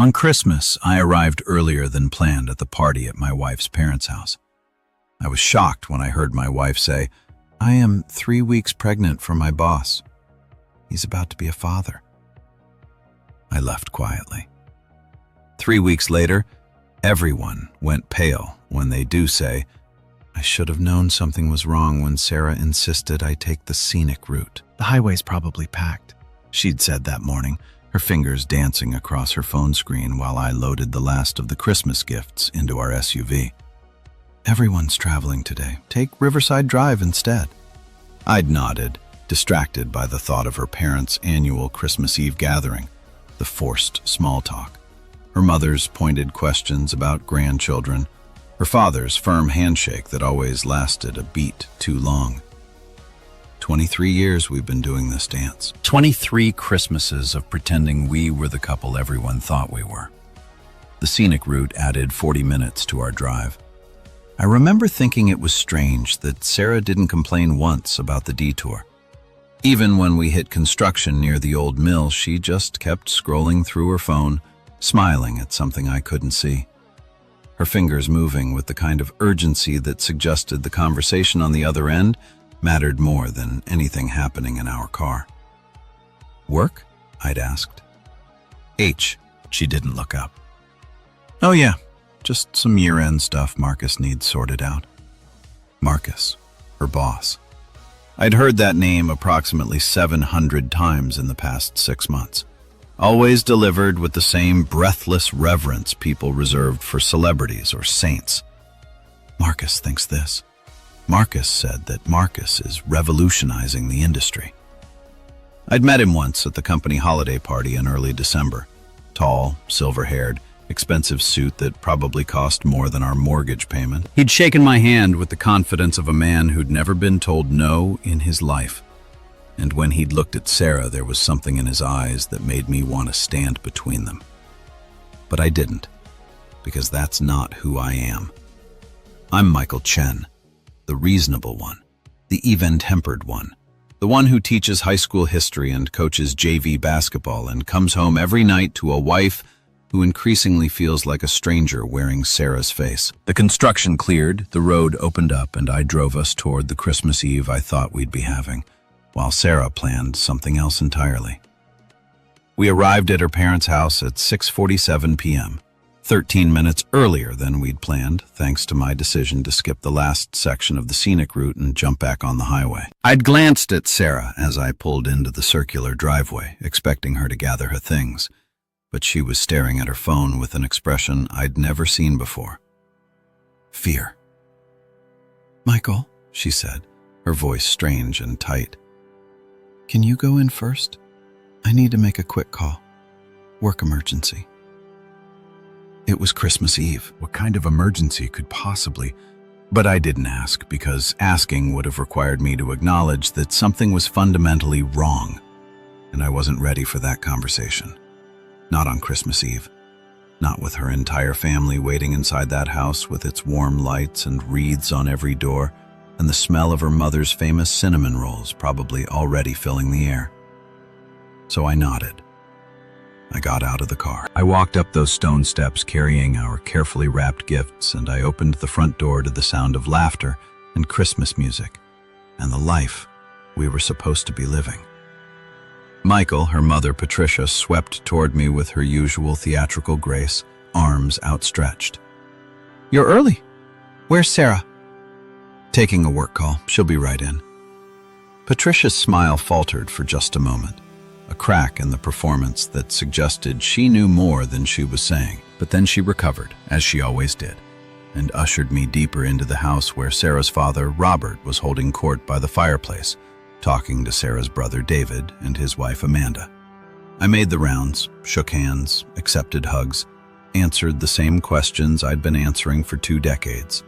On Christmas, I arrived earlier than planned at the party at my wife's parents' house. I was shocked when I heard my wife say, "I am 3 weeks pregnant for my boss. He's about to be a father." I left quietly. 3 weeks later, everyone went pale when they do say, "I should have known something was wrong when Sarah insisted I take the scenic route." The highway's probably packed, She'd said that morning, her fingers dancing across her phone screen while I loaded the last of the Christmas gifts into our SUV. "Everyone's traveling today. Take Riverside Drive instead." I'd nodded, distracted by the thought of her parents' annual Christmas Eve gathering, the forced small talk, her mother's pointed questions about grandchildren, her father's firm handshake that always lasted a beat too long. 23 years we've been doing this dance. 23 Christmases of pretending we were the couple everyone thought we were. The scenic route added 40 minutes to our drive. I remember thinking it was strange that Sarah didn't complain once about the detour. Even when we hit construction near the old mill, she just kept scrolling through her phone, smiling at something I couldn't see. Her fingers moving with the kind of urgency that suggested the conversation on the other end mattered more than anything happening in our car. "Work?" I'd asked. "H." She didn't look up. "Oh yeah, just some year-end stuff Marcus needs sorted out." Marcus, her boss. I'd heard that name approximately 700 times in the past 6 months, always delivered with the same breathless reverence people reserved for celebrities or saints. "Marcus thinks this. Marcus said that Marcus is revolutionizing the industry." I'd met him once at the company holiday party in early December. Tall, silver-haired, expensive suit that probably cost more than our mortgage payment. He'd shaken my hand with the confidence of a man who'd never been told no in his life. And when he'd looked at Sarah, there was something in his eyes that made me want to stand between them. But I didn't, because that's not who I am. I'm Michael Chen, the reasonable one, the even-tempered one, the one who teaches high school history and coaches JV basketball and comes home every night to a wife who increasingly feels like a stranger wearing Sarah's face. The construction cleared, the road opened up, and I drove us toward the Christmas Eve I thought we'd be having, while Sarah planned something else entirely. We arrived at her parents' house at 6:47 p.m., 13 minutes earlier than we'd planned, thanks to my decision to skip the last section of the scenic route and jump back on the highway. I'd glanced at Sarah as I pulled into the circular driveway, expecting her to gather her things, but she was staring at her phone with an expression I'd never seen before. Fear. "Michael," she said, her voice strange and tight. "Can you go in first? I need to make a quick call. Work emergency." It was Christmas Eve. What kind of emergency could possibly... But I didn't ask, because asking would have required me to acknowledge that something was fundamentally wrong, and I wasn't ready for that conversation. Not on Christmas Eve. Not with her entire family waiting inside that house with its warm lights and wreaths on every door, and the smell of her mother's famous cinnamon rolls probably already filling the air. So I nodded. I got out of the car. I walked up those stone steps carrying our carefully wrapped gifts, and I opened the front door to the sound of laughter and Christmas music, and the life we were supposed to be living. Michael, her mother Patricia, swept toward me with her usual theatrical grace, arms outstretched. "You're early. Where's Sarah?" "Taking a work call. She'll be right in." Patricia's smile faltered for just a moment, a crack in the performance that suggested she knew more than she was saying. But then she recovered, as she always did, and ushered me deeper into the house where Sarah's father, Robert, was holding court by the fireplace, talking to Sarah's brother David and his wife Amanda. I made the rounds, shook hands, accepted hugs, answered the same questions I'd been answering for 2 decades.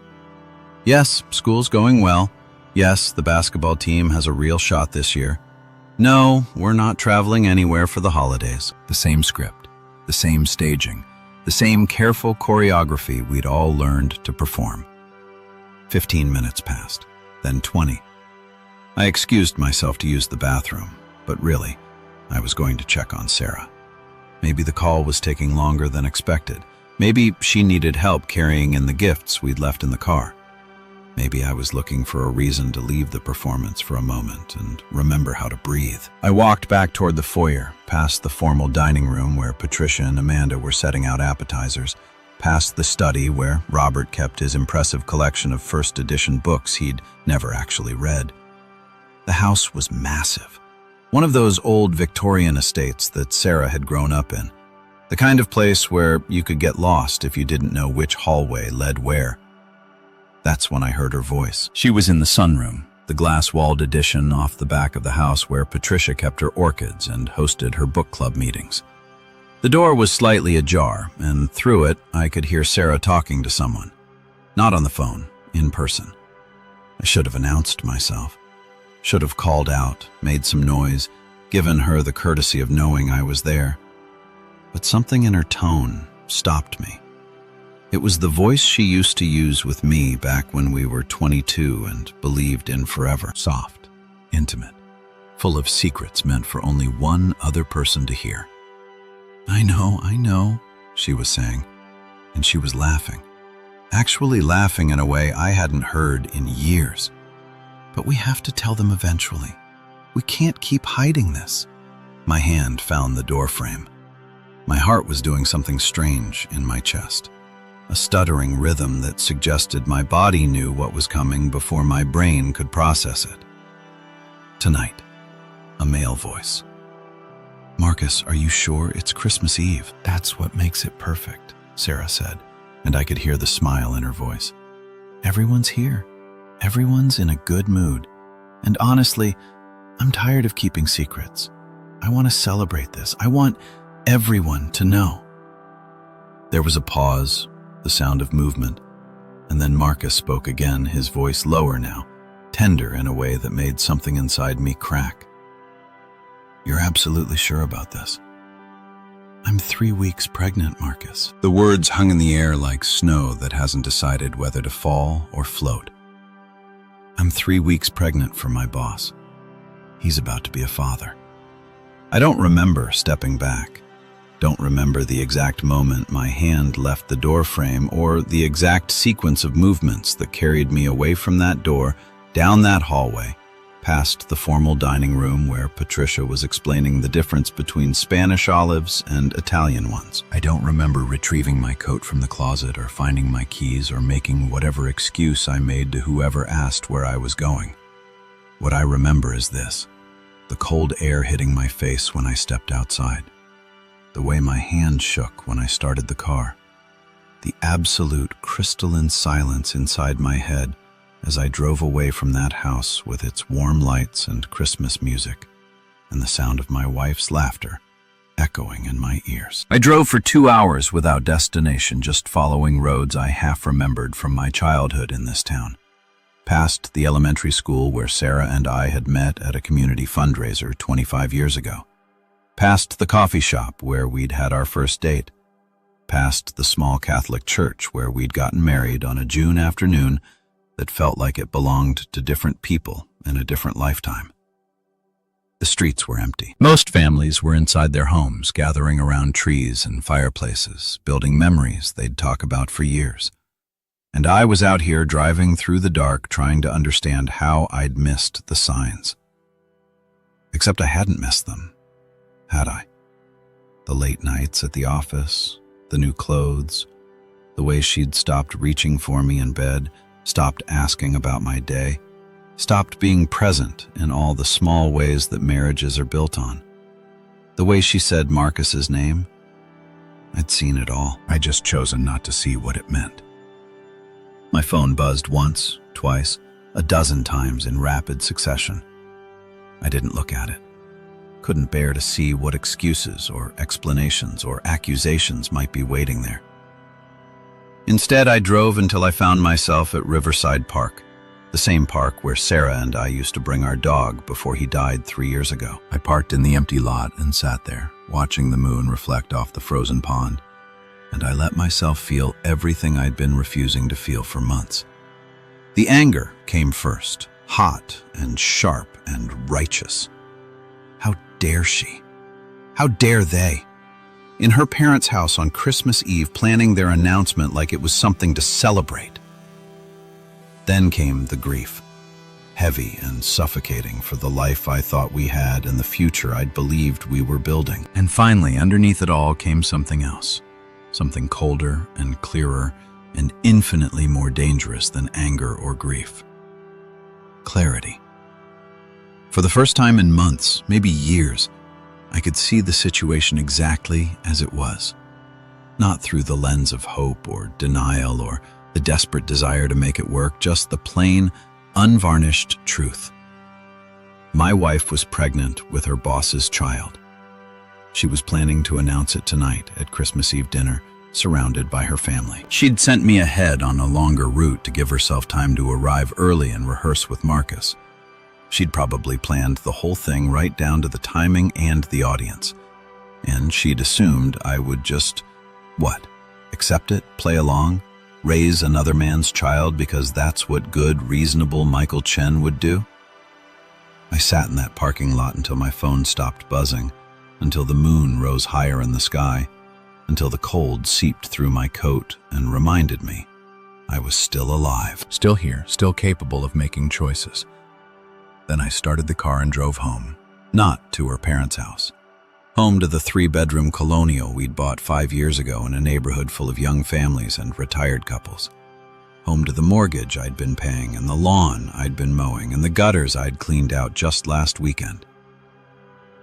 Yes, school's going well. Yes, the basketball team has a real shot this year. No, we're not traveling anywhere for the holidays. The same script, the same staging, the same careful choreography we'd all learned to perform. 15 minutes passed, then 20. I excused myself to use the bathroom, but really, I was going to check on Sarah. Maybe the call was taking longer than expected. Maybe she needed help carrying in the gifts we'd left in the car. Maybe I was looking for a reason to leave the performance for a moment and remember how to breathe. I walked back toward the foyer, past the formal dining room where Patricia and Amanda were setting out appetizers, past the study where Robert kept his impressive collection of first edition books he'd never actually read. The house was massive. One of those old Victorian estates that Sarah had grown up in. The kind of place where you could get lost if you didn't know which hallway led where. That's when I heard her voice. She was in the sunroom, the glass-walled addition off the back of the house where Patricia kept her orchids and hosted her book club meetings. The door was slightly ajar, and through it I could hear Sarah talking to someone. Not on the phone, in person. I should have announced myself. Should have called out, made some noise, given her the courtesy of knowing I was there. But something in her tone stopped me. It was the voice she used to use with me back when we were 22 and believed in forever. Soft, intimate, full of secrets meant for only one other person to hear. I know, she was saying, and she was laughing. Actually laughing in a way I hadn't heard in years. But we have to tell them eventually. We can't keep hiding this. My hand found the door frame. My heart was doing something strange in my chest. A stuttering rhythm that suggested my body knew what was coming before my brain could process it. Tonight, a male voice. Marcus, are you sure it's Christmas Eve? That's what makes it perfect, Sarah said, and I could hear the smile in her voice. Everyone's here. Everyone's in a good mood. And honestly, I'm tired of keeping secrets. I want to celebrate this. I want everyone to know. There was a pause, the sound of movement, and then Marcus spoke again, his voice lower now, tender in a way that made something inside me crack. You're absolutely sure about this? I'm 3 weeks pregnant, Marcus. The words hung in the air like snow that hasn't decided whether to fall or float. I'm 3 weeks pregnant for my boss. He's about to be a father. I don't remember stepping back. Don't remember the exact moment my hand left the door frame or the exact sequence of movements that carried me away from that door, down that hallway, past the formal dining room where Patricia was explaining the difference between Spanish olives and Italian ones. I don't remember retrieving my coat from the closet or finding my keys or making whatever excuse I made to whoever asked where I was going. What I remember is this: the cold air hitting my face when I stepped outside. The way my hand shook when I started the car. The absolute crystalline silence inside my head as I drove away from that house with its warm lights and Christmas music, and the sound of my wife's laughter echoing in my ears. I drove for 2 hours without destination, just following roads I half remembered from my childhood in this town. Past the elementary school where Sarah and I had met at a community fundraiser 25 years ago. Past the coffee shop where we'd had our first date. Past the small Catholic church where we'd gotten married on a June afternoon that felt like it belonged to different people in a different lifetime. The streets were empty. Most families were inside their homes, gathering around trees and fireplaces, building memories they'd talk about for years. And I was out here driving through the dark, trying to understand how I'd missed the signs. Except I hadn't missed them, had I? The late nights at the office, the new clothes, the way she'd stopped reaching for me in bed, stopped asking about my day, stopped being present in all the small ways that marriages are built on. The way she said Marcus's name, I'd seen it all. I'd just chosen not to see what it meant. My phone buzzed once, twice, a dozen times in rapid succession. I didn't look at it. Couldn't bear to see what excuses or explanations or accusations might be waiting there. Instead, I drove until I found myself at Riverside Park, the same park where Sarah and I used to bring our dog before he died 3 years ago. I parked in the empty lot and sat there, watching the moon reflect off the frozen pond, and I let myself feel everything I'd been refusing to feel for months. The anger came first, hot and sharp and righteous. How dare she? How dare they? in her parents' house on Christmas Eve, planning their announcement like it was something to celebrate. Then came the grief, heavy and suffocating for the life I thought we had and the future I'd believed we were building. And finally, underneath it all came something else, something colder and clearer and infinitely more dangerous than anger or grief. Clarity. For the first time in months, maybe years, I could see the situation exactly as it was, not through the lens of hope or denial or the desperate desire to make it work, just the plain, unvarnished truth. My wife was pregnant with her boss's child. She was planning to announce it tonight at Christmas Eve dinner, surrounded by her family. She'd sent me ahead on a longer route to give herself time to arrive early and rehearse with Marcus. She'd probably planned the whole thing right down to the timing and the audience. And she'd assumed I would just, accept it, play along, raise another man's child because that's what good, reasonable Michael Chen would do? I sat in that parking lot until my phone stopped buzzing, until the moon rose higher in the sky, until the cold seeped through my coat and reminded me I was still alive. Still here, still capable of making choices. Then I started the car and drove home, not to her parents' house. Home to the 3-bedroom colonial we'd bought 5 years ago in a neighborhood full of young families and retired couples. Home to the mortgage I'd been paying and the lawn I'd been mowing and the gutters I'd cleaned out just last weekend.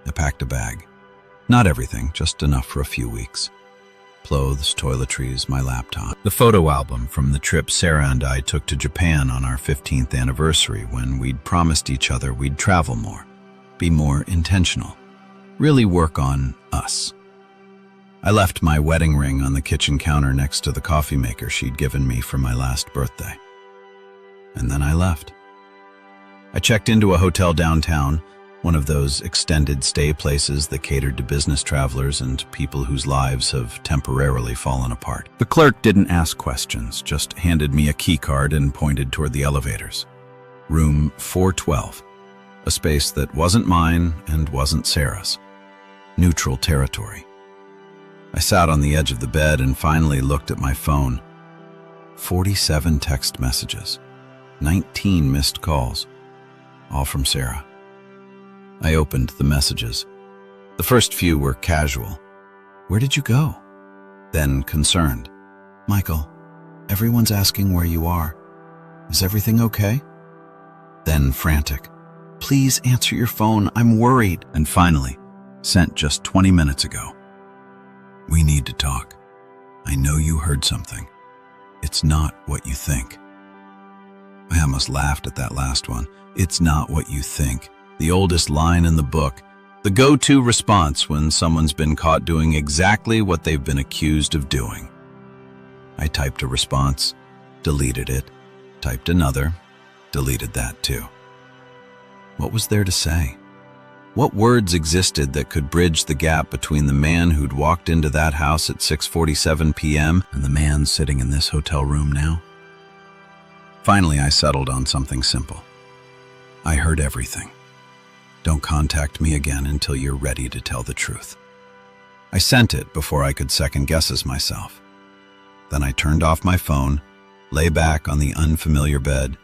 I packed a bag. Not everything, just enough for a few weeks. Clothes, toiletries, my laptop. The photo album from the trip Sarah and I took to Japan on our 15th anniversary when we'd promised each other we'd travel more, be more intentional, really work on us. I left my wedding ring on the kitchen counter next to the coffee maker she'd given me for my last birthday. And then I left. I checked into a hotel downtown, one of those extended stay places that catered to business travelers and people whose lives have temporarily fallen apart. The clerk didn't ask questions, just handed me a key card and pointed toward the elevators. Room 412, a space that wasn't mine and wasn't Sarah's. Neutral territory. I sat on the edge of the bed and finally looked at my phone. 47 text messages, 19 missed calls, all from Sarah. I opened the messages. The first few were casual. Where did you go? Then concerned. Michael, everyone's asking where you are. Is everything okay? Then frantic. Please answer your phone, I'm worried. And finally, sent just 20 minutes ago. We need to talk. I know you heard something. It's not what you think. I almost laughed at that last one. It's not what you think. The oldest line in the book, the go-to response when someone's been caught doing exactly what they've been accused of doing. I typed a response, deleted it, typed another, deleted that too. What was there to say? What words existed that could bridge the gap between the man who'd walked into that house at 6:47 p.m. and the man sitting in this hotel room now? Finally, I settled on something simple. I heard everything. Don't contact me again until you're ready to tell the truth. I sent it before I could second-guess myself. Then I turned off my phone, lay back on the unfamiliar bed,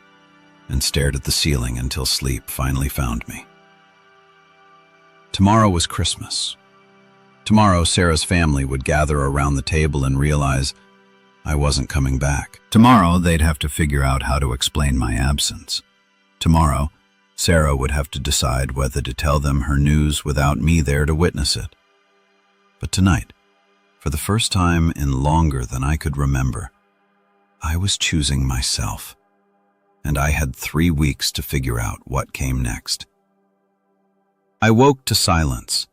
and stared at the ceiling until sleep finally found me. Tomorrow was Christmas. Tomorrow, Sarah's family would gather around the table and realize I wasn't coming back. Tomorrow, they'd have to figure out how to explain my absence. Tomorrow, Sarah would have to decide whether to tell them her news without me there to witness it. But tonight, for the first time in longer than I could remember, I was choosing myself, and I had 3 weeks to figure out what came next. I woke to silence,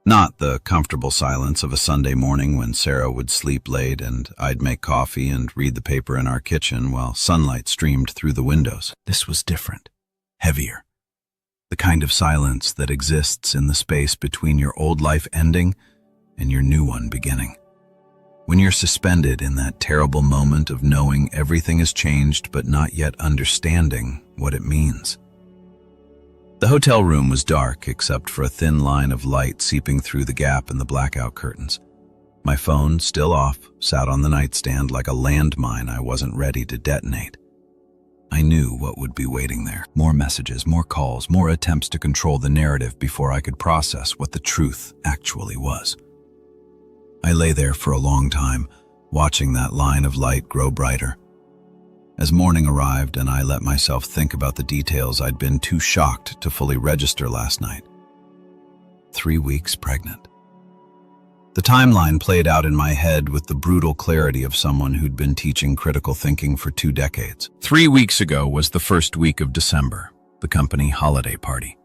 not the comfortable silence of a Sunday morning when Sarah would sleep late and I'd make coffee and read the paper in our kitchen while sunlight streamed through the windows. This was different, heavier. The kind of silence that exists in the space between your old life ending and your new one beginning. When you're suspended in that terrible moment of knowing everything has changed but not yet understanding what it means. The hotel room was dark except for a thin line of light seeping through the gap in the blackout curtains. My phone, still off, sat on the nightstand like a landmine I wasn't ready to detonate. I knew what would be waiting there. More messages, more calls, more attempts to control the narrative before I could process what the truth actually was. I lay there for a long time, watching that line of light grow brighter. As morning arrived and I let myself think about the details I'd been too shocked to fully register last night. 3 weeks pregnant. The timeline played out in my head with the brutal clarity of someone who'd been teaching critical thinking for 2 decades. 3 weeks ago was the first week of December, the company holiday party.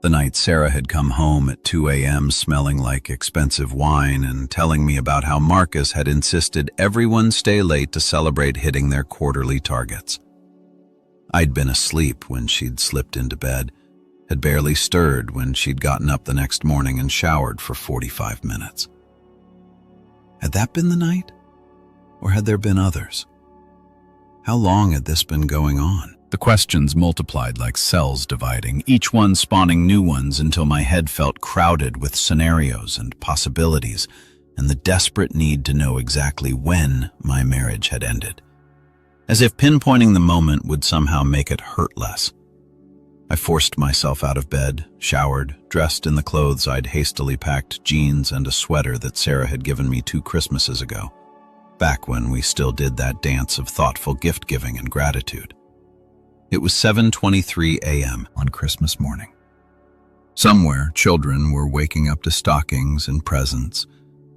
The night Sarah had come home at 2 a.m. smelling like expensive wine and telling me about how Marcus had insisted everyone stay late to celebrate hitting their quarterly targets. I'd been asleep when she'd slipped into bed, had barely stirred when she'd gotten up the next morning and showered for 45 minutes. Had that been the night? Or had there been others? How long had this been going on? The questions multiplied like cells dividing, each one spawning new ones until my head felt crowded with scenarios and possibilities and the desperate need to know exactly when my marriage had ended. As if pinpointing the moment would somehow make it hurt less. I forced myself out of bed, showered, dressed in the clothes I'd hastily packed, jeans and a sweater that Sarah had given me 2 Christmases ago, back when we still did that dance of thoughtful gift-giving and gratitude. It was 7:23 a.m. on Christmas morning. Somewhere, children were waking up to stockings and presents,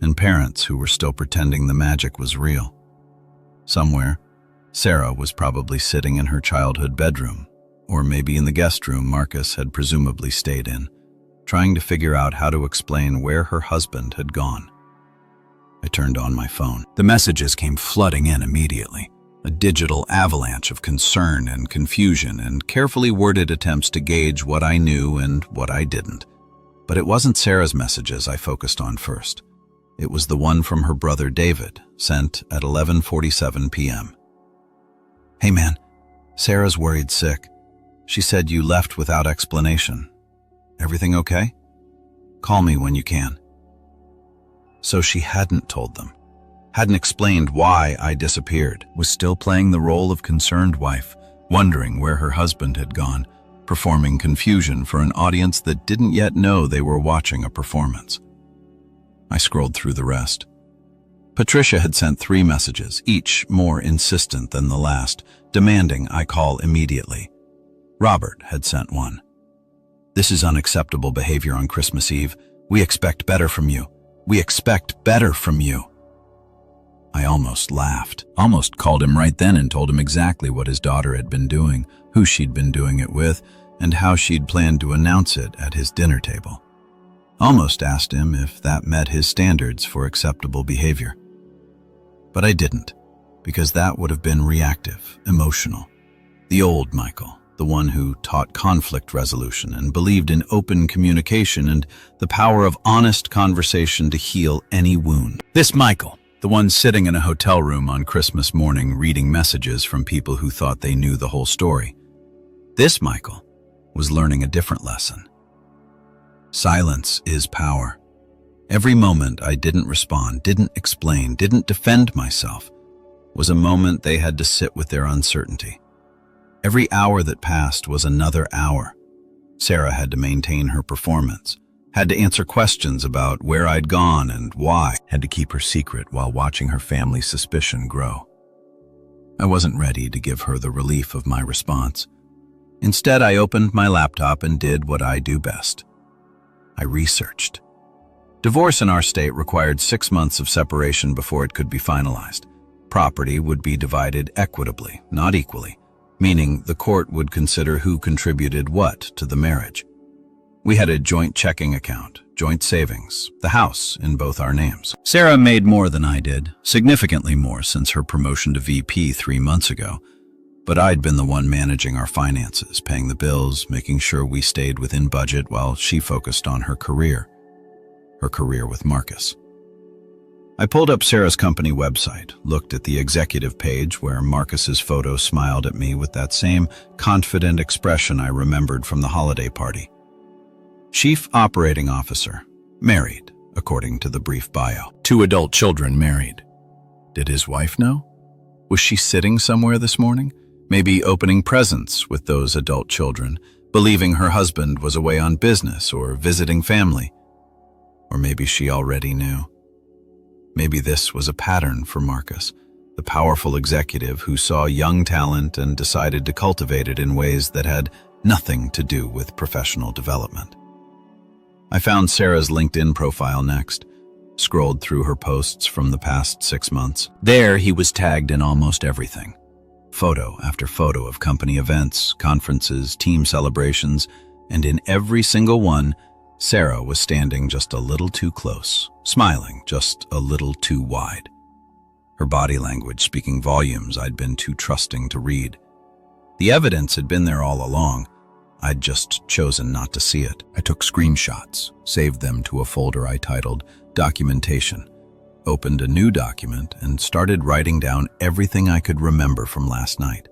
and parents who were still pretending the magic was real. Somewhere, Sarah was probably sitting in her childhood bedroom, or maybe in the guest room Marcus had presumably stayed in, trying to figure out how to explain where her husband had gone. I turned on my phone. The messages came flooding in immediately. A digital avalanche of concern and confusion and carefully worded attempts to gauge what I knew and what I didn't. But it wasn't Sarah's messages I focused on first. It was the one from her brother David, sent at 11:47 p.m. "Hey man, Sarah's worried sick. She said you left without explanation. Everything okay? Call me when you can." So she hadn't told them. Hadn't explained why I disappeared, was still playing the role of concerned wife, wondering where her husband had gone, performing confusion for an audience that didn't yet know they were watching a performance. I scrolled through the rest. Patricia had sent 3 messages, each more insistent than the last, demanding I call immediately. Robert had sent one. "This is unacceptable behavior on Christmas Eve. We expect better from you. We expect better from you." I almost laughed, almost called him right then and told him exactly what his daughter had been doing, who she'd been doing it with, and how she'd planned to announce it at his dinner table. Almost asked him if that met his standards for acceptable behavior. But I didn't, because that would have been reactive, emotional. The old Michael, the one who taught conflict resolution and believed in open communication and the power of honest conversation to heal any wound. This Michael, the one sitting in a hotel room on Christmas morning reading messages from people who thought they knew the whole story. This Michael was learning a different lesson. Silence is power. Every moment I didn't respond, didn't explain, didn't defend myself, was a moment they had to sit with their uncertainty. Every hour that passed was another hour. Sarah had to maintain her performance, had to answer questions about where I'd gone and why, had to keep her secret while watching her family's suspicion grow. I wasn't ready to give her the relief of my response. Instead, I opened my laptop and did what I do best. I researched. Divorce in our state required 6 months of separation before it could be finalized. Property would be divided equitably, not equally, meaning the court would consider who contributed what to the marriage. We had a joint checking account, joint savings, the house in both our names. Sarah made more than I did, significantly more since her promotion to VP 3 months ago, but I'd been the one managing our finances, paying the bills, making sure we stayed within budget while she focused on her career with Marcus. I pulled up Sarah's company website, looked at the executive page where Marcus's photo smiled at me with that same confident expression I remembered from the holiday party. Chief Operating Officer, married, according to the brief bio. 2 adult children married. Did his wife know? Was she sitting somewhere this morning? Maybe opening presents with those adult children, believing her husband was away on business or visiting family. Or maybe she already knew. Maybe this was a pattern for Marcus, the powerful executive who saw young talent and decided to cultivate it in ways that had nothing to do with professional development. I found Sarah's LinkedIn profile next, scrolled through her posts from the past 6 months. There, he was tagged in almost everything. Photo after photo of company events, conferences, team celebrations, and in every single one, Sarah was standing just a little too close, smiling just a little too wide. Her body language speaking volumes I'd been too trusting to read. The evidence had been there all along. I'd just chosen not to see it. I took screenshots, saved them to a folder I titled Documentation, opened a new document, and started writing down everything I could remember from last night.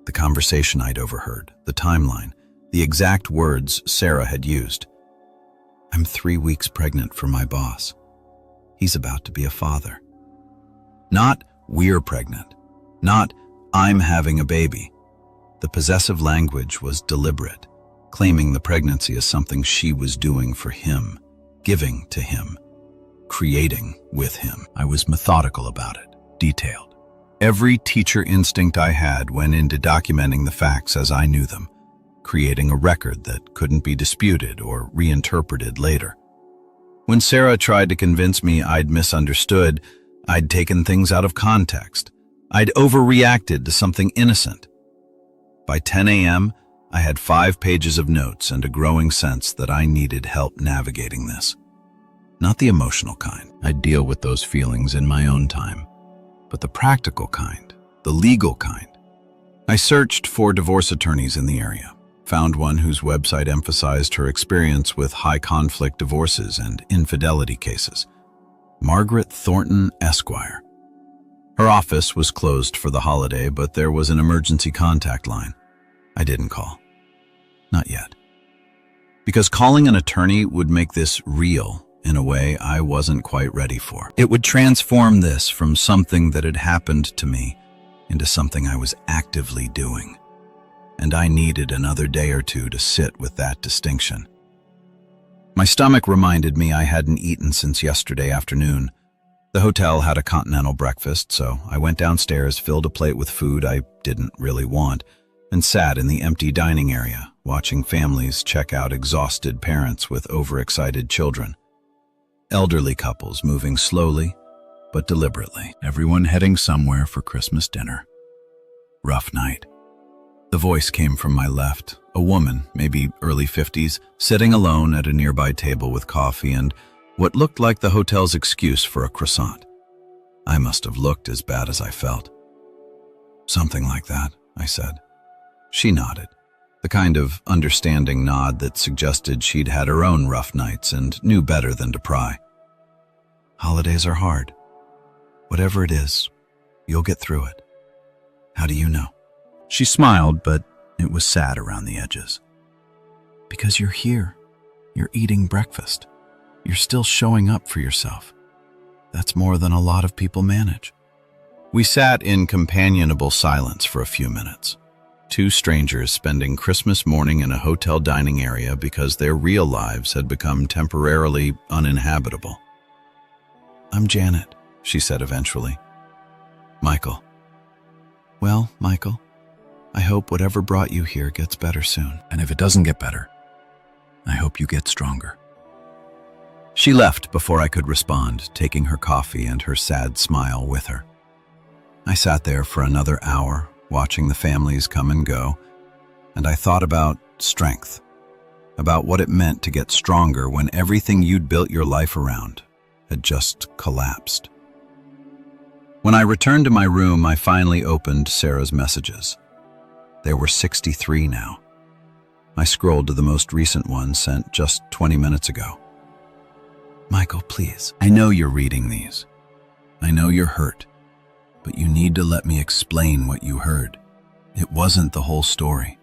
The conversation I'd overheard, the timeline, the exact words Sarah had used. I'm 3 weeks pregnant for my boss. He's about to be a father. Not we're pregnant. Not I'm having a baby. The possessive language was deliberate, claiming the pregnancy as something she was doing for him, giving to him, creating with him. I was methodical about it, detailed. Every teacher instinct I had went into documenting the facts as I knew them, creating a record that couldn't be disputed or reinterpreted later. When Sarah tried to convince me I'd misunderstood, I'd taken things out of context. I'd overreacted to something innocent. By 10 a.m., I had 5 pages of notes and a growing sense that I needed help navigating this. Not the emotional kind. I'd deal with those feelings in my own time. But the practical kind, the legal kind. I searched for divorce attorneys in the area, found one whose website emphasized her experience with high-conflict divorces and infidelity cases. Margaret Thornton, Esquire. Her office was closed for the holiday, but there was an emergency contact line. I didn't call. Not yet. Because calling an attorney would make this real in a way I wasn't quite ready for. It would transform this from something that had happened to me into something I was actively doing. And I needed another day or two to sit with that distinction. My stomach reminded me I hadn't eaten since yesterday afternoon. The hotel had a continental breakfast, so I went downstairs, filled a plate with food I didn't really want, and sat in the empty dining area, watching families check out exhausted parents with overexcited children. Elderly couples moving slowly, but deliberately. Everyone heading somewhere for Christmas dinner. Rough night. The voice came from my left, a woman, maybe early 50s, sitting alone at a nearby table with coffee and what looked like the hotel's excuse for a croissant. I must have looked as bad as I felt. Something like that, I said. She nodded, the kind of understanding nod that suggested she'd had her own rough nights and knew better than to pry. Holidays are hard. Whatever it is, you'll get through it. How do you know? She smiled, but it was sad around the edges. Because you're here. You're eating breakfast. You're still showing up for yourself. That's more than a lot of people manage. We sat in companionable silence for a few minutes. 2 strangers spending Christmas morning in a hotel dining area because their real lives had become temporarily uninhabitable. I'm Janet, she said eventually. Michael. Well, Michael, I hope whatever brought you here gets better soon. And if it doesn't get better, I hope you get stronger. She left before I could respond, taking her coffee and her sad smile with her. I sat there for another hour, watching the families come and go, and I thought about strength, about what it meant to get stronger when everything you'd built your life around had just collapsed. When I returned to my room, I finally opened Sarah's messages. There were 63 now. I scrolled to the most recent one sent just 20 minutes ago. Michael, please. I know you're reading these. I know you're hurt, but you need to let me explain what you heard. It wasn't the whole story.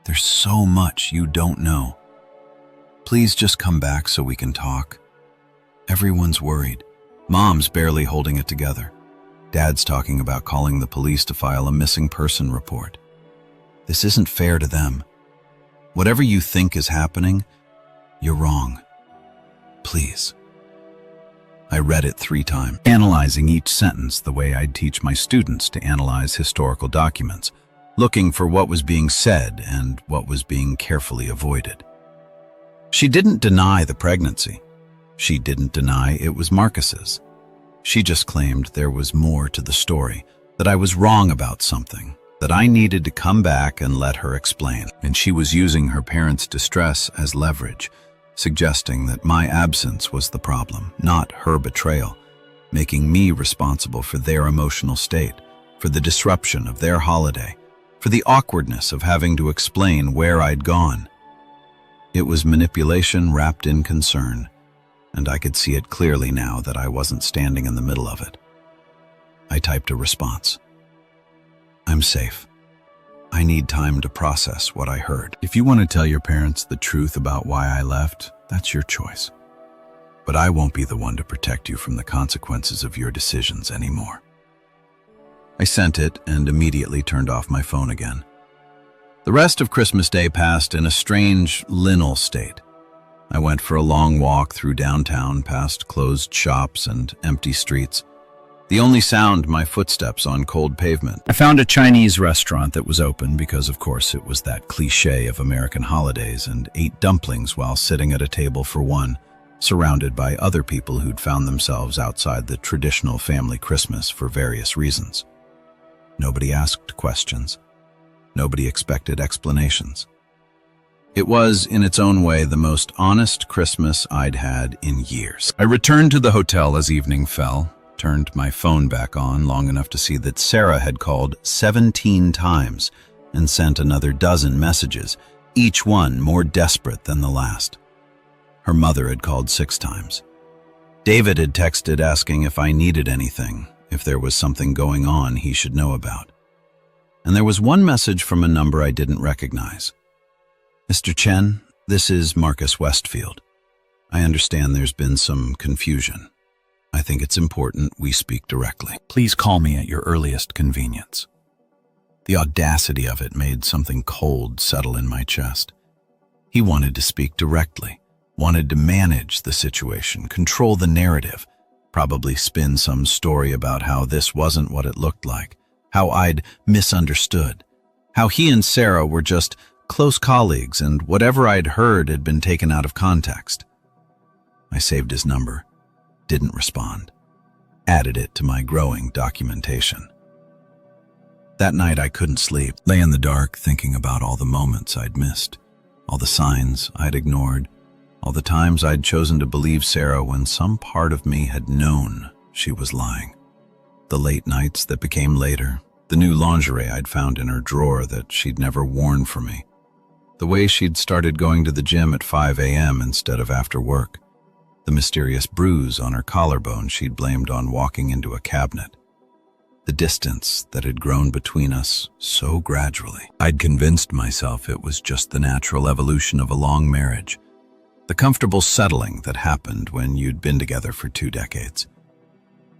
There's so much you don't know. Please just come back so we can talk. Everyone's worried. Mom's barely holding it together. Dad's talking about calling the police to file a missing person report. This isn't fair to them. Whatever you think is happening, you're wrong. Please. I read it 3 times, analyzing each sentence the way I'd teach my students to analyze historical documents, looking for what was being said and what was being carefully avoided. She didn't deny the pregnancy. She didn't deny it was Marcus's. She just claimed there was more to the story, that I was wrong about something, that I needed to come back and let her explain. And she was using her parents' distress as leverage, suggesting that my absence was the problem, not her betrayal, making me responsible for their emotional state, for the disruption of their holiday, for the awkwardness of having to explain where I'd gone. It was manipulation wrapped in concern, and I could see it clearly now that I wasn't standing in the middle of it. I typed a response. I'm safe. I need time to process what I heard. If you want to tell your parents the truth about why I left, that's your choice. But I won't be the one to protect you from the consequences of your decisions anymore. I sent it and immediately turned off my phone again. The rest of Christmas Day passed in a strange liminal state. I went for a long walk through downtown past closed shops and empty streets. The only sound, my footsteps on cold pavement. I found a Chinese restaurant that was open because, of course, it was that cliché of American holidays, and ate dumplings while sitting at a table for one, surrounded by other people who'd found themselves outside the traditional family Christmas for various reasons. Nobody asked questions. Nobody expected explanations. It was, in its own way, the most honest Christmas I'd had in years. I returned to the hotel as evening fell, turned my phone back on long enough to see that Sarah had called 17 times and sent another dozen messages, each one more desperate than the last. Her mother had called 6 times. David had texted asking if I needed anything, if there was something going on he should know about. And there was one message from a number I didn't recognize. Mr. Chen, this is Marcus Westfield. I understand there's been some confusion. I think it's important we speak directly. Please call me at your earliest convenience. The audacity of it made something cold settle in my chest. He wanted to speak directly, wanted to manage the situation, control the narrative, probably spin some story about how this wasn't what it looked like, how I'd misunderstood, how he and Sarah were just close colleagues and whatever I'd heard had been taken out of context. I saved his number, didn't respond, added it to my growing documentation. That night I couldn't sleep, lay in the dark thinking about all the moments I'd missed, all the signs I'd ignored, all the times I'd chosen to believe Sarah when some part of me had known she was lying. The late nights that became later, the new lingerie I'd found in her drawer that she'd never worn for me, the way she'd started going to the gym at 5 a.m. instead of after work, the mysterious bruise on her collarbone she'd blamed on walking into a cabinet, the distance that had grown between us so gradually. I'd convinced myself it was just the natural evolution of a long marriage, the comfortable settling that happened when you'd been together for 2 decades.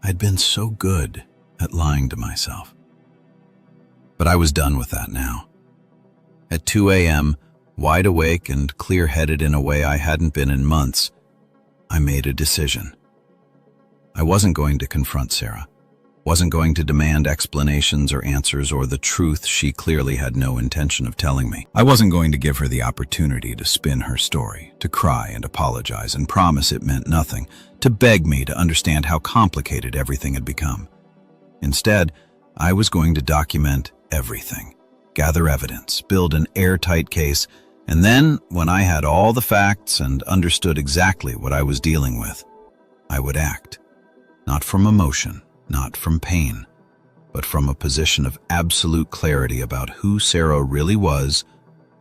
I'd been so good at lying to myself. But I was done with that now. At 2 a.m., wide awake and clear-headed in a way I hadn't been in months, I made a decision. I wasn't going to confront Sarah, wasn't going to demand explanations or answers or the truth she clearly had no intention of telling me. I wasn't going to give her the opportunity to spin her story, to cry and apologize and promise it meant nothing, to beg me to understand how complicated everything had become. Instead, I was going to document everything, gather evidence, build an airtight case, and then, when I had all the facts and understood exactly what I was dealing with, I would act. Not from emotion, not from pain, but from a position of absolute clarity about who Sarah really was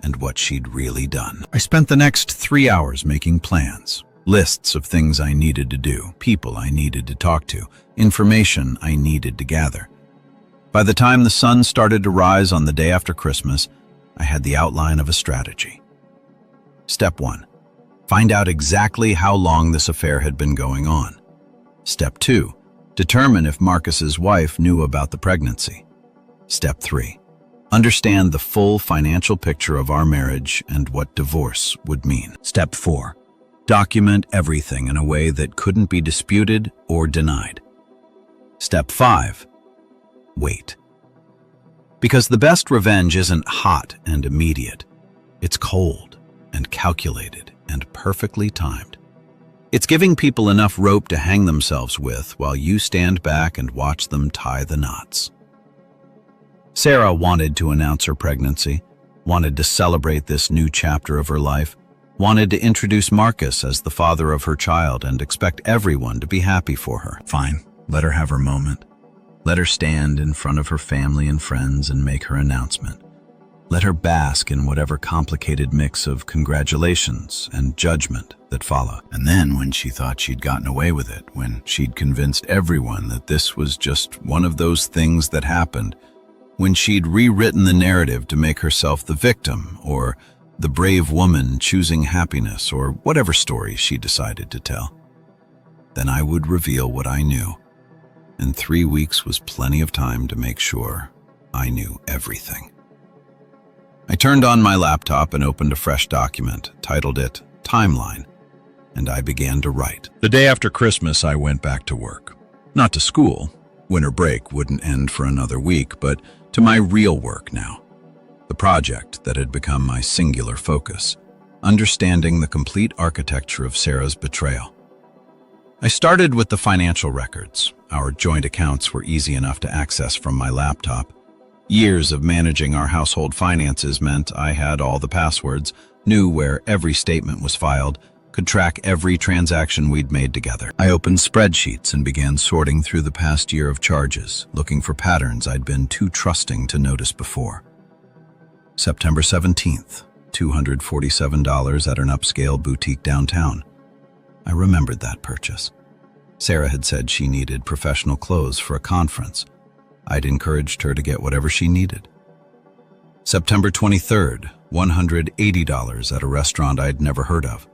and what she'd really done. I spent the next 3 hours making plans, lists of things I needed to do, people I needed to talk to, information I needed to gather. By the time the sun started to rise on the day after Christmas, I had the outline of a strategy. Step 1. Find out exactly how long this affair had been going on. Step 2. Determine if Marcus's wife knew about the pregnancy. Step 3. Understand the full financial picture of our marriage and what divorce would mean. Step 4. Document everything in a way that couldn't be disputed or denied. Step 5. Wait. Because the best revenge isn't hot and immediate. It's cold and calculated and perfectly timed. It's giving people enough rope to hang themselves with while you stand back and watch them tie the knots. Sarah wanted to announce her pregnancy, wanted to celebrate this new chapter of her life, wanted to introduce Marcus as the father of her child and expect everyone to be happy for her. Fine, let her have her moment. Let her stand in front of her family and friends and make her announcement. Let her bask in whatever complicated mix of congratulations and judgment that follow. And then when she thought she'd gotten away with it, when she'd convinced everyone that this was just one of those things that happened, when she'd rewritten the narrative to make herself the victim or the brave woman choosing happiness or whatever story she decided to tell, then I would reveal what I knew. And 3 weeks was plenty of time to make sure I knew everything. I turned on my laptop and opened a fresh document, titled it Timeline, and I began to write. The day after Christmas, I went back to work. Not to school. Winter break wouldn't end for another week, but to my real work now. The project that had become my singular focus, understanding the complete architecture of Sarah's betrayal. I started with the financial records. Our joint accounts were easy enough to access from my laptop. Years of managing our household finances meant I had all the passwords, knew where every statement was filed, could track every transaction we'd made together. I opened spreadsheets and began sorting through the past year of charges, looking for patterns I'd been too trusting to notice before. September 17th, $247 at an upscale boutique downtown. I remembered that purchase. Sarah had said she needed professional clothes for a conference. I'd encouraged her to get whatever she needed. September 23rd, $180 at a restaurant I'd never heard of.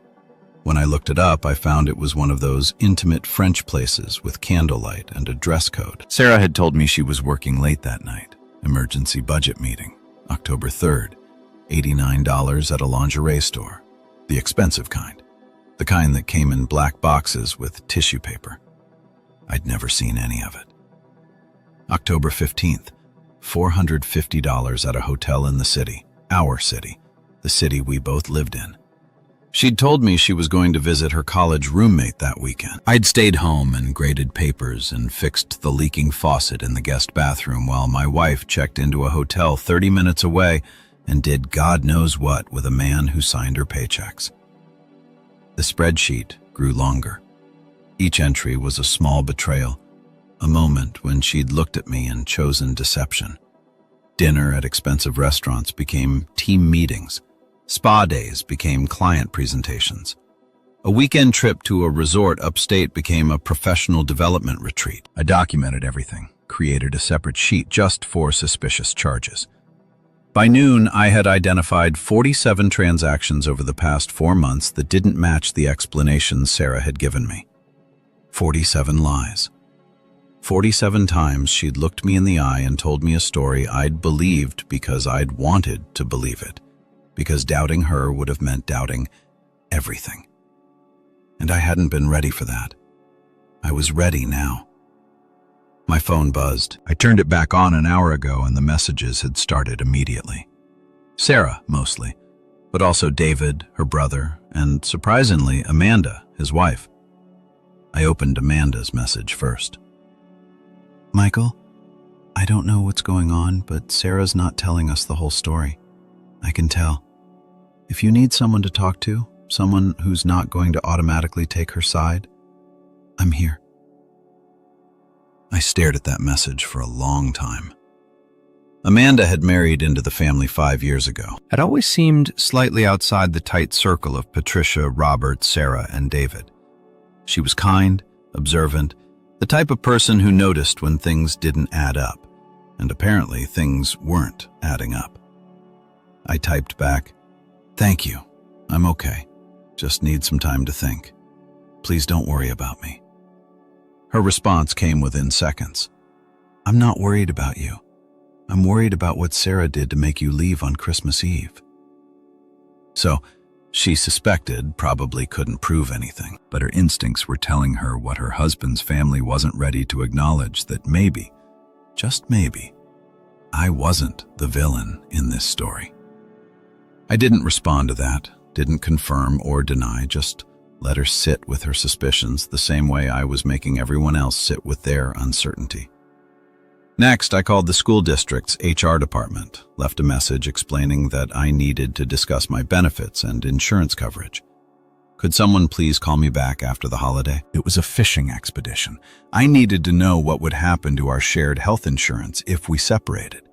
When I looked it up, I found it was one of those intimate French places with candlelight and a dress code. Sarah had told me she was working late that night. Emergency budget meeting, October 3rd, $89 at a lingerie store, the expensive kind, the kind that came in black boxes with tissue paper. I'd never seen any of it. October 15th, $450 at a hotel in the city, our city, the city we both lived in. She'd told me she was going to visit her college roommate that weekend. I'd stayed home and graded papers and fixed the leaking faucet in the guest bathroom while my wife checked into a hotel 30 minutes away and did God knows what with a man who signed her paychecks. The spreadsheet grew longer. Each entry was a small betrayal, a moment when she'd looked at me and chosen deception. Dinner at expensive restaurants became team meetings. Spa days became client presentations. A weekend trip to a resort upstate became a professional development retreat. I documented everything, created a separate sheet just for suspicious charges. By noon, I had identified 47 transactions over the past 4 months that didn't match the explanations Sarah had given me. 47 lies. 47 times she'd looked me in the eye and told me a story I'd believed because I'd wanted to believe it, because doubting her would have meant doubting everything. And I hadn't been ready for that. I was ready now. My phone buzzed. I turned it back on an hour ago and the messages had started immediately. Sarah, mostly, but also David, her brother, and surprisingly, Amanda, his wife. I opened Amanda's message first. Michael, I don't know what's going on, but Sarah's not telling us the whole story. I can tell. If you need someone to talk to, someone who's not going to automatically take her side, I'm here. I stared at that message for a long time. Amanda had married into the family 5 years ago. Had always seemed slightly outside the tight circle of Patricia, Robert, Sarah, and David. She was kind, observant, the type of person who noticed when things didn't add up, and apparently things weren't adding up. I typed back, "Thank you. I'm okay. Just need some time to think. Please don't worry about me. Her response came within seconds. I'm not worried about you. I'm worried about what Sarah did to make you leave on Christmas Eve. So, she suspected, probably couldn't prove anything, but her instincts were telling her what her husband's family wasn't ready to acknowledge, that maybe, just maybe, I wasn't the villain in this story. I didn't respond to that, didn't confirm or deny, just let her sit with her suspicions the same way I was making everyone else sit with their uncertainty. Next, I called the school district's HR department, left a message explaining that I needed to discuss my benefits and insurance coverage. Could someone please call me back after the holiday? It was a fishing expedition. I needed to know what would happen to our shared health insurance if we separated,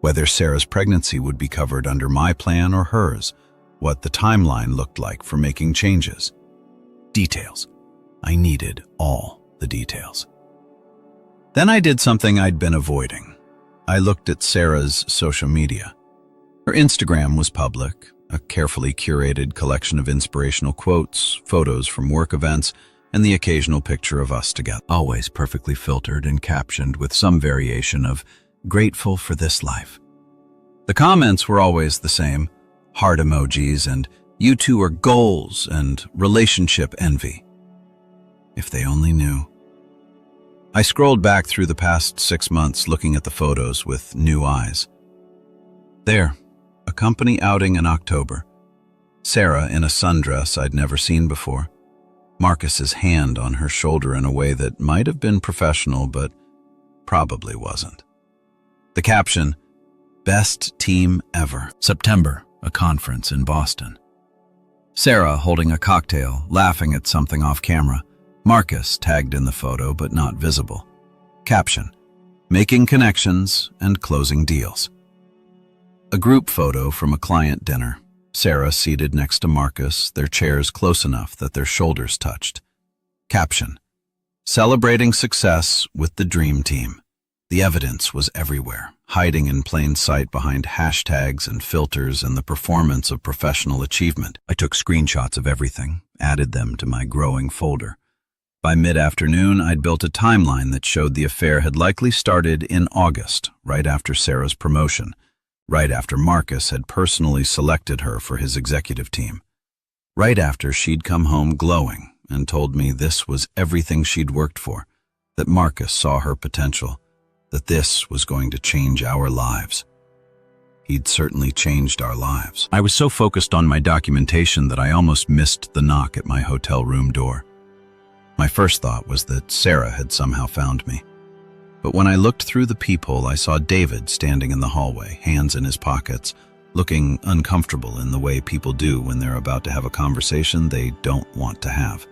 whether Sarah's pregnancy would be covered under my plan or hers, what the timeline looked like for making changes. Details. I needed all the details. Then I did something I'd been avoiding. I looked at Sarah's social media. Her Instagram was public, a carefully curated collection of inspirational quotes, photos from work events, and the occasional picture of us together. Always perfectly filtered and captioned with some variation of "grateful for this life." The comments were always the same, heart emojis and "you two are goals" and relationship envy. If they only knew. I scrolled back through the past 6 months looking at the photos with new eyes. There, a company outing in October. Sarah in a sundress I'd never seen before. Marcus's hand on her shoulder in a way that might have been professional but probably wasn't. The caption, "Best team ever." September, a conference in Boston. Sarah holding a cocktail, laughing at something off camera. Marcus tagged in the photo but not visible. Caption, "Making connections and closing deals." A group photo from a client dinner. Sarah seated next to Marcus, their chairs close enough that their shoulders touched. Caption, "Celebrating success with the dream team." The evidence was everywhere, hiding in plain sight behind hashtags and filters and the performance of professional achievement. I took screenshots of everything, added them to my growing folder. By mid-afternoon, I'd built a timeline that showed the affair had likely started in August, right after Sarah's promotion, right after Marcus had personally selected her for his executive team, right after she'd come home glowing and told me this was everything she'd worked for, that Marcus saw her potential, that this was going to change our lives. He'd certainly changed our lives. I was so focused on my documentation that I almost missed the knock at my hotel room door. My first thought was that Sarah had somehow found me. But when I looked through the peephole, I saw David standing in the hallway, hands in his pockets, looking uncomfortable in the way people do when they're about to have a conversation they don't want to have.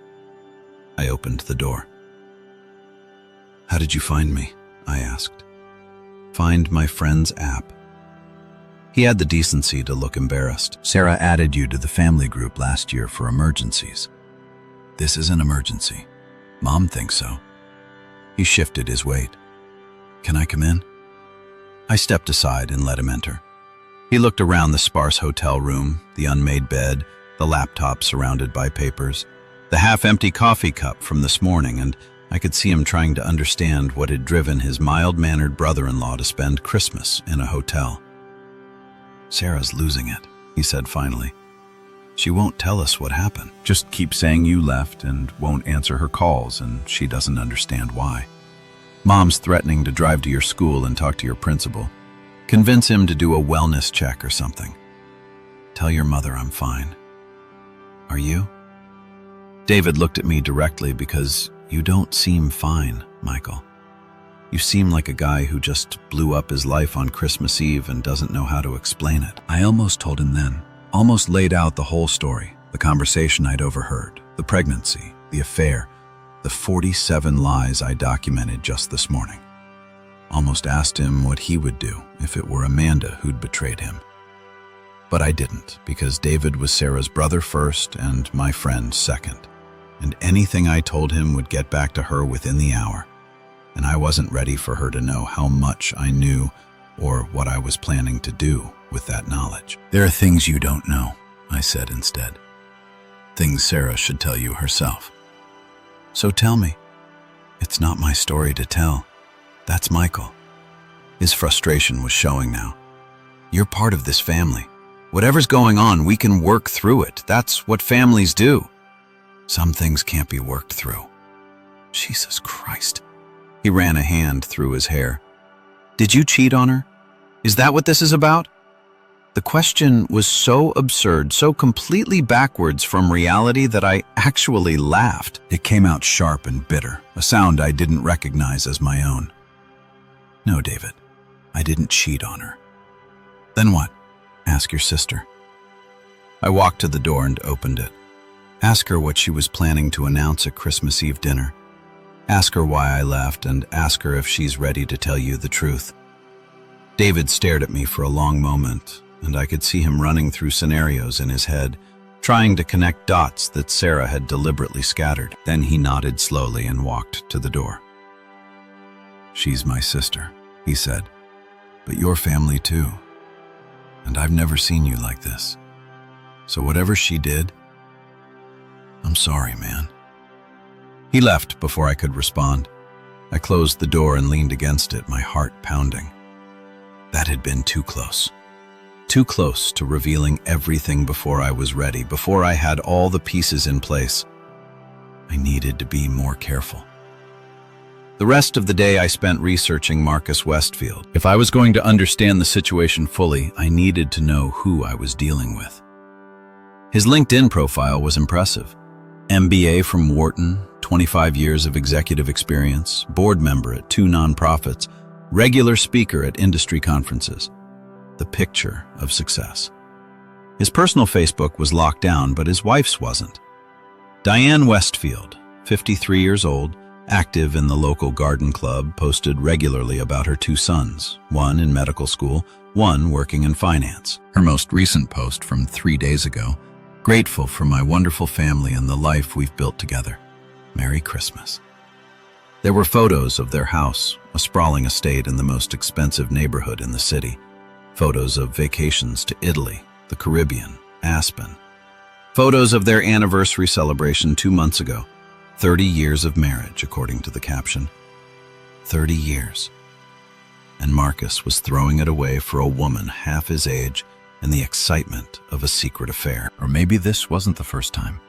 I opened the door. "How did you find me?" I asked. "Find my friend's app." He had the decency to look embarrassed. "Sarah added you to the family group last year for emergencies." "This is an emergency. Mom thinks so." He shifted his weight. "Can I come in?" I stepped aside and let him enter. He looked around the sparse hotel room, the unmade bed, the laptop surrounded by papers, the half-empty coffee cup from this morning, and I could see him trying to understand what had driven his mild-mannered brother-in-law to spend Christmas in a hotel. "Sarah's losing it," he said finally. "She won't tell us what happened. Just keep saying you left and won't answer her calls, and she doesn't understand why. Mom's threatening to drive to your school and talk to your principal. Convince him to do a wellness check or something. Tell your mother I'm fine. Are you?" David looked at me directly because you don't seem fine, Michael. You seem like a guy who just blew up his life on Christmas Eve and doesn't know how to explain it. I almost told him then. Almost laid out the whole story, the conversation I'd overheard, the pregnancy, the affair, the 47 lies I documented just this morning. Almost asked him what he would do if it were Amanda who'd betrayed him. But I didn't, because David was Sarah's brother first and my friend second. And anything I told him would get back to her within the hour. And I wasn't ready for her to know how much I knew or what I was planning to do with that knowledge. "There are things you don't know," I said instead. things Sarah should tell you herself. So tell me. It's not my story to tell. That's Michael. His frustration was showing now. You're part of this family. Whatever's going on, we can work through it. That's what families do. Some things can't be worked through. Jesus Christ. He ran a hand through his hair. Did you cheat on her? Is that what this is about? The question was so absurd, so completely backwards from reality that I actually laughed. It came out sharp and bitter, a sound I didn't recognize as my own. No, David, I didn't cheat on her. Then what? Ask your sister. I walked to the door and opened it. Ask her what she was planning to announce at Christmas Eve dinner. Ask her why I left and ask her if she's ready to tell you the truth. David stared at me for a long moment, and I could see him running through scenarios in his head, trying to connect dots that Sarah had deliberately scattered. Then he nodded slowly and walked to the door. She's my sister, he said, but your family too. And I've never seen you like this. So whatever she did, I'm sorry, man. He left before I could respond. I closed the door and leaned against it, my heart pounding. That had been too close. Too close to revealing everything before I was ready, before I had all the pieces in place. I needed to be more careful. The rest of the day I spent researching Marcus Westfield. If I was going to understand the situation fully, I needed to know who I was dealing with. His LinkedIn profile was impressive. MBA from Wharton, 25 years of executive experience, board member at 2 nonprofits, regular speaker at industry conferences. The picture of success. His personal Facebook was locked down, but his wife's wasn't. Diane Westfield, 53 years old, active in the local garden club, posted regularly about her 2 sons, one in medical school, one working in finance. Her most recent post from 3 days ago, grateful for my wonderful family and the life we've built together. Merry Christmas. There were photos of their house, a sprawling estate in the most expensive neighborhood in the city. Photos of vacations to Italy, the Caribbean, Aspen. Photos of their anniversary celebration 2 months ago. 30 years of marriage, according to the caption. 30 years. And Marcus was throwing it away for a woman half his age and the excitement of a secret affair. Or maybe this wasn't the first time.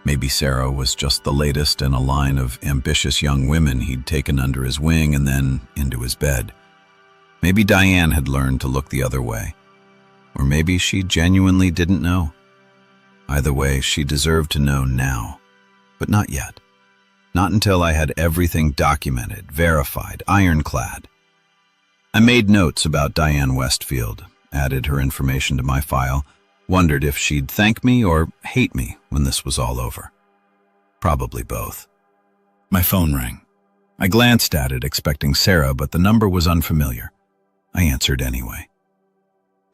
Maybe Sarah was just the latest in a line of ambitious young women he'd taken under his wing and then into his bed. Maybe Diane had learned to look the other way. Or maybe she genuinely didn't know. Either way, she deserved to know now. But not yet. Not until I had everything documented, verified, ironclad. I made notes about Diane Westfield, added her information to my file, wondered if she'd thank me or hate me when this was all over. Probably both. My phone rang. I glanced at it, expecting Sarah, but the number was unfamiliar. I answered anyway.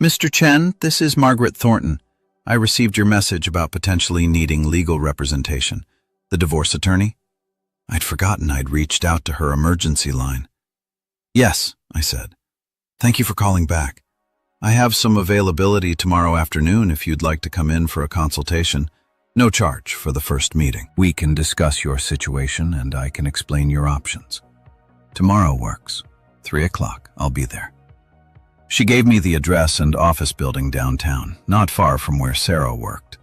Mr. Chen, this is Margaret Thornton. I received your message about potentially needing legal representation. The divorce attorney? I'd forgotten I'd reached out to her emergency line. Yes, I said. Thank you for calling back. I have some availability tomorrow afternoon if you'd like to come in for a consultation. No charge for the first meeting. We can discuss your situation and I can explain your options. Tomorrow works. 3 o'clock. I'll be there. She gave me the address and office building downtown, not far from where Sarah worked.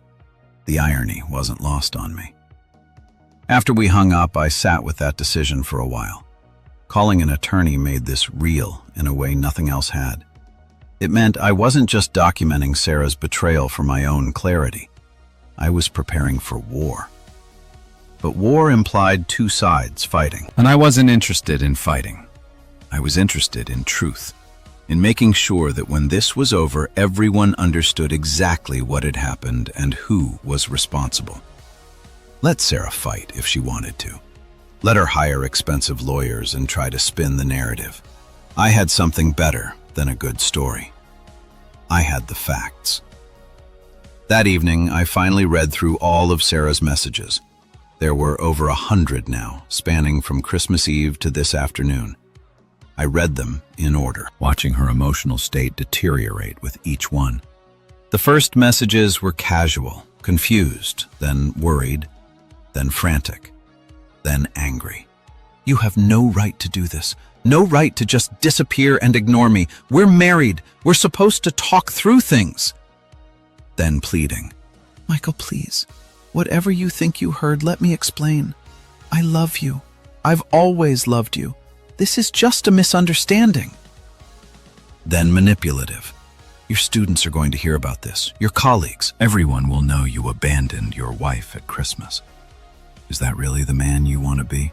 The irony wasn't lost on me. After we hung up, I sat with that decision for a while. Calling an attorney made this real in a way nothing else had. It meant I wasn't just documenting Sarah's betrayal for my own clarity. I was preparing for war. But war implied 2 sides fighting. And I wasn't interested in fighting. I was interested in truth, in making sure that when this was over, everyone understood exactly what had happened and who was responsible. Let Sarah fight if she wanted to. Let her hire expensive lawyers and try to spin the narrative. I had something better than a good story. I had the facts. That evening, I finally read through all of Sarah's messages. There were over 100 now, spanning from Christmas Eve to this afternoon. I read them in order, watching her emotional state deteriorate with each one. The first messages were casual, confused, then worried, then frantic, then angry. You have no right to do this. No right to just disappear and ignore me. We're married. We're supposed to talk through things. Then pleading. Michael, please. Whatever you think you heard, let me explain. I love you. I've always loved you. This is just a misunderstanding. Then manipulative. Your students are going to hear about this. Your colleagues. Everyone will know you abandoned your wife at Christmas. Is that really the man you want to be?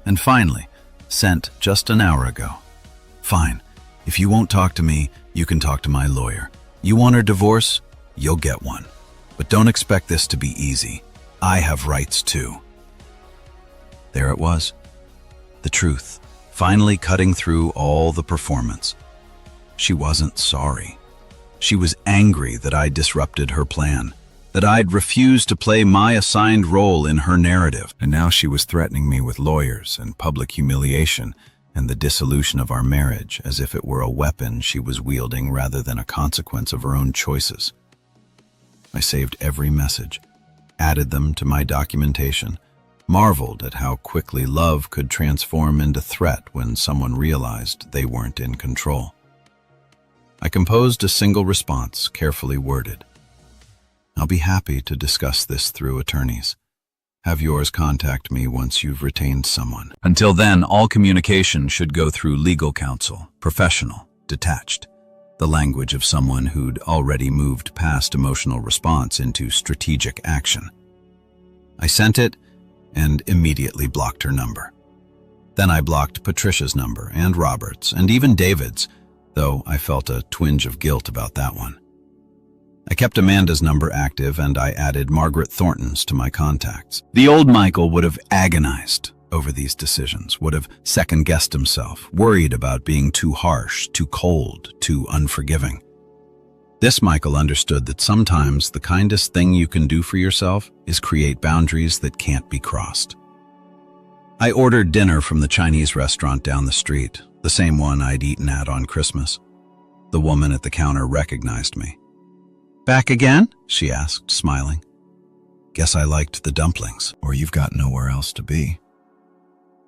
And finally, sent just an hour ago. Fine. If you won't talk to me, you can talk to my lawyer. You want a divorce? You'll get one. But don't expect this to be easy. I have rights too. There it was. The truth, finally cutting through all the performance. She wasn't sorry. She was angry that I disrupted her plan, that I'd refused to play my assigned role in her narrative. And now she was threatening me with lawyers and public humiliation and the dissolution of our marriage, as if it were a weapon she was wielding rather than a consequence of her own choices. I saved every message, added them to my documentation, marveled at how quickly love could transform into threat when someone realized they weren't in control. I composed a single response, carefully worded. I'll be happy to discuss this through attorneys. Have yours contact me once you've retained someone. Until then, all communication should go through legal counsel, professional, detached. The language of someone who'd already moved past emotional response into strategic action. I sent it and immediately blocked her number. Then I blocked Patricia's number and Robert's and even David's, though I felt a twinge of guilt about that one. I kept Amanda's number active and I added Margaret Thornton's to my contacts. The old Michael would have agonized over these decisions, would have second-guessed himself, worried about being too harsh, too cold, too unforgiving. This Michael understood that sometimes the kindest thing you can do for yourself is create boundaries that can't be crossed. I ordered dinner from the Chinese restaurant down the street, the same one I'd eaten at on Christmas. The woman at the counter recognized me. "Back again?" she asked, smiling. "Guess I liked the dumplings, or you've got nowhere else to be."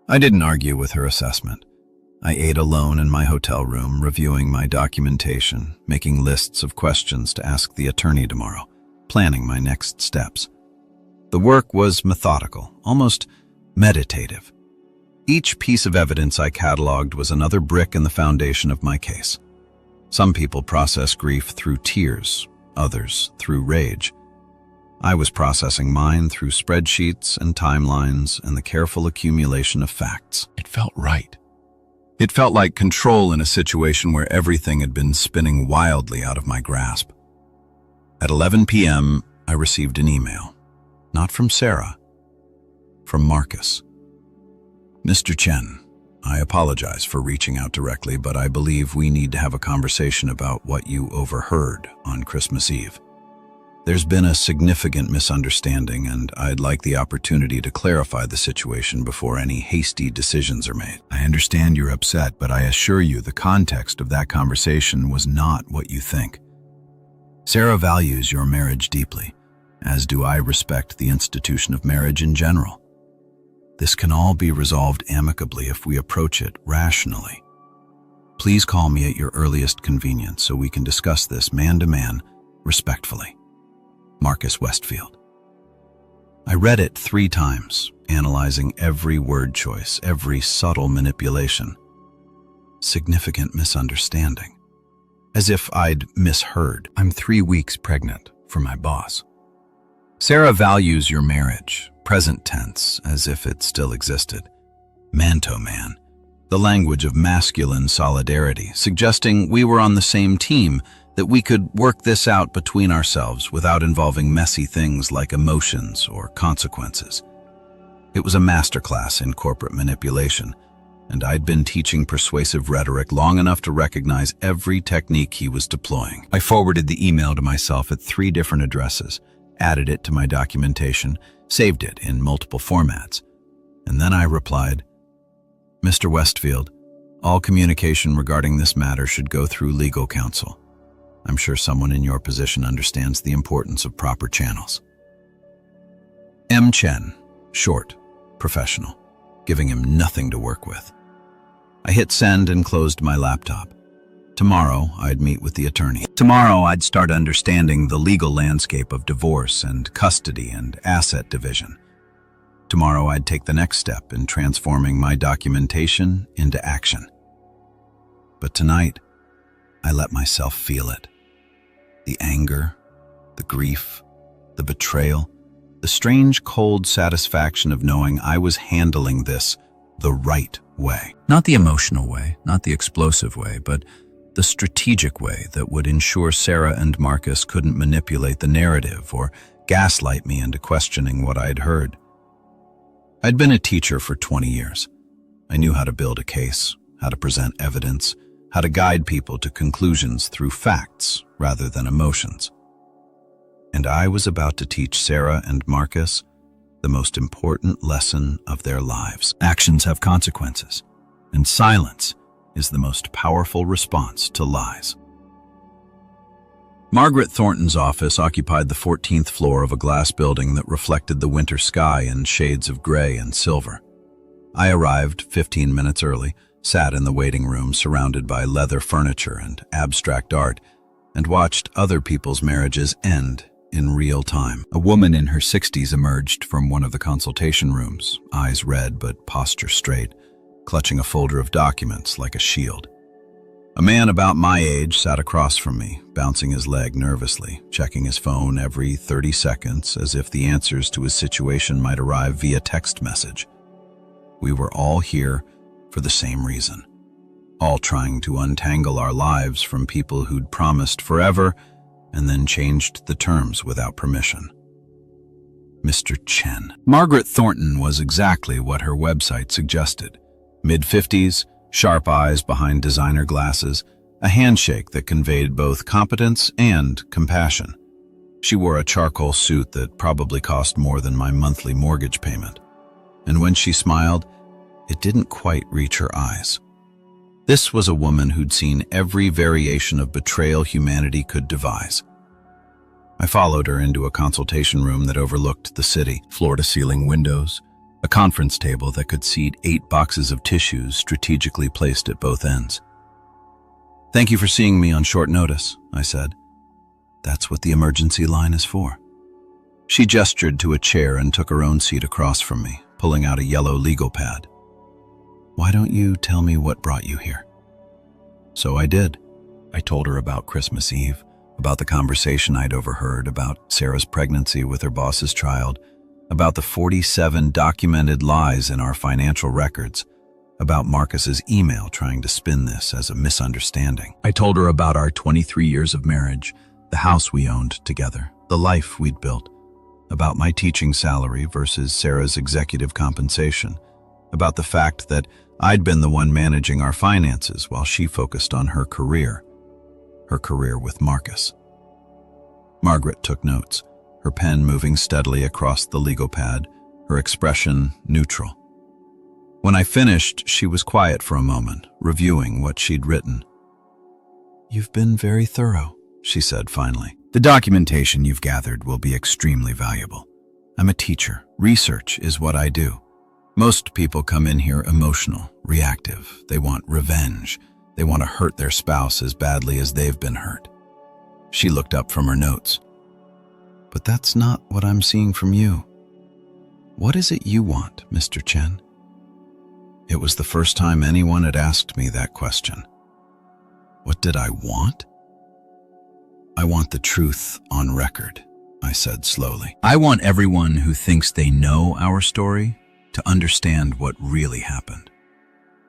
I didn't argue with her assessment. I ate alone in my hotel room, reviewing my documentation, making lists of questions to ask the attorney tomorrow, planning my next steps. The work was methodical, almost meditative. Each piece of evidence I cataloged was another brick in the foundation of my case. Some people process grief through tears, others through rage. I was processing mine through spreadsheets and timelines and the careful accumulation of facts. It felt right. It felt like control in a situation where everything had been spinning wildly out of my grasp. At 11 p.m., I received an email. Not from Sarah, from Marcus. "Mr. Chen, I apologize for reaching out directly, but I believe we need to have a conversation about what you overheard on Christmas Eve. There's been a significant misunderstanding, and I'd like the opportunity to clarify the situation before any hasty decisions are made. I understand you're upset, but I assure you the context of that conversation was not what you think. Sarah values your marriage deeply, as do I respect the institution of marriage in general. This can all be resolved amicably if we approach it rationally. Please call me at your earliest convenience so we can discuss this man-to-man, respectfully. Marcus Westfield." I read it 3 times, analyzing every word choice, every subtle manipulation. Significant misunderstanding. As if I'd misheard. I'm 3 weeks pregnant for my boss. Sarah values your marriage, present tense, as if it still existed. Manto man, the language of masculine solidarity, suggesting we were on the same team, that we could work this out between ourselves without involving messy things like emotions or consequences. It was a masterclass in corporate manipulation, and I'd been teaching persuasive rhetoric long enough to recognize every technique he was deploying. I forwarded the email to myself at 3 different addresses, added it to my documentation, saved it in multiple formats, and then I replied, "Mr. Westfield, all communication regarding this matter should go through legal counsel. I'm sure someone in your position understands the importance of proper channels. M. Chen, short, professional, giving him nothing to work with. I hit send and closed my laptop. Tomorrow, I'd meet with the attorney. Tomorrow, I'd start understanding the legal landscape of divorce and custody and asset division. Tomorrow, I'd take the next step in transforming my documentation into action. But tonight, I let myself feel it. The anger, the grief, the betrayal, the strange cold satisfaction of knowing I was handling this the right way. Not the emotional way, not the explosive way, but the strategic way that would ensure Sarah and Marcus couldn't manipulate the narrative or gaslight me into questioning what I'd heard. I'd been a teacher for 20 years. I knew how to build a case, how to present evidence, how to guide people to conclusions through facts rather than emotions. And I was about to teach Sarah and Marcus the most important lesson of their lives. Actions have consequences, and silence is the most powerful response to lies. Margaret Thornton's office occupied the 14th floor of a glass building that reflected the winter sky in shades of gray and silver. I arrived 15 minutes early, sat in the waiting room surrounded by leather furniture and abstract art, and watched other people's marriages end in real time. A woman in her 60s emerged from one of the consultation rooms, eyes red but posture straight, clutching a folder of documents like a shield. A man about my age sat across from me, bouncing his leg nervously, checking his phone every 30 seconds as if the answers to his situation might arrive via text message. We were all here for the same reason, all trying to untangle our lives from people who'd promised forever and then changed the terms without permission. Mr. Chen. Margaret Thornton was exactly what her website suggested. Mid-50s, sharp eyes behind designer glasses, a handshake that conveyed both competence and compassion. She wore a charcoal suit that probably cost more than my monthly mortgage payment. And when she smiled, it didn't quite reach her eyes. This was a woman who'd seen every variation of betrayal humanity could devise. I followed her into a consultation room that overlooked the city, floor-to-ceiling windows, a conference table that could seat 8 boxes of tissues strategically placed at both ends. "Thank you for seeing me on short notice," I said. "That's what the emergency line is for." She gestured to a chair and took her own seat across from me, pulling out a yellow legal pad. "Why don't you tell me what brought you here?" So I did. I told her about Christmas Eve, about the conversation I'd overheard, about Sarah's pregnancy with her boss's child, about the 47 documented lies in our financial records, about Marcus's email trying to spin this as a misunderstanding. I told her about our 23 years of marriage, the house we owned together, the life we'd built, about my teaching salary versus Sarah's executive compensation, about the fact that I'd been the one managing our finances while she focused on her career with Marcus. Margaret took notes, her pen moving steadily across the legal pad, her expression neutral. When I finished, she was quiet for a moment, reviewing what she'd written. "You've been very thorough," she said finally. "The documentation you've gathered will be extremely valuable. I'm a teacher. Research is what I do. Most people come in here emotional, reactive. They want revenge. They want to hurt their spouse as badly as they've been hurt." She looked up from her notes. "But that's not what I'm seeing from you. What is it you want, Mr. Chen?" It was the first time anyone had asked me that question. What did I want? "I want the truth on record," I said slowly. "I want everyone who thinks they know our story to understand what really happened.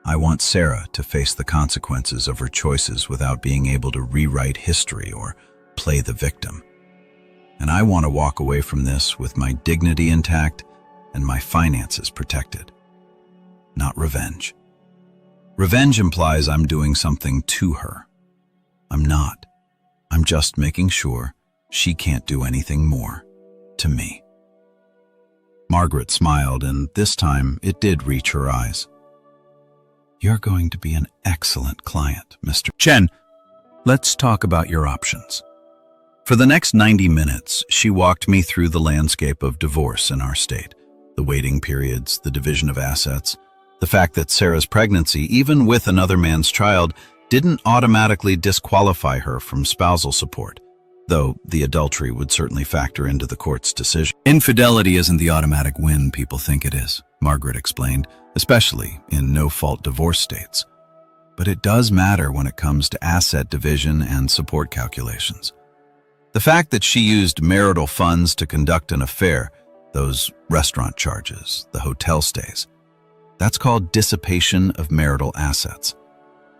I want Sarah to face the consequences of her choices without being able to rewrite history or play the victim. And I want to walk away from this with my dignity intact and my finances protected. Not revenge. Revenge implies I'm doing something to her. I'm not. I'm just making sure she can't do anything more to me." Margaret smiled, and this time it did reach her eyes. "You're going to be an excellent client, Mr. Chen." Let's talk about your options. For the next 90 minutes, she walked me through the landscape of divorce in our state, the waiting periods, the division of assets, the fact that Sarah's pregnancy, even with another man's child, didn't automatically disqualify her from spousal support, though the adultery would certainly factor into the court's decision. Infidelity isn't the automatic win people think it is, Margaret explained, especially in no-fault divorce states. But it does matter when it comes to asset division and support calculations. The fact that she used marital funds to conduct an affair, those restaurant charges, the hotel stays, that's called dissipation of marital assets.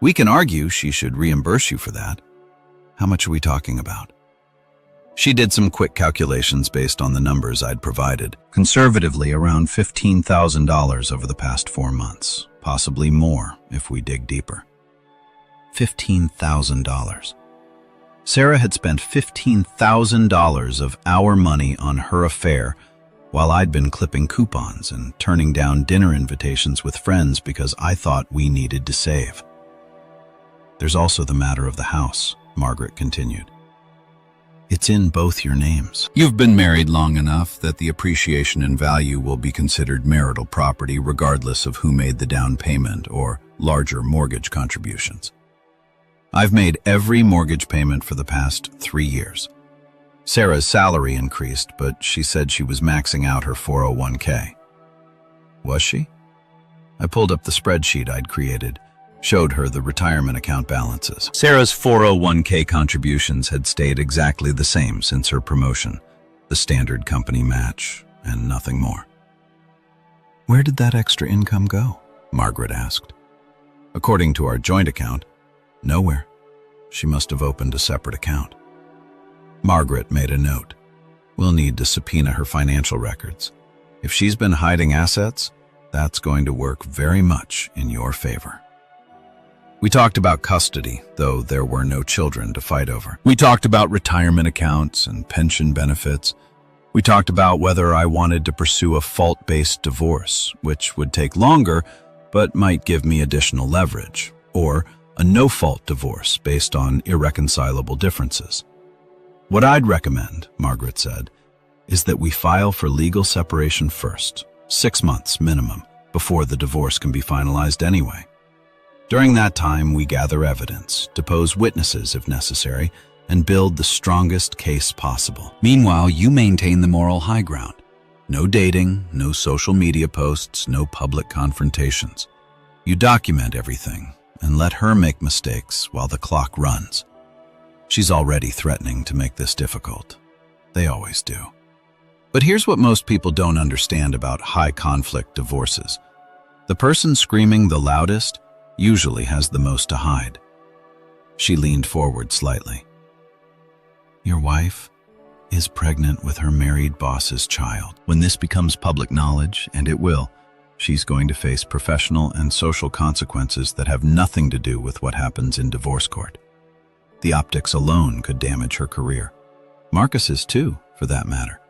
We can argue she should reimburse you for that. How much are we talking about? She did some quick calculations based on the numbers I'd provided. Conservatively, around $15,000 over the past 4 months, possibly more if we dig deeper. $15,000. Sarah had spent $15,000 of our money on her affair while I'd been clipping coupons and turning down dinner invitations with friends because I thought we needed to save. There's also the matter of the house, Margaret continued. It's in both your names. You've been married long enough that the appreciation in value will be considered marital property regardless of who made the down payment or larger mortgage contributions. I've made every mortgage payment for the past 3 years. Sarah's salary increased, but she said she was maxing out her 401k. Was she? I pulled up the spreadsheet I'd created, showed her the retirement account balances. Sarah's 401k contributions had stayed exactly the same since her promotion, the standard company match, and nothing more. Where did that extra income go? Margaret asked. According to our joint account, nowhere. She must have opened a separate account. Margaret made a note. We'll need to subpoena her financial records. If she's been hiding assets, that's going to work very much in your favor. We talked about custody, though there were no children to fight over. We talked about retirement accounts and pension benefits. We talked about whether I wanted to pursue a fault-based divorce, which would take longer, but might give me additional leverage, or a no-fault divorce based on irreconcilable differences. What I'd recommend, Margaret said, is that we file for legal separation first, 6 months minimum, before the divorce can be finalized anyway. During that time, we gather evidence, depose witnesses if necessary, and build the strongest case possible. Meanwhile, you maintain the moral high ground. No dating, no social media posts, no public confrontations. You document everything and let her make mistakes while the clock runs. She's already threatening to make this difficult. They always do. But here's what most people don't understand about high-conflict divorces. The person screaming the loudest usually has the most to hide. She leaned forward slightly. Your wife is pregnant with her married boss's child. When this becomes public knowledge, and it will, she's going to face professional and social consequences that have nothing to do with what happens in divorce court. The optics alone could damage her career. Marcus's too, for that matter.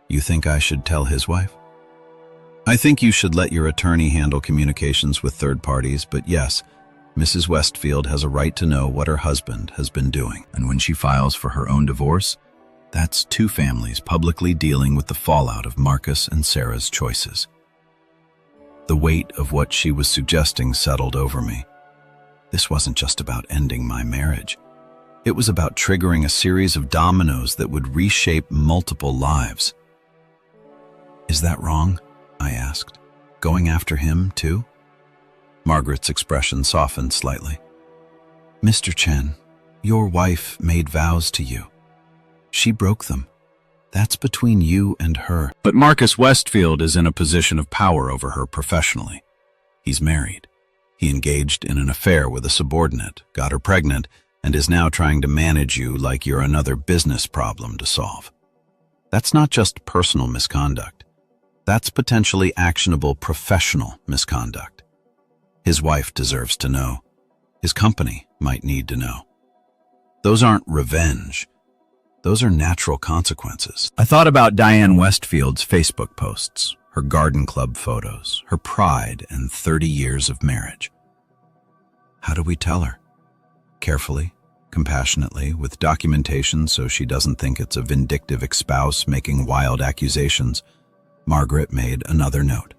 You think I should tell his wife? I think you should let your attorney handle communications with third parties, but yes, Mrs. Westfield has a right to know what her husband has been doing. And when she files for her own divorce, that's 2 families publicly dealing with the fallout of Marcus and Sarah's choices. The weight of what she was suggesting settled over me. This wasn't just about ending my marriage. It was about triggering a series of dominoes that would reshape multiple lives. Is that wrong? I asked. Going after him, too? Margaret's expression softened slightly. Mr. Chen, your wife made vows to you. She broke them. That's between you and her. But Marcus Westfield is in a position of power over her professionally. He's married. He engaged in an affair with a subordinate, got her pregnant, and is now trying to manage you like you're another business problem to solve. That's not just personal misconduct. That's potentially actionable professional misconduct. His wife deserves to know. His company might need to know. Those aren't revenge. Those are natural consequences. I thought about Diane Westfield's Facebook posts, her garden club photos, her pride, and 30 years of marriage. How do we tell her? Carefully, Compassionately, with documentation so she doesn't think it's a vindictive ex-spouse making wild accusations, Margaret made another note.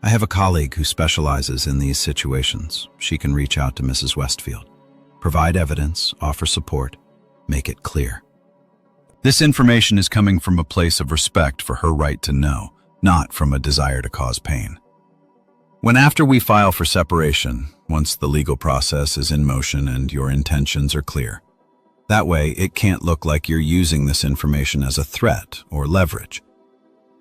I have a colleague who specializes in these situations. She can reach out to Mrs. Westfield, provide evidence, offer support, make it clear. This information is coming from a place of respect for her right to know, not from a desire to cause pain. When after we file for separation, once the legal process is in motion and your intentions are clear, that way it can't look like you're using this information as a threat or leverage.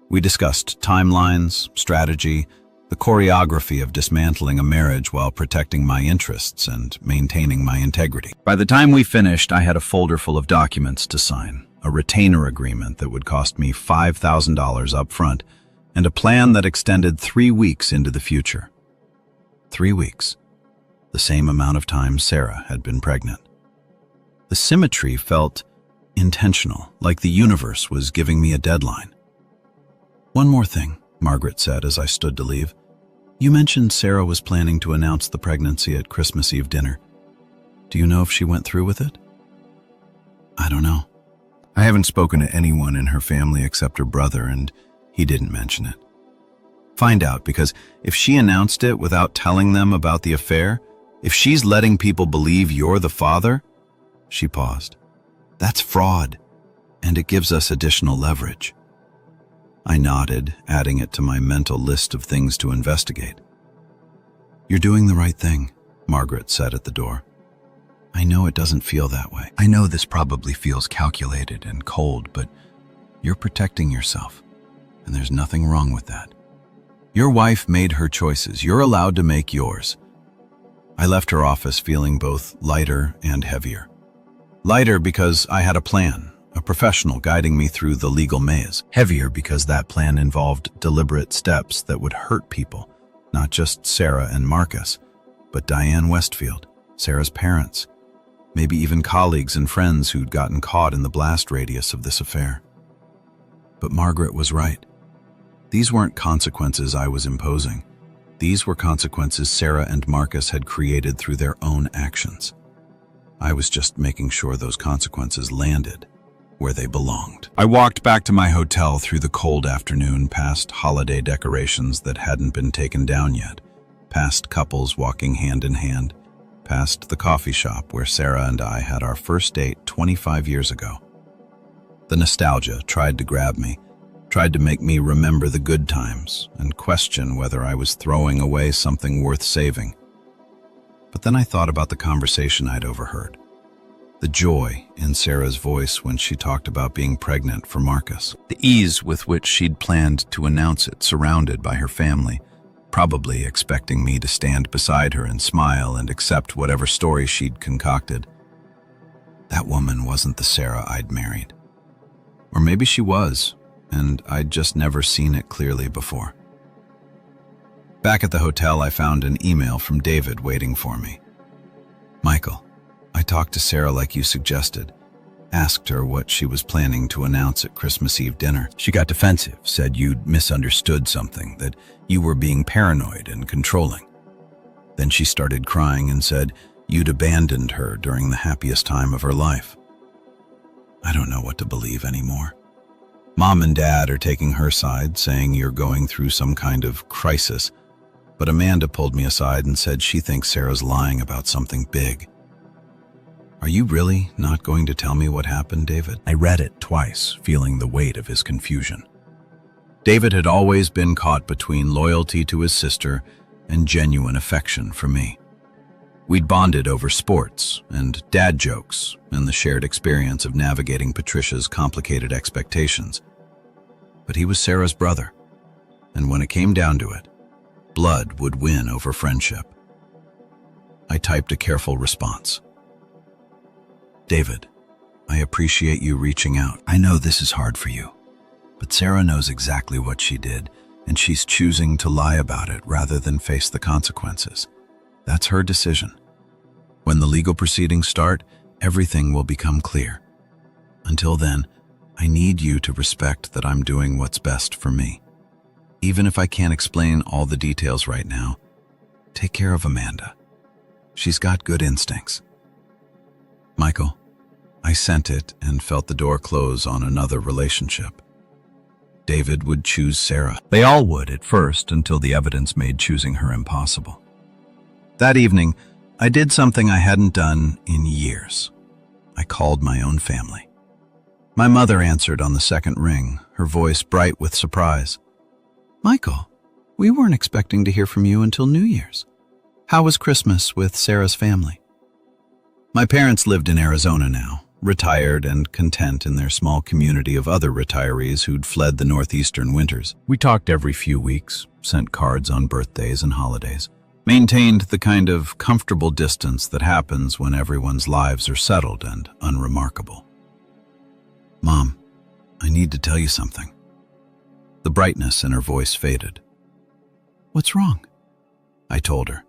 We discussed timelines, strategy, the choreography of dismantling a marriage while protecting my interests and maintaining my integrity. By the time we finished, I had a folder full of documents to sign, a retainer agreement that would cost me $5,000 up front, and a plan that extended 3 weeks into the future. 3 weeks. The same amount of time Sarah had been pregnant. The symmetry felt intentional, like the universe was giving me a deadline. One more thing, Margaret said as I stood to leave. You mentioned Sarah was planning to announce the pregnancy at Christmas Eve dinner. Do you know if she went through with it? I don't know. I haven't spoken to anyone in her family except her brother, and he didn't mention it. Find out, because if she announced it without telling them about the affair, if she's letting people believe you're the father, she paused. That's fraud, and it gives us additional leverage. I nodded, adding it to my mental list of things to investigate. You're doing the right thing, Margaret said at the door. I know it doesn't feel that way. I know this probably feels calculated and cold, but you're protecting yourself. And there's nothing wrong with that. Your wife made her choices. You're allowed to make yours. I left her office feeling both lighter and heavier. Lighter because I had a plan, a professional guiding me through the legal maze. Heavier because that plan involved deliberate steps that would hurt people, not just Sarah and Marcus, but Diane Westfield, Sarah's parents, maybe even colleagues and friends who'd gotten caught in the blast radius of this affair. But Margaret was right. These weren't consequences I was imposing. These were consequences Sarah and Marcus had created through their own actions. I was just making sure those consequences landed where they belonged. I walked back to my hotel through the cold afternoon, past holiday decorations that hadn't been taken down yet, past couples walking hand in hand, past the coffee shop where Sarah and I had our first date 25 years ago. The nostalgia tried to grab me, tried to make me remember the good times and question whether I was throwing away something worth saving. But then I thought about the conversation I'd overheard. The joy in Sarah's voice when she talked about being pregnant for Marcus. The ease with which she'd planned to announce it, surrounded by her family, probably expecting me to stand beside her and smile and accept whatever story she'd concocted. That woman wasn't the Sarah I'd married. Or maybe she was, and I'd just never seen it clearly before. Back at the hotel, I found an email from David waiting for me. Michael, I talked to Sarah like you suggested. Asked her what she was planning to announce at Christmas Eve dinner. She got defensive, said you'd misunderstood something, that you were being paranoid and controlling. Then she started crying and said you'd abandoned her during the happiest time of her life. I don't know what to believe anymore. Mom and Dad are taking her side, saying you're going through some kind of crisis, but Amanda pulled me aside and said she thinks Sarah's lying about something big. Are you really not going to tell me what happened, David? I read it twice, feeling the weight of his confusion. David had always been caught between loyalty to his sister and genuine affection for me. We'd bonded over sports and dad jokes and the shared experience of navigating Patricia's complicated expectations. But he was Sarah's brother, and when it came down to it, blood would win over friendship. I typed a careful response. David, I appreciate you reaching out. I know this is hard for you, but Sarah knows exactly what she did, and she's choosing to lie about it rather than face the consequences. That's her decision. When the legal proceedings start, everything will become clear. Until then, I need you to respect that I'm doing what's best for me. Even if I can't explain all the details right now, take care of Amanda. She's got good instincts. Michael, I sent it and felt the door close on another relationship. David would choose Sarah. They all would at first, until the evidence made choosing her impossible. That evening, I did something I hadn't done in years. I called my own family. My mother answered on the second ring, her voice bright with surprise. "Michael, we weren't expecting to hear from you until New Year's. How was Christmas with Sarah's family?" My parents lived in Arizona now, retired and content in their small community of other retirees who'd fled the northeastern winters. We talked every few weeks, sent cards on birthdays and holidays, maintained the kind of comfortable distance that happens when everyone's lives are settled and unremarkable. "Mom, I need to tell you something." The brightness in her voice faded. "What's wrong?" I told her.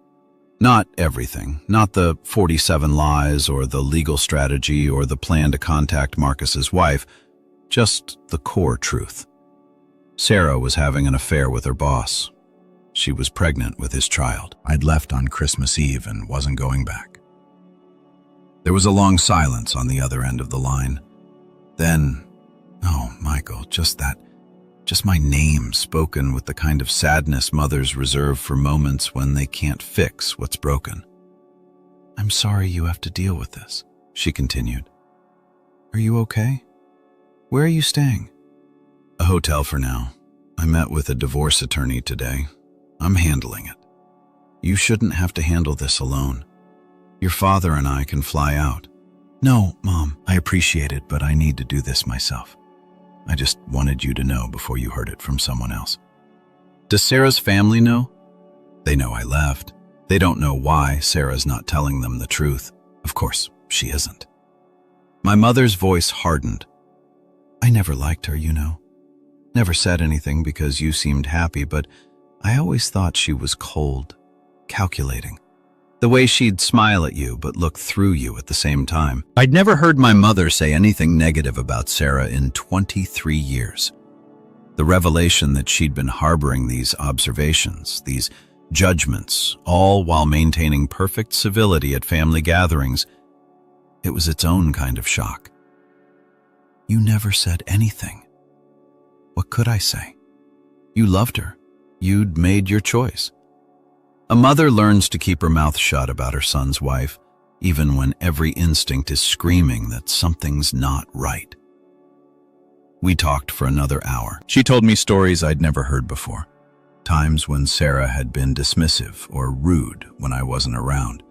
Not everything, not the 47 lies or the legal strategy or the plan to contact Marcus's wife, just the core truth. Sarah was having an affair with her boss. She was pregnant with his child. I'd left on Christmas Eve and wasn't going back. There was a long silence on the other end of the line. Then, oh, Michael, just my name spoken with the kind of sadness mothers reserve for moments when they can't fix what's broken. "I'm sorry you have to deal with this," she continued. "Are you okay? Where are you staying?" "A hotel for now. I met with a divorce attorney today. I'm handling it. You shouldn't have to handle this alone. Your father and I can fly out." "No, Mom, I appreciate it, but I need to do this myself. I just wanted you to know before you heard it from someone else." "Does Sarah's family know?" "They know I left. They don't know why Sarah's not telling them the truth. Of course, she isn't." My mother's voice hardened. "I never liked her, you know. Never said anything because you seemed happy, but I always thought she was cold, calculating. The way she'd smile at you but look through you at the same time." I'd never heard my mother say anything negative about Sarah in 23 years. The revelation that she'd been harboring these observations, these judgments, all while maintaining perfect civility at family gatherings, it was its own kind of shock. "You never said anything." What could I say? You loved her. You'd made your choice. A mother learns to keep her mouth shut about her son's wife, even when every instinct is screaming that something's not right. We talked for another hour. She told me stories I'd never heard before. Times when Sarah had been dismissive or rude when I wasn't around.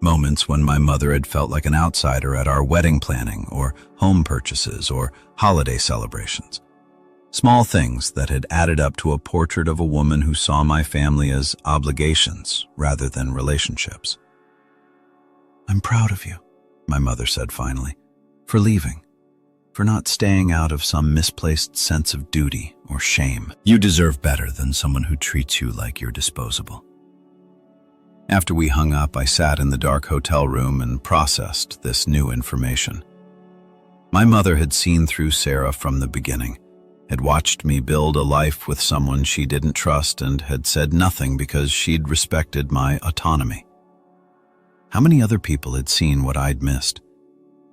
Moments when my mother had felt like an outsider at our wedding planning or home purchases or holiday celebrations. Small things that had added up to a portrait of a woman who saw my family as obligations rather than relationships. "I'm proud of you," my mother said finally, "for leaving, for not staying out of some misplaced sense of duty or shame. You deserve better than someone who treats you like you're disposable." After we hung up, I sat in the dark hotel room and processed this new information. My mother had seen through Sarah from the beginning, had watched me build a life with someone she didn't trust, and had said nothing because she'd respected my autonomy. How many other people had seen what I'd missed?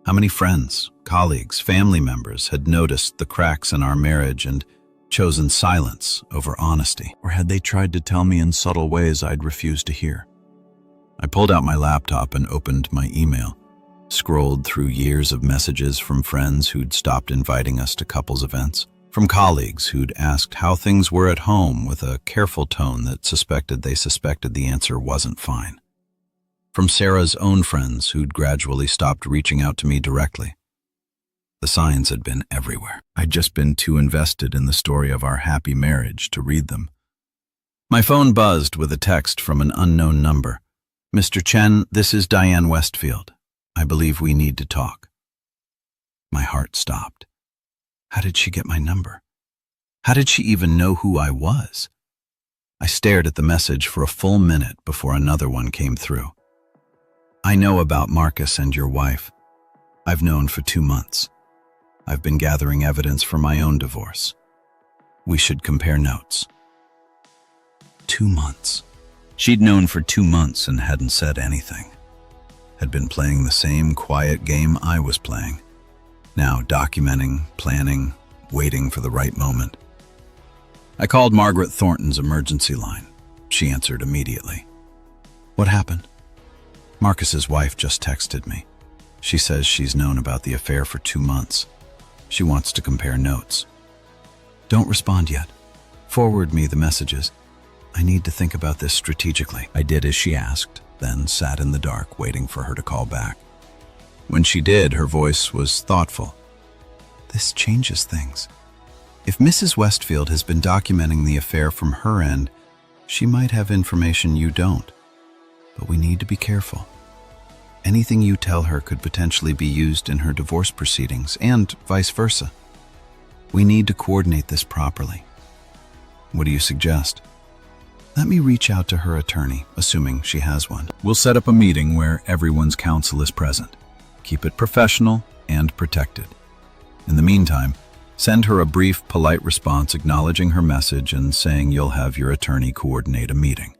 How many friends, colleagues, family members had noticed the cracks in our marriage and chosen silence over honesty? Or had they tried to tell me in subtle ways I'd refused to hear? I pulled out my laptop and opened my email, scrolled through years of messages from friends who'd stopped inviting us to couples events, from colleagues who'd asked how things were at home with a careful tone that suspected the answer wasn't fine, from Sarah's own friends who'd gradually stopped reaching out to me directly. The signs had been everywhere. I'd just been too invested in the story of our happy marriage to read them. My phone buzzed with a text from an unknown number. "Mr. Chen, this is Diane Westfield. I believe we need to talk." My heart stopped. How did she get my number? How did she even know who I was? I stared at the message for a full minute before another one came through. "I know about Marcus and your wife. I've known for 2 months. I've been gathering evidence for my own divorce. We should compare notes." 2 months. She'd known for 2 months and hadn't said anything. had been playing the same quiet game I was playing, now documenting, planning, waiting for the right moment. I called Margaret Thornton's emergency line. She answered immediately. "What happened?" "Marcus's wife just texted me. She says she's known about the affair for 2 months. She wants to compare notes." "Don't respond yet. Forward me the messages. I need to think about this strategically." I did as she asked, then sat in the dark waiting for her to call back. When she did, her voice was thoughtful. "This changes things. If Mrs. Westfield has been documenting the affair from her end, she might have information you don't. But we need to be careful. Anything you tell her could potentially be used in her divorce proceedings, and vice versa. We need to coordinate this properly. What do you suggest?" "Let me reach out to her attorney, assuming she has one. We'll set up a meeting where everyone's counsel is present. Keep it professional and protected. In the meantime, send her a brief, polite response acknowledging her message and saying you'll have your attorney coordinate a meeting."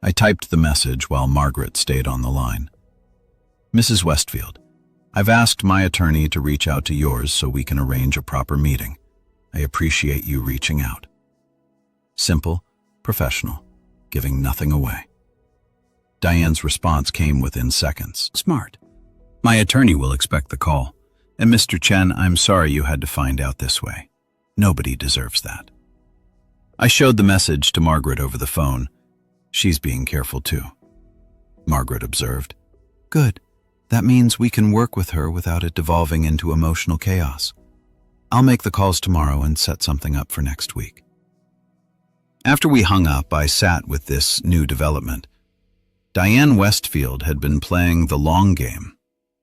I typed the message while Margaret stayed on the line. "Mrs. Westfield, I've asked my attorney to reach out to yours so we can arrange a proper meeting. I appreciate you reaching out." Simple, professional, giving nothing away. Diane's response came within seconds. "Smart. My attorney will expect the call. And Mr. Chen, I'm sorry you had to find out this way. Nobody deserves that." I showed the message to Margaret over the phone. "She's being careful too." Margaret observed. "Good. That means we can work with her without it devolving into emotional chaos. I'll make the calls tomorrow and set something up for next week." After we hung up, I sat with this new development. Diane Westfield had been playing the long game,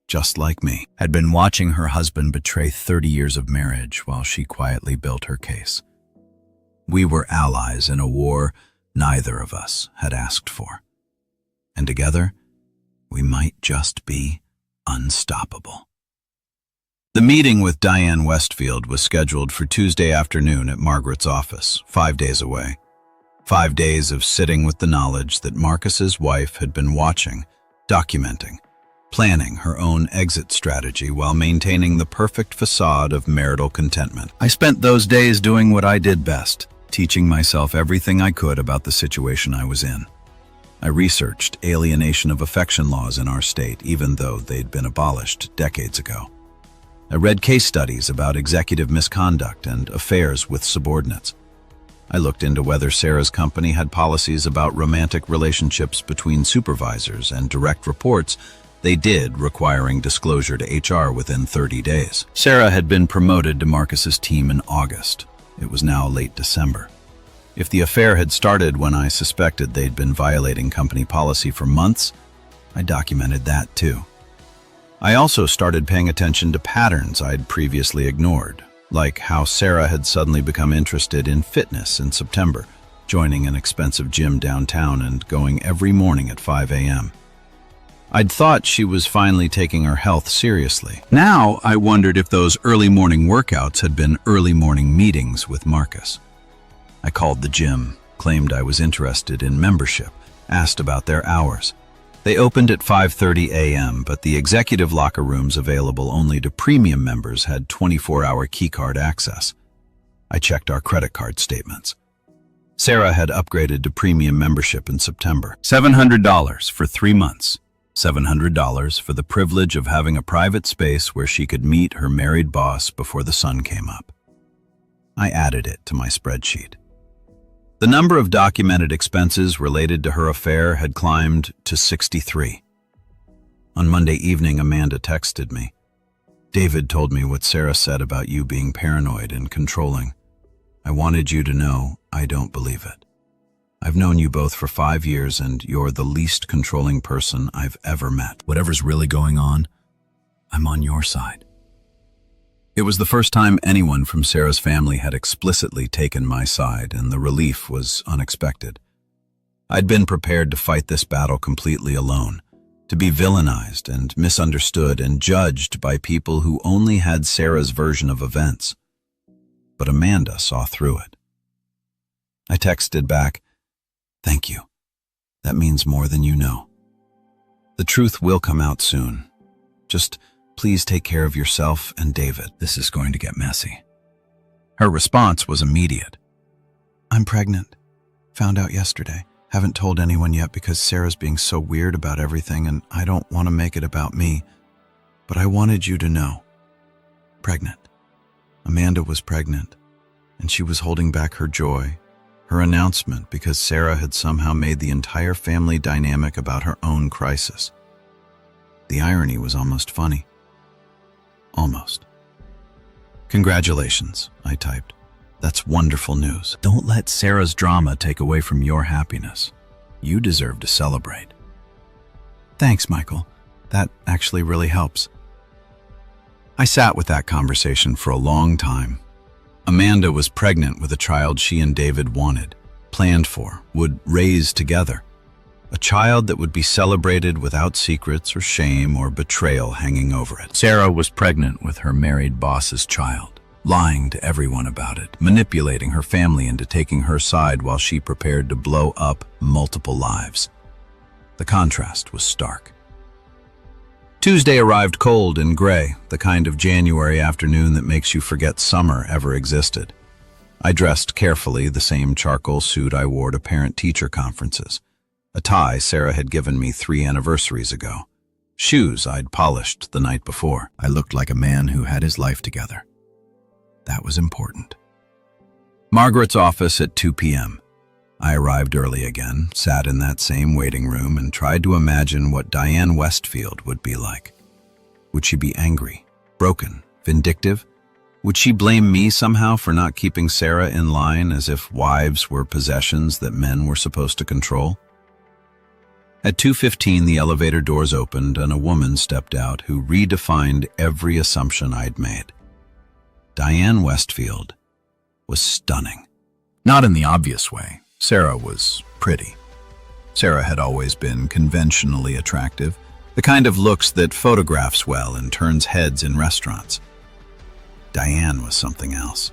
just like me, had been watching her husband betray 30 years of marriage while she quietly built her case. We were allies in a war neither of us had asked for. And together, we might just be unstoppable. The meeting with Diane Westfield was scheduled for Tuesday afternoon at Margaret's office, 5 days away. 5 days of sitting with the knowledge that Marcus's wife had been watching, documenting, planning her own exit strategy while maintaining the perfect facade of marital contentment. I spent those days doing what I did best, teaching myself everything I could about the situation I was in. I researched alienation of affection laws in our state, even though they'd been abolished decades ago. I read case studies about executive misconduct and affairs with subordinates. I looked into whether Sarah's company had policies about romantic relationships between supervisors and direct reports. They did, requiring disclosure to HR within 30 days. Sarah had been promoted to Marcus's team in August. It was now late December. If the affair had started when I suspected they'd been violating company policy for months, I documented that too. I also started paying attention to patterns I'd previously ignored, like how Sarah had suddenly become interested in fitness in September, joining an expensive gym downtown and going every morning at 5 a.m. I'd thought she was finally taking her health seriously. Now I wondered if those early morning workouts had been early morning meetings with Marcus. I called the gym, claimed I was interested in membership, asked about their hours. They opened at 5:30 a.m., but the executive locker rooms available only to premium members had 24-hour keycard access. I checked our credit card statements. Sarah had upgraded to premium membership in September. $700 for 3 months. $700 for the privilege of having a private space where she could meet her married boss before the sun came up. I added it to my spreadsheet. The number of documented expenses related to her affair had climbed to 63. On Monday evening, Amanda texted me. "David told me what Sarah said about you being paranoid and controlling. I wanted you to know I don't believe it. I've known you both for 5 years and you're the least controlling person I've ever met. Whatever's really going on, I'm on your side." It was the first time anyone from Sarah's family had explicitly taken my side, and the relief was unexpected. I'd been prepared to fight this battle completely alone, to be villainized and misunderstood and judged by people who only had Sarah's version of events. But Amanda saw through it. I texted back, "Thank you. That means more than you know." The truth will come out soon. Just please take care of yourself and David. This is going to get messy. Her response was immediate. I'm pregnant. Found out yesterday. Haven't told anyone yet because Sarah's being so weird about everything and I don't want to make it about me. But I wanted you to know. Pregnant. Amanda was pregnant, and she was holding back her joy, her announcement, because Sarah had somehow made the entire family dynamic about her own crisis. The irony was almost funny. Almost. Congratulations, I typed. That's wonderful news. Don't let Sarah's drama take away from your happiness. You deserve to celebrate. Thanks, Michael. That actually really helps. I sat with that conversation for a long time. Amanda was pregnant with a child she and David wanted, planned for, would raise together. A child that would be celebrated without secrets or shame or betrayal hanging over it. Sarah was pregnant with her married boss's child, lying to everyone about it, manipulating her family into taking her side while she prepared to blow up multiple lives. The contrast was stark. Tuesday arrived cold and gray, the kind of January afternoon that makes you forget summer ever existed. I dressed carefully, the same charcoal suit I wore to parent-teacher conferences, a tie Sarah had given me 3 anniversaries ago, shoes I'd polished the night before. I looked like a man who had his life together. That was important. Margaret's office at 2 p.m. I arrived early again, sat in that same waiting room, and tried to imagine what Diane Westfield would be like. Would she be angry, broken, vindictive? Would she blame me somehow for not keeping Sarah in line, as if wives were possessions that men were supposed to control? At 2:15, the elevator doors opened and a woman stepped out who redefined every assumption I'd made. Diane Westfield was stunning. Not in the obvious way. Sarah was pretty. Sarah had always been conventionally attractive, the kind of looks that photographs well and turns heads in restaurants. Diane was something else.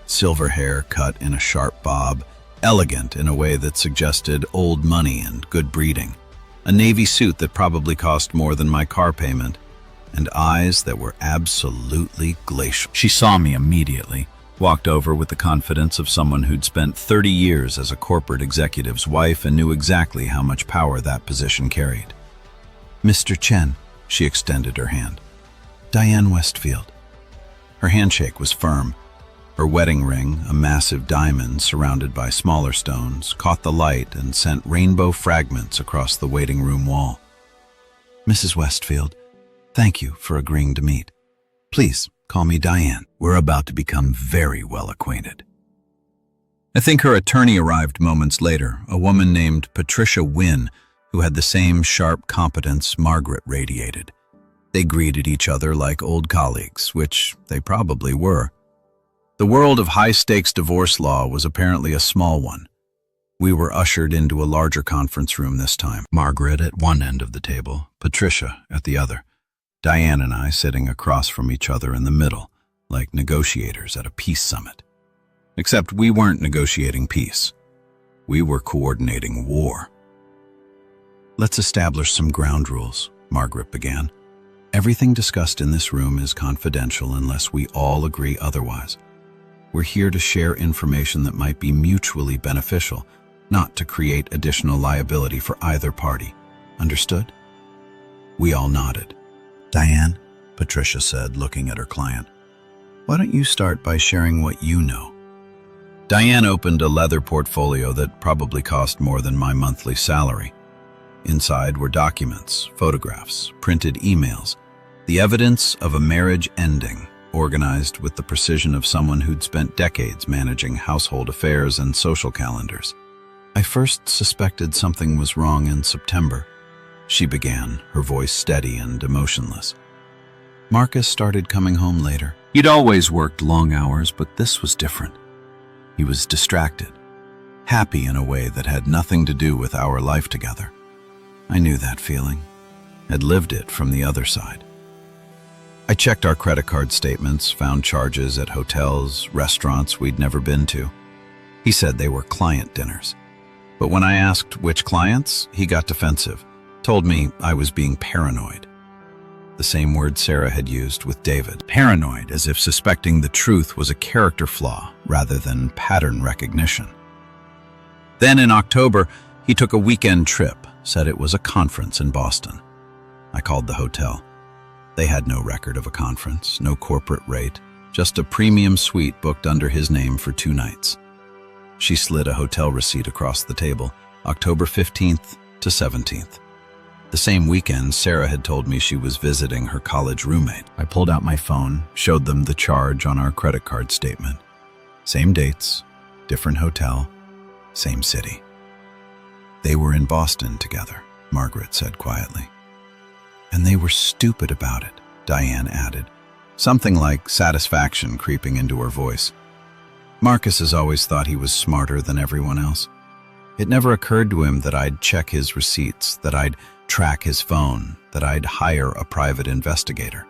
Silver hair cut in a sharp bob, elegant in a way that suggested old money and good breeding, a navy suit that probably cost more than my car payment, and eyes that were absolutely glacial. She saw me immediately, walked over with the confidence of someone who'd spent 30 years as a corporate executive's wife and knew exactly how much power that position carried. Mr. Chen, she extended her hand. Diane Westfield. Her handshake was firm. Her wedding ring, a massive diamond surrounded by smaller stones, caught the light and sent rainbow fragments across the waiting room wall. Mrs. Westfield, thank you for agreeing to meet. Please call me Diane. We're about to become very well acquainted. I think her attorney arrived moments later, a woman named Patricia Wynn, who had the same sharp competence Margaret radiated. They greeted each other like old colleagues, which they probably were. The world of high-stakes divorce law was apparently a small one. We were ushered into a larger conference room this time. Margaret at one end of the table, Patricia at the other. Diane and I sitting across from each other in the middle, like negotiators at a peace summit. Except we weren't negotiating peace. We were coordinating war. Let's establish some ground rules, Margaret began. Everything discussed in this room is confidential unless we all agree otherwise. We're here to share information that might be mutually beneficial, not to create additional liability for either party. Understood? We all nodded. Diane, Patricia said, looking at her client, why don't you start by sharing what you know? Diane opened a leather portfolio that probably cost more than my monthly salary. Inside were documents, photographs, printed emails, the evidence of a marriage ending, organized with the precision of someone who'd spent decades managing household affairs and social calendars. I first suspected something was wrong in September. She began, her voice steady and emotionless. Marcus started coming home later. He'd always worked long hours, but this was different. He was distracted, happy in a way that had nothing to do with our life together. I knew that feeling, had lived it from the other side. I checked our credit card statements, found charges at hotels, restaurants we'd never been to. He said they were client dinners. But when I asked which clients, he got defensive. told me I was being paranoid. The same word Sarah had used with David. Paranoid, as if suspecting the truth was a character flaw rather than pattern recognition. Then in October, he took a weekend trip, said it was a conference in Boston. I called the hotel. They had no record of a conference, no corporate rate, just a premium suite booked under his name for 2 nights. She slid a hotel receipt across the table, October 15th to 17th. The same weekend, Sarah had told me she was visiting her college roommate. I pulled out my phone, showed them the charge on our credit card statement. Same dates, different hotel, same city. They were in Boston together, Margaret said quietly. And they were stupid about it, Diane added, something like satisfaction creeping into her voice. Marcus has always thought he was smarter than everyone else. It never occurred to him that I'd check his receipts, that I'd track his phone, that I'd hire a private investigator.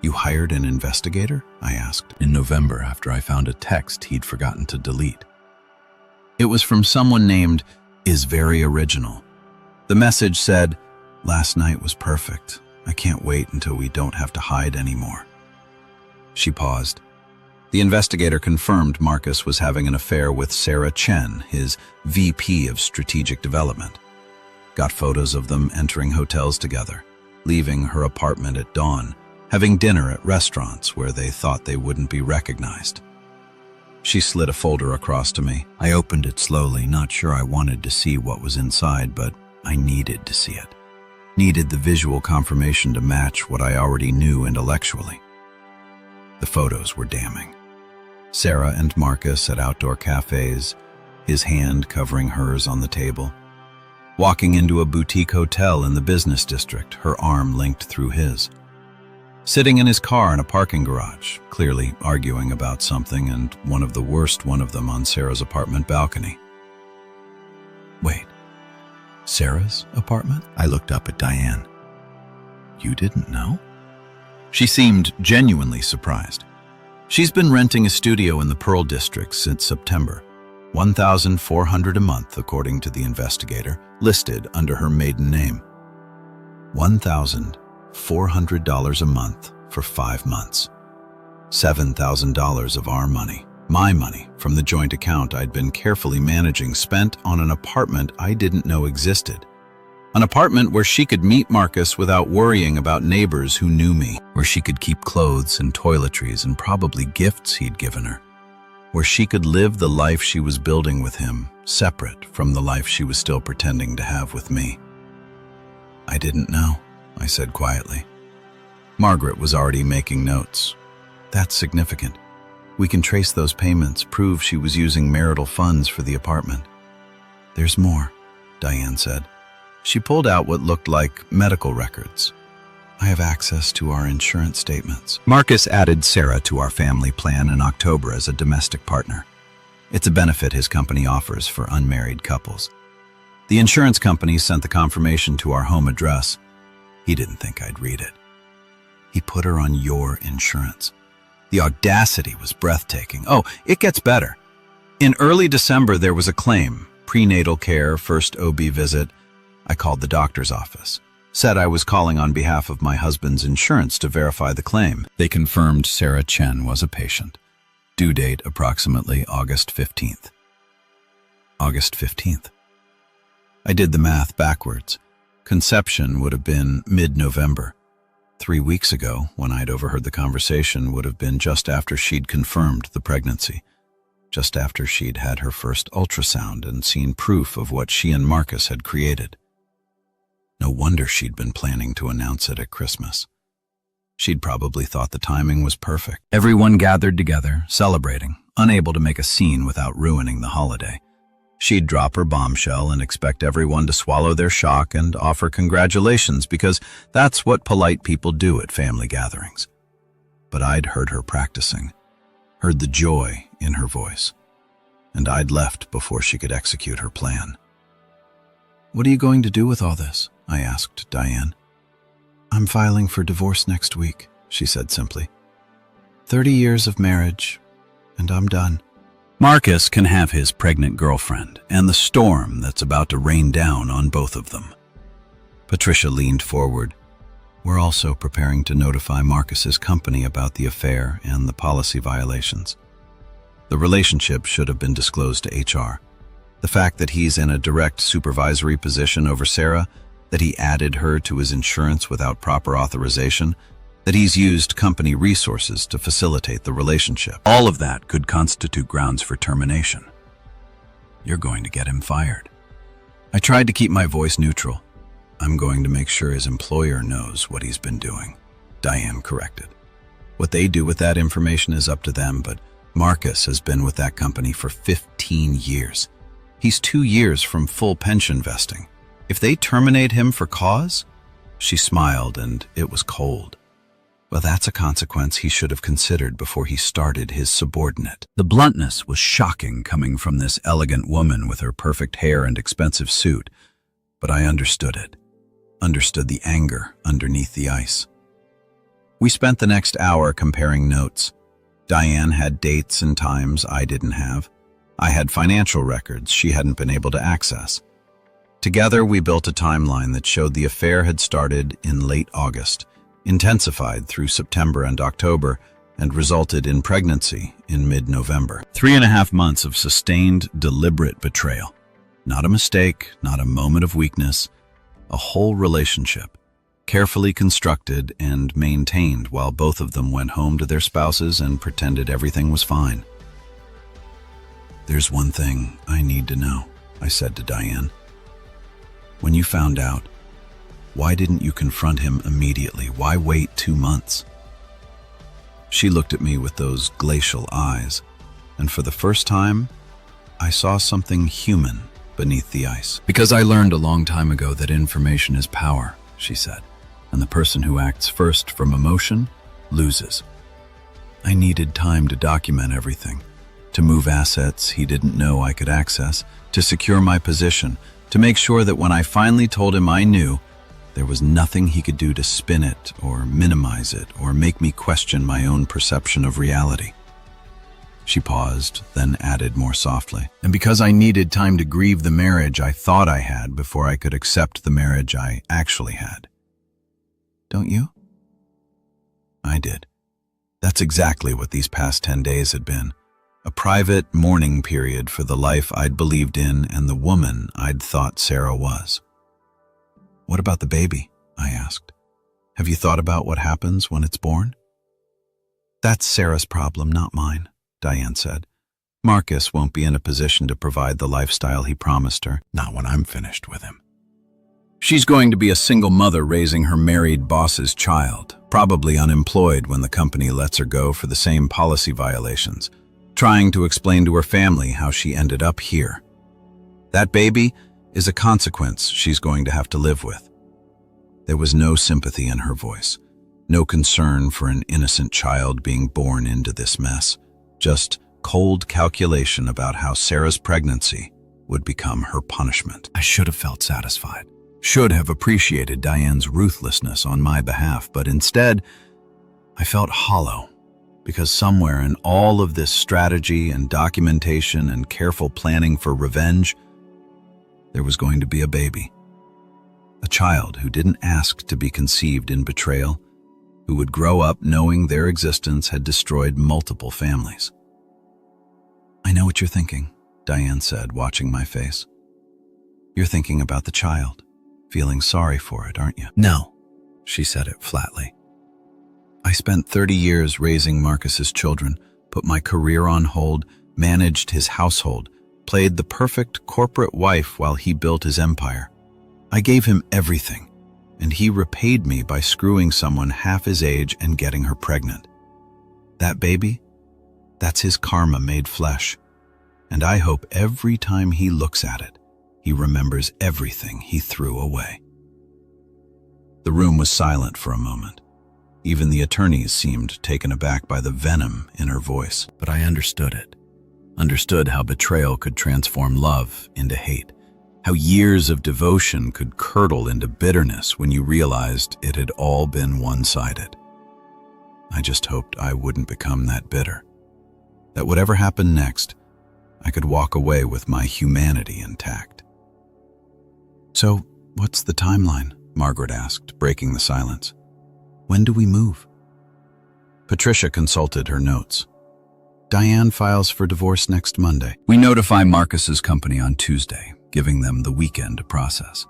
You hired an investigator? I asked, in November after I found a text he'd forgotten to delete. It was from someone named Is Very Original. The message said, "Last night was perfect. I can't wait until we don't have to hide anymore." She paused. The investigator confirmed Marcus was having an affair with Sarah Chen, his VP of Strategic Development. Got photos of them entering hotels together, leaving her apartment at dawn, having dinner at restaurants where they thought they wouldn't be recognized. She slid a folder across to me. I opened it slowly, not sure I wanted to see what was inside, but I needed to see it. Needed the visual confirmation to match what I already knew intellectually. The photos were damning. Sarah and Marcus at outdoor cafes, his hand covering hers on the table. Walking into a boutique hotel in the business district, her arm linked through his. Sitting in his car in a parking garage, clearly arguing about something, and one of them on Sarah's apartment balcony. Wait, Sarah's apartment? I looked up at Diane. You didn't know? She seemed genuinely surprised. She's been renting a studio in the Pearl District since September. $1,400 a month, according to the investigator, listed under her maiden name. $1,400 a month for 5 months. $7,000 of our money, my money, from the joint account I'd been carefully managing, spent on an apartment I didn't know existed. An apartment where she could meet Marcus without worrying about neighbors who knew me, where she could keep clothes and toiletries and probably gifts he'd given her, where she could live the life she was building with him, separate from the life she was still pretending to have with me. I didn't know, I said quietly. Margaret was already making notes. That's significant. We can trace those payments, prove she was using marital funds for the apartment. There's more, Diane said. She pulled out what looked like medical records. I have access to our insurance statements. Marcus added Sarah to our family plan in October as a domestic partner. It's a benefit his company offers for unmarried couples. The insurance company sent the confirmation to our home address. He didn't think I'd read it. He put her on your insurance. The audacity was breathtaking. Oh, it gets better. In early December, there was a claim, prenatal care, first OB visit. I called the doctor's office. Said I was calling on behalf of my husband's insurance to verify the claim. They confirmed Sarah Chen was a patient. Due date approximately August 15th. August 15th. I did the math backwards. Conception would have been mid-November. 3 weeks ago, when I'd overheard the conversation, would have been just after she'd confirmed the pregnancy. Just after she'd had her first ultrasound and seen proof of what she and Marcus had created. No wonder she'd been planning to announce it at Christmas. She'd probably thought the timing was perfect. Everyone gathered together, celebrating, unable to make a scene without ruining the holiday. She'd drop her bombshell and expect everyone to swallow their shock and offer congratulations because that's what polite people do at family gatherings. But I'd heard her practicing, heard the joy in her voice, and I'd left before she could execute her plan. What are you going to do with all this? I asked Diane. I'm filing for divorce next week, she said simply. 30 years of marriage, and I'm done. Marcus can have his pregnant girlfriend and the storm that's about to rain down on both of them. Patricia leaned forward. We're also preparing to notify Marcus's company about the affair and the policy violations. The relationship should have been disclosed to HR. The fact that he's in a direct supervisory position over Sarah, that he added her to his insurance without proper authorization, that he's used company resources to facilitate the relationship. All of that could constitute grounds for termination. You're going to get him fired. I tried to keep my voice neutral. I'm going to make sure his employer knows what he's been doing, Diane corrected. What they do with that information is up to them, but Marcus has been with that company for 15 years. He's 2 years from full pension vesting. If they terminate him for cause? She smiled, and it was cold. Well, that's a consequence he should have considered before he started his subordinate. The bluntness was shocking coming from this elegant woman with her perfect hair and expensive suit, but I understood it. Understood the anger underneath the ice. We spent the next hour comparing notes. Diane had dates and times I didn't have. I had financial records she hadn't been able to access. Together, we built a timeline that showed the affair had started in late August, intensified through September and October, and resulted in pregnancy in mid-November. 3.5 months of sustained, deliberate betrayal. Not a mistake, not a moment of weakness, a whole relationship, carefully constructed and maintained while both of them went home to their spouses and pretended everything was fine. There's one thing I need to know, I said to Diane. When you found out, why didn't you confront him immediately? Why wait 2 months? She looked at me with those glacial eyes, and for the first time, I saw something human beneath the ice. Because I learned a long time ago that information is power, she said, and the person who acts first from emotion loses. I needed time to document everything, to move assets he didn't know I could access, to secure my position, to make sure that when I finally told him I knew, there was nothing he could do to spin it or minimize it or make me question my own perception of reality. She paused, then added more softly, and because I needed time to grieve the marriage I thought I had before I could accept the marriage I actually had. Don't you? I did. That's exactly what these past 10 days had been. A private mourning period for the life I'd believed in and the woman I'd thought Sarah was. What about the baby? I asked. Have you thought about what happens when it's born? That's Sarah's problem, not mine, Diane said. Marcus won't be in a position to provide the lifestyle he promised her, not when I'm finished with him. She's going to be a single mother raising her married boss's child, probably unemployed when the company lets her go for the same policy violations, trying to explain to her family how she ended up here. That baby is a consequence she's going to have to live with. There was no sympathy in her voice, no concern for an innocent child being born into this mess, just cold calculation about how Sarah's pregnancy would become her punishment. I should have felt satisfied, should have appreciated Diane's ruthlessness on my behalf, but instead, I felt hollow, because somewhere in all of this strategy and documentation and careful planning for revenge, there was going to be a baby. A child who didn't ask to be conceived in betrayal, who would grow up knowing their existence had destroyed multiple families. I know what you're thinking, Diane said, watching my face. You're thinking about the child, feeling sorry for it, aren't you? No, she said it flatly. I spent 30 years raising Marcus's children, put my career on hold, managed his household, played the perfect corporate wife while he built his empire. I gave him everything, and he repaid me by screwing someone half his age and getting her pregnant. That baby, that's his karma made flesh, and I hope every time he looks at it, he remembers everything he threw away. The room was silent for a moment. Even the attorneys seemed taken aback by the venom in her voice, but I understood it. Understood how betrayal could transform love into hate, how years of devotion could curdle into bitterness when you realized it had all been one-sided. I just hoped I wouldn't become that bitter, that whatever happened next, I could walk away with my humanity intact. So, what's the timeline? Margaret asked, breaking the silence. When do we move? Patricia consulted her notes. Diane files for divorce next Monday. We notify Marcus's company on Tuesday, giving them the weekend to process.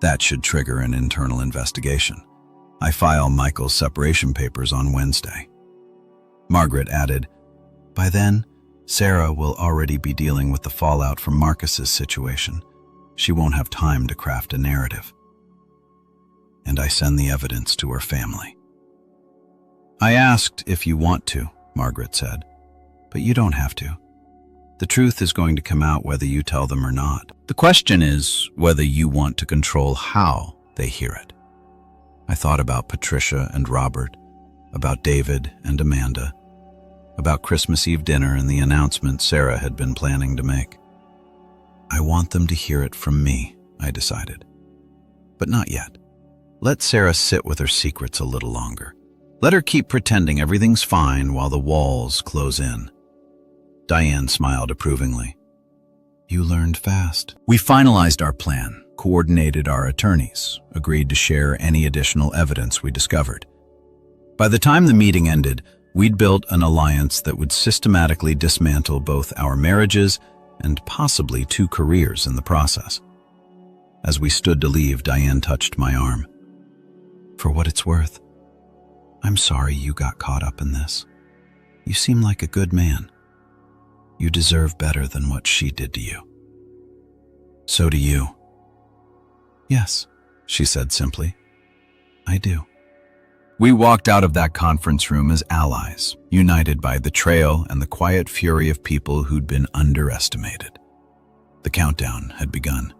That should trigger an internal investigation. I file Michael's separation papers on Wednesday. Margaret added, By then, Sarah will already be dealing with the fallout from Marcus's situation. She won't have time to craft a narrative. And I send the evidence to her family. I asked if you want to, Margaret said, but you don't have to. The truth is going to come out whether you tell them or not. The question is whether you want to control how they hear it. I thought about Patricia and Robert, about David and Amanda, about Christmas Eve dinner and the announcement Sarah had been planning to make. I want them to hear it from me, I decided. But not yet. Let Sarah sit with her secrets a little longer. Let her keep pretending everything's fine while the walls close in. Diane smiled approvingly. You learned fast. We finalized our plan, coordinated our attorneys, agreed to share any additional evidence we discovered. By the time the meeting ended, we'd built an alliance that would systematically dismantle both our marriages and possibly 2 careers in the process. As we stood to leave, Diane touched my arm. For what it's worth, I'm sorry you got caught up in this. You seem like a good man. You deserve better than what she did to you. So do you. Yes, she said simply. I do. We walked out of that conference room as allies, united by betrayal and the quiet fury of people who'd been underestimated. The countdown had begun.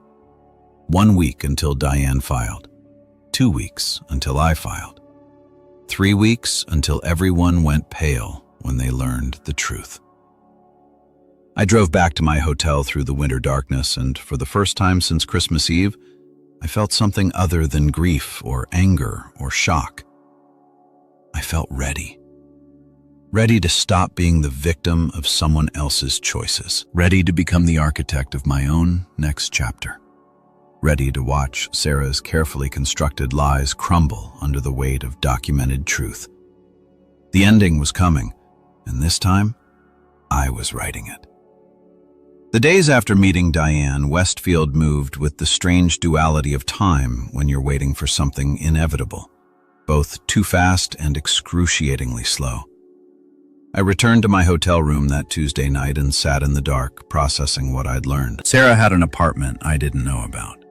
1 week until Diane filed. 2 weeks until I filed. 3 weeks until everyone went pale when they learned the truth. I drove back to my hotel through the winter darkness, and for the first time since Christmas Eve, I felt something other than grief or anger or shock. I felt ready. Ready to stop being the victim of someone else's choices. Ready to become the architect of my own next chapter. Ready to watch Sarah's carefully constructed lies crumble under the weight of documented truth. The ending was coming, and this time, I was writing it. The days after meeting Diane, Westfield moved with the strange duality of time when you're waiting for something inevitable, both too fast and excruciatingly slow. I returned to my hotel room that Tuesday night and sat in the dark, processing what I'd learned. Sarah had an apartment I didn't know about.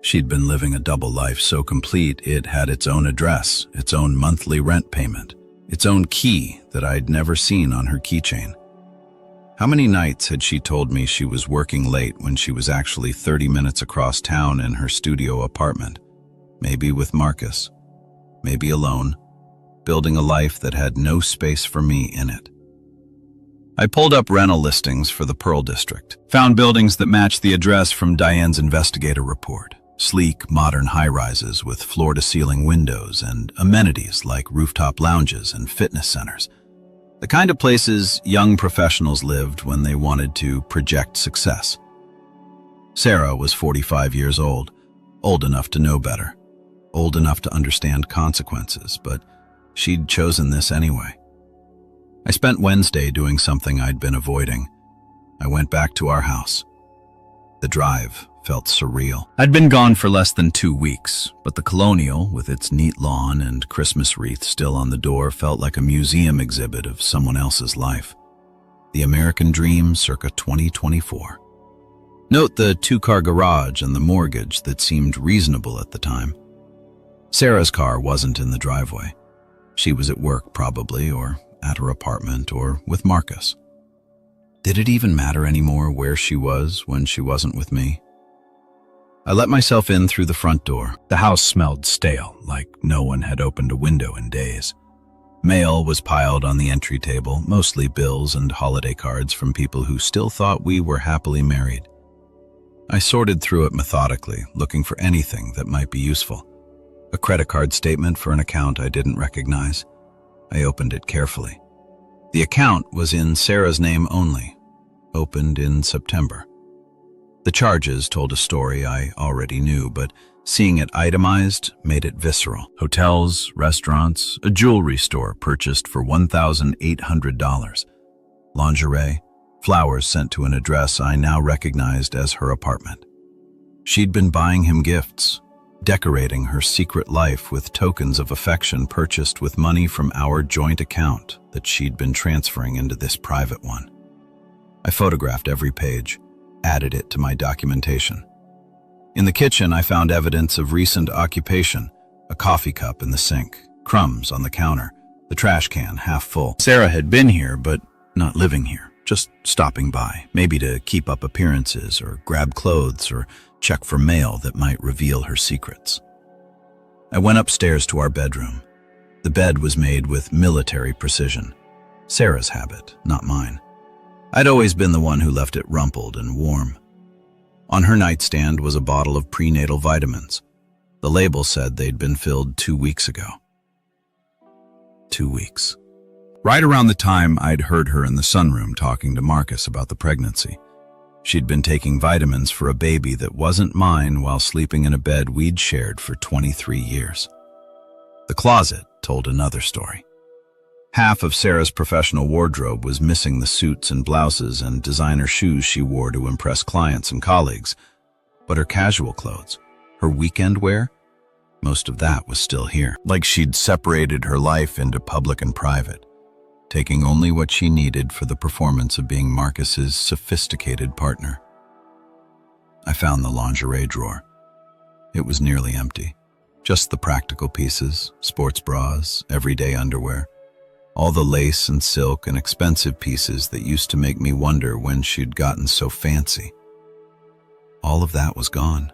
She'd been living a double life so complete it had its own address, its own monthly rent payment, its own key that I'd never seen on her keychain. How many nights had she told me she was working late when she was actually 30 minutes across town in her studio apartment, maybe with Marcus, maybe alone, building a life that had no space for me in it. I pulled up rental listings for the Pearl District, found buildings that matched the address from Diane's investigator report, sleek, modern high-rises with floor-to-ceiling windows and amenities like rooftop lounges and fitness centers. The kind of places young professionals lived when they wanted to project success. Sarah was 45 years old enough to know better, old enough to understand consequences, but she'd chosen this anyway. I spent Wednesday doing something I'd been avoiding. I went back to our house. The drive felt surreal. I'd been gone for less than 2 weeks, but the Colonial, with its neat lawn and Christmas wreath still on the door, felt like a museum exhibit of someone else's life. The American Dream circa 2024. Note the 2-car garage and the mortgage that seemed reasonable at the time. Sarah's car wasn't in the driveway. She was at work probably, or at her apartment, or with Marcus. Did it even matter anymore where she was when she wasn't with me? I let myself in through the front door. The house smelled stale, like no one had opened a window in days. Mail was piled on the entry table, mostly bills and holiday cards from people who still thought we were happily married. I sorted through it methodically, looking for anything that might be useful. A credit card statement for an account I didn't recognize. I opened it carefully. The account was in Sarah's name only, opened in September. The charges told a story I already knew, but Seeing it itemized made it visceral. Hotels, restaurants, a jewelry store purchased for $1,800. Lingerie, flowers sent to an address I now recognized as her apartment. She'd been buying him gifts, decorating her secret life with tokens of affection purchased with money from our joint account that she'd been transferring into this private one. I photographed every page, added it to my documentation. In the kitchen, I found evidence of recent occupation, a coffee cup in the sink, crumbs on the counter, the trash can half full. Sarah had been here, but not living here, just stopping by, maybe to keep up appearances or grab clothes or check for mail that might reveal her secrets. I went upstairs to our bedroom. The bed was made with military precision. Sarah's habit, not mine. I'd always been the one who left it rumpled and warm. On her nightstand was a bottle of prenatal vitamins. The label said they'd been filled 2 weeks ago. 2 weeks. Right around the time I'd heard her in the sunroom talking to Marcus about the pregnancy. She'd been taking vitamins for a baby that wasn't mine while sleeping in a bed we'd shared for 23 years. The closet told another story. Half of Sarah's professional wardrobe was missing the suits and blouses and designer shoes she wore to impress clients and colleagues, but her casual clothes, her weekend wear, most of that was still here. Like she'd separated her life into public and private, taking only what she needed for the performance of being Marcus's sophisticated partner. I found the lingerie drawer. It was nearly empty. Just the practical pieces, sports bras, everyday underwear. All the lace and silk and expensive pieces that used to make me wonder when she'd gotten so fancy. All of that was gone.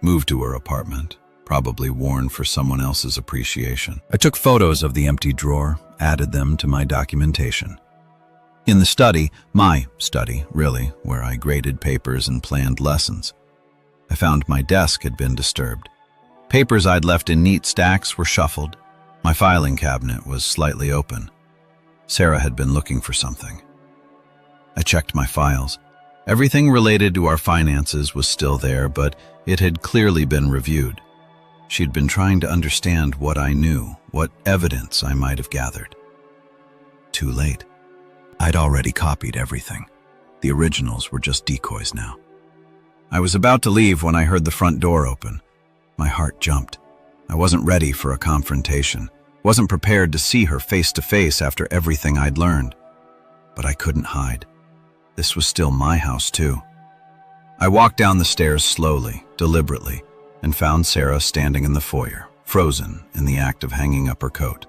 Moved to her apartment, probably worn for someone else's appreciation. I took photos of the empty drawer, added them to my documentation. In the study, my study, really, where I graded papers and planned lessons, I found my desk had been disturbed. Papers I'd left in neat stacks were shuffled. My filing cabinet was slightly open. Sarah had been looking for something. I checked my files. Everything related to our finances was still there, but it had clearly been reviewed. She'd been trying to understand what I knew, what evidence I might have gathered. Too late. I'd already copied everything. The originals were just decoys now. I was about to leave when I heard the front door open. My heart jumped. I wasn't ready for a confrontation. Wasn't prepared to see her face to face after everything I'd learned. But I couldn't hide. This was still my house, too. I walked down the stairs slowly, deliberately, and found Sarah standing in the foyer, frozen in the act of hanging up her coat.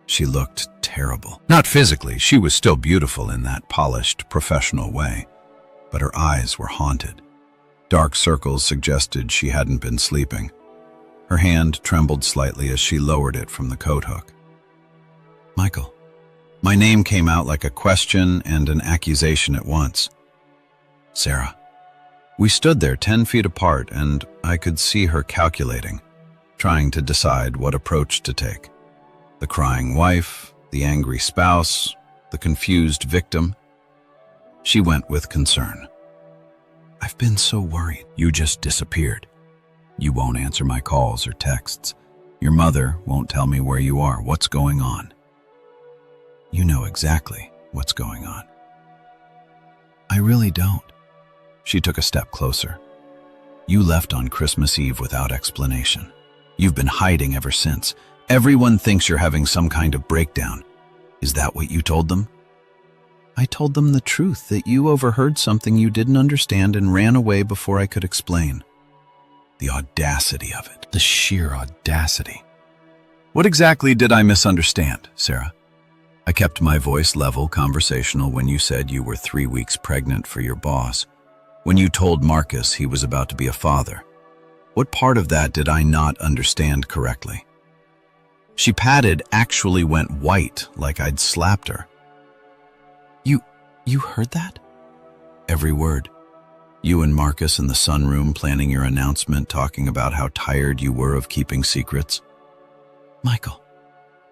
She looked terrible. Not physically, she was still beautiful in that polished, professional way, but her eyes were haunted. Dark circles suggested she hadn't been sleeping. Her hand trembled slightly as she lowered it from the coat hook. Michael. My name came out like a question and an accusation at once. Sarah. We stood there 10 feet apart, and I could see her calculating, trying to decide what approach to take. The crying wife, the angry spouse, the confused victim. She went with concern. I've been so worried. You just disappeared. You won't answer my calls or texts. Your mother won't tell me where you are. What's going on? You know exactly what's going on. I really don't. She took a step closer. You left on Christmas Eve without explanation. You've been hiding ever since. Everyone thinks you're having some kind of breakdown. Is that what you told them? I told them the truth, that you overheard something you didn't understand and ran away before I could explain. The audacity of it. The sheer audacity. What exactly did I misunderstand, Sarah? I kept my voice level, conversational when you said you were 3 weeks pregnant for your boss. When you told Marcus he was about to be a father. What part of that did I not understand correctly? She patted actually went white like I'd slapped her. You heard that? Every word. You and Marcus in the sunroom planning your announcement, talking about how tired you were of keeping secrets. Michael.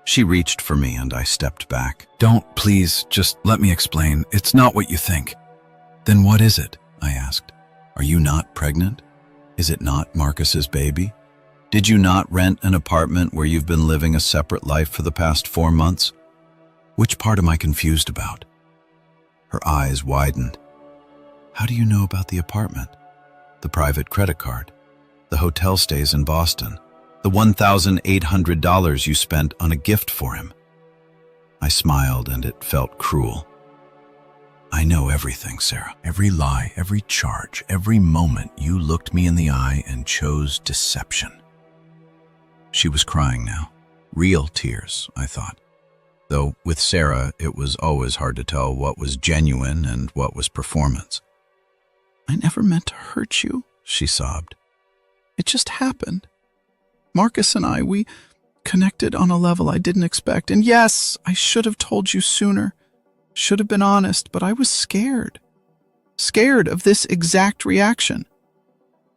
She reached for me and I stepped back. Don't, please, just let me explain. It's not what you think. Then what is it? I asked. Are you not pregnant? Is it not Marcus's baby? Did you not rent an apartment where you've been living a separate life for the past 4 months? Which part am I confused about? Her eyes widened. How do you know about the apartment? The private credit card, the hotel stays in Boston, the $1,800 you spent on a gift for him. I smiled and it felt cruel. I know everything, Sarah. Every lie, every charge, every moment you looked me in the eye and chose deception. She was crying now. Real tears, I thought. Though with Sarah, it was always hard to tell what was genuine and what was performance. I never meant to hurt you, she sobbed. It just happened. Marcus and I, we connected on a level I didn't expect. And yes, I should have told you sooner. Should have been honest, but I was scared. Scared of this exact reaction.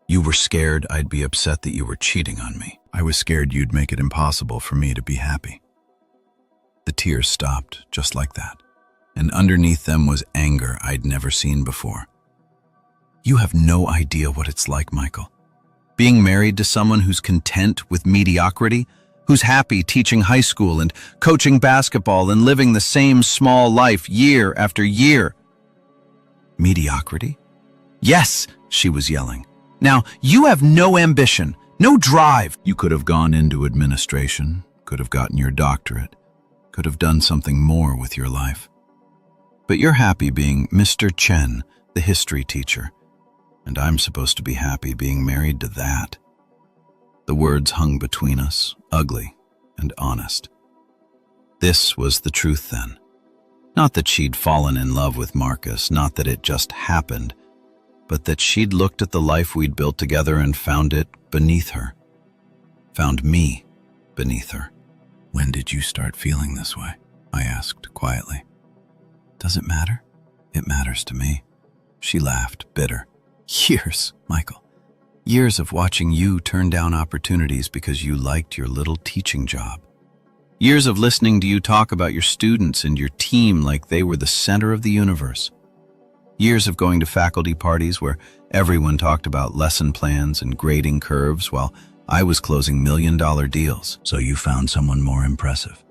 You were scared I'd be upset that you were cheating on me. I was scared you'd make it impossible for me to be happy. The tears stopped just like that, and underneath them was anger I'd never seen before. You have no idea what it's like, Michael. Being married to someone who's content with mediocrity, who's happy teaching high school and coaching basketball and living the same small life year after year. Mediocrity? Yes, she was yelling. Now, you have no ambition, no drive. You could have gone into administration, could have gotten your doctorate, could have done something more with your life. But you're happy being Mr. Chen, the history teacher, and I'm supposed to be happy being married to that. The words hung between us, ugly and honest. This was the truth then. Not that she'd fallen in love with Marcus, not that it just happened, but that she'd looked at the life we'd built together and found it beneath her. Found me beneath her. When did you start feeling this way? I asked quietly. Does it matter? It matters to me. She laughed, bitter. Years, Michael. Years of watching you turn down opportunities because you liked your little teaching job. Years of listening to you talk about your students and your team like they were the center of the universe. Years of going to faculty parties where everyone talked about lesson plans and grading curves while I was closing million-dollar deals. So you found someone more impressive.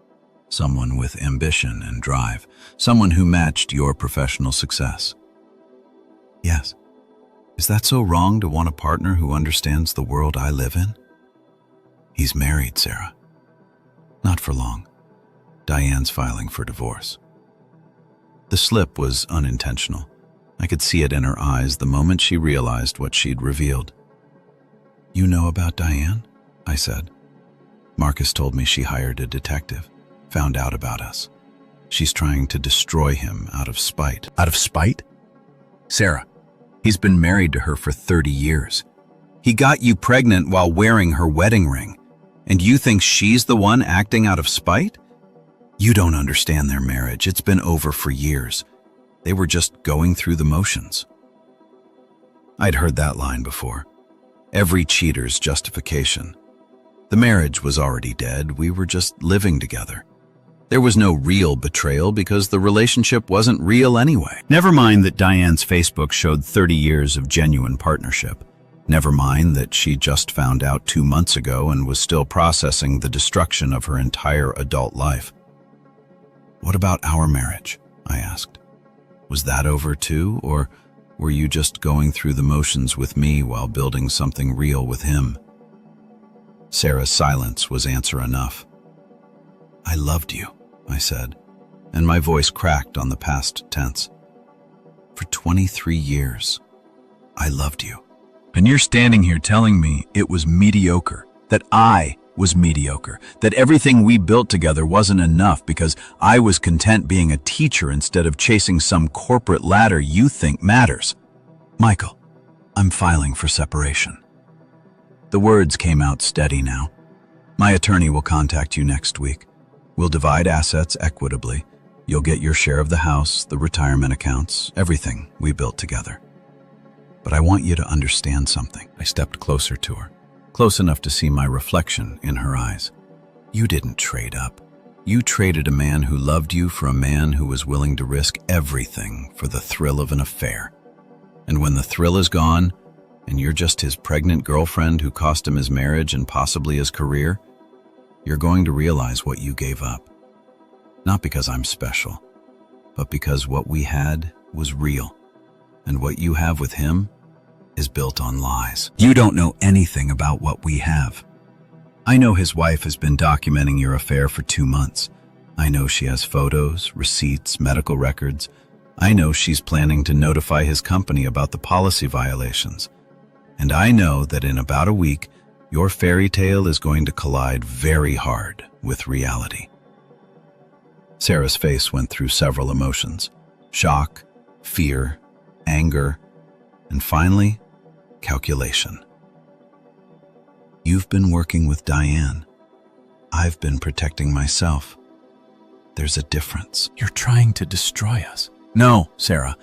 Someone with ambition and drive. Someone who matched your professional success. Yes. Is that so wrong to want a partner who understands the world I live in? He's married, Sarah. Not for long. Diane's filing for divorce. The slip was unintentional. I could see it in her eyes the moment she realized what she'd revealed. You know about Diane? I said. Marcus told me she hired a detective, found out about us. She's trying to destroy him out of spite. Out of spite? Sarah, he's been married to her for 30 years. He got you pregnant while wearing her wedding ring, and you think she's the one acting out of spite? You don't understand their marriage. It's been over for years. They were just going through the motions. I'd heard that line before. Every cheater's justification. The marriage was already dead. We were just living together. There was no real betrayal because the relationship wasn't real anyway. Never mind that Diane's Facebook showed 30 years of genuine partnership. Never mind that she just found out 2 months ago and was still processing the destruction of her entire adult life. What about our marriage? I asked. Was that over too, or were you just going through the motions with me while building something real with him? Sarah's silence was answer enough. I loved you, I said, and my voice cracked on the past tense. For 23 years, I loved you. And you're standing here telling me it was mediocre, that I was mediocre, that everything we built together wasn't enough because I was content being a teacher instead of chasing some corporate ladder you think matters. Michael, I'm filing for separation. The words came out steady now. My attorney will contact you next week. We'll divide assets equitably. You'll get your share of the house, the retirement accounts, everything we built together. But I want you to understand something. I stepped closer to her, close enough to see my reflection in her eyes. You didn't trade up. You traded a man who loved you for a man who was willing to risk everything for the thrill of an affair. And when the thrill is gone, and you're just his pregnant girlfriend who cost him his marriage and possibly his career, you're going to realize what you gave up. Not because I'm special, but because what we had was real, and what you have with him is built on lies. You don't know anything about what we have. I know his wife has been documenting your affair for 2 months. I know she has photos, receipts, medical records. I know she's planning to notify his company about the policy violations. And I know that in about a week, your fairy tale is going to collide very hard with reality. Sarah's face went through several emotions: shock, fear, anger, and finally, calculation. You've been working with Diane. I've been protecting myself. There's a difference. You're trying to destroy us. No, Sarah.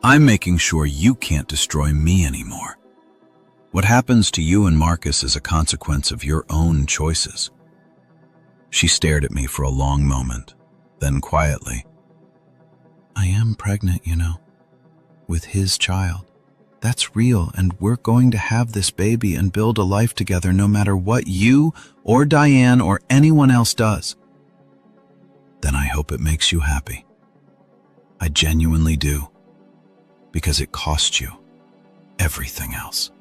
I'm making sure you can't destroy me anymore. What happens to you and Marcus is a consequence of your own choices. She stared at me for a long moment, then quietly. I am pregnant, with his child. That's real, and we're going to have this baby and build a life together no matter what you or Diane or anyone else does. Then I hope it makes you happy. I genuinely do, because it cost you everything else.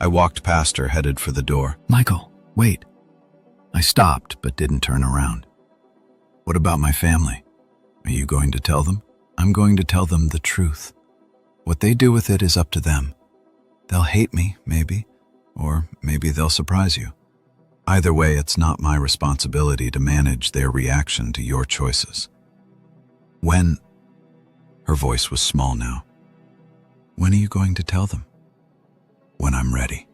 I walked past her, headed for the door. Michael, wait. I stopped, but didn't turn around. What about my family? Are you going to tell them? I'm going to tell them the truth. What they do with it is up to them. They'll hate me, maybe, or maybe they'll surprise you. Either way, it's not my responsibility to manage their reaction to your choices. When? Her voice was small now. When are you going to tell them? When I'm ready.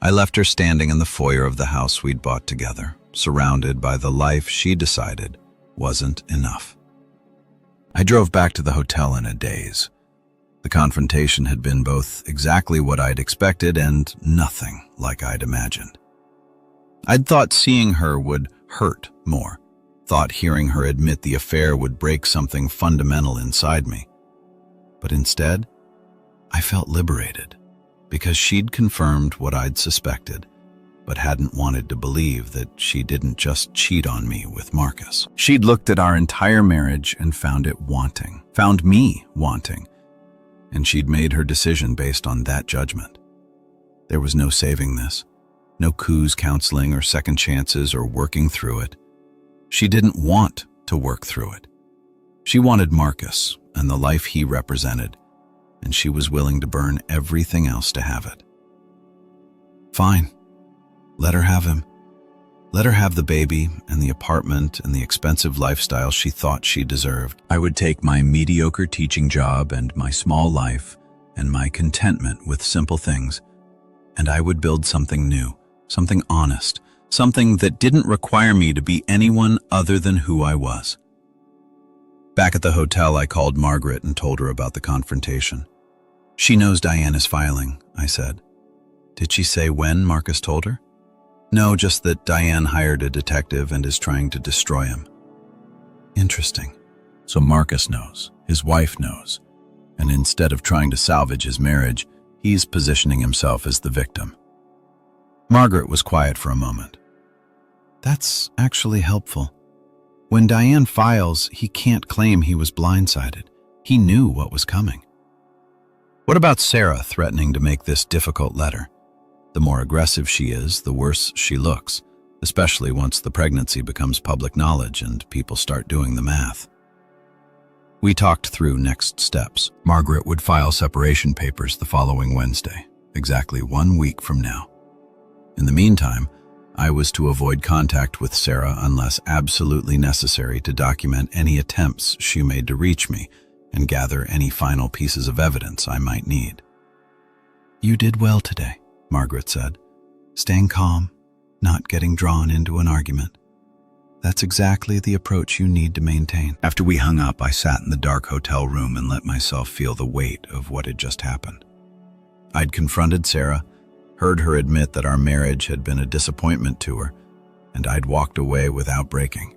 I left her standing in the foyer of the house we'd bought together, surrounded by the life she decided wasn't enough. I drove back to the hotel in a daze. The confrontation had been both exactly what I'd expected and nothing like I'd imagined. I'd thought seeing her would hurt more, thought hearing her admit the affair would break something fundamental inside me. But instead, I felt liberated, because she'd confirmed what I'd suspected, but hadn't wanted to believe that she didn't just cheat on me with Marcus. She'd looked at our entire marriage and found it wanting, found me wanting, and she'd made her decision based on that judgment. There was no saving this, no coups, counseling, or second chances, or working through it. She didn't want to work through it. She wanted Marcus and the life he represented, and she was willing to burn everything else to have it. Fine. Let her have him. Let her have the baby and the apartment and the expensive lifestyle she thought she deserved. I would take my mediocre teaching job and my small life and my contentment with simple things, and I would build something new, something honest, something that didn't require me to be anyone other than who I was. Back at the hotel, I called Margaret and told her about the confrontation. She knows Diane is filing, I said. Did she say when Marcus told her? No, just that Diane hired a detective and is trying to destroy him. Interesting. So Marcus knows, his wife knows, and instead of trying to salvage his marriage, he's positioning himself as the victim. Margaret was quiet for a moment. That's actually helpful. When Diane files, he can't claim he was blindsided. He knew what was coming. What about Sarah threatening to make this difficult letter? The more aggressive she is, the worse she looks, especially once the pregnancy becomes public knowledge and people start doing the math. We talked through next steps. Margaret would file separation papers the following Wednesday, exactly 1 week from now. In the meantime, I was to avoid contact with Sarah unless absolutely necessary to document any attempts she made to reach me and gather any final pieces of evidence I might need. You did well today, Margaret said, staying calm, not getting drawn into an argument. That's exactly the approach you need to maintain. After we hung up, I sat in the dark hotel room and let myself feel the weight of what had just happened. I'd confronted Sarah, heard her admit that our marriage had been a disappointment to her, and I'd walked away without breaking.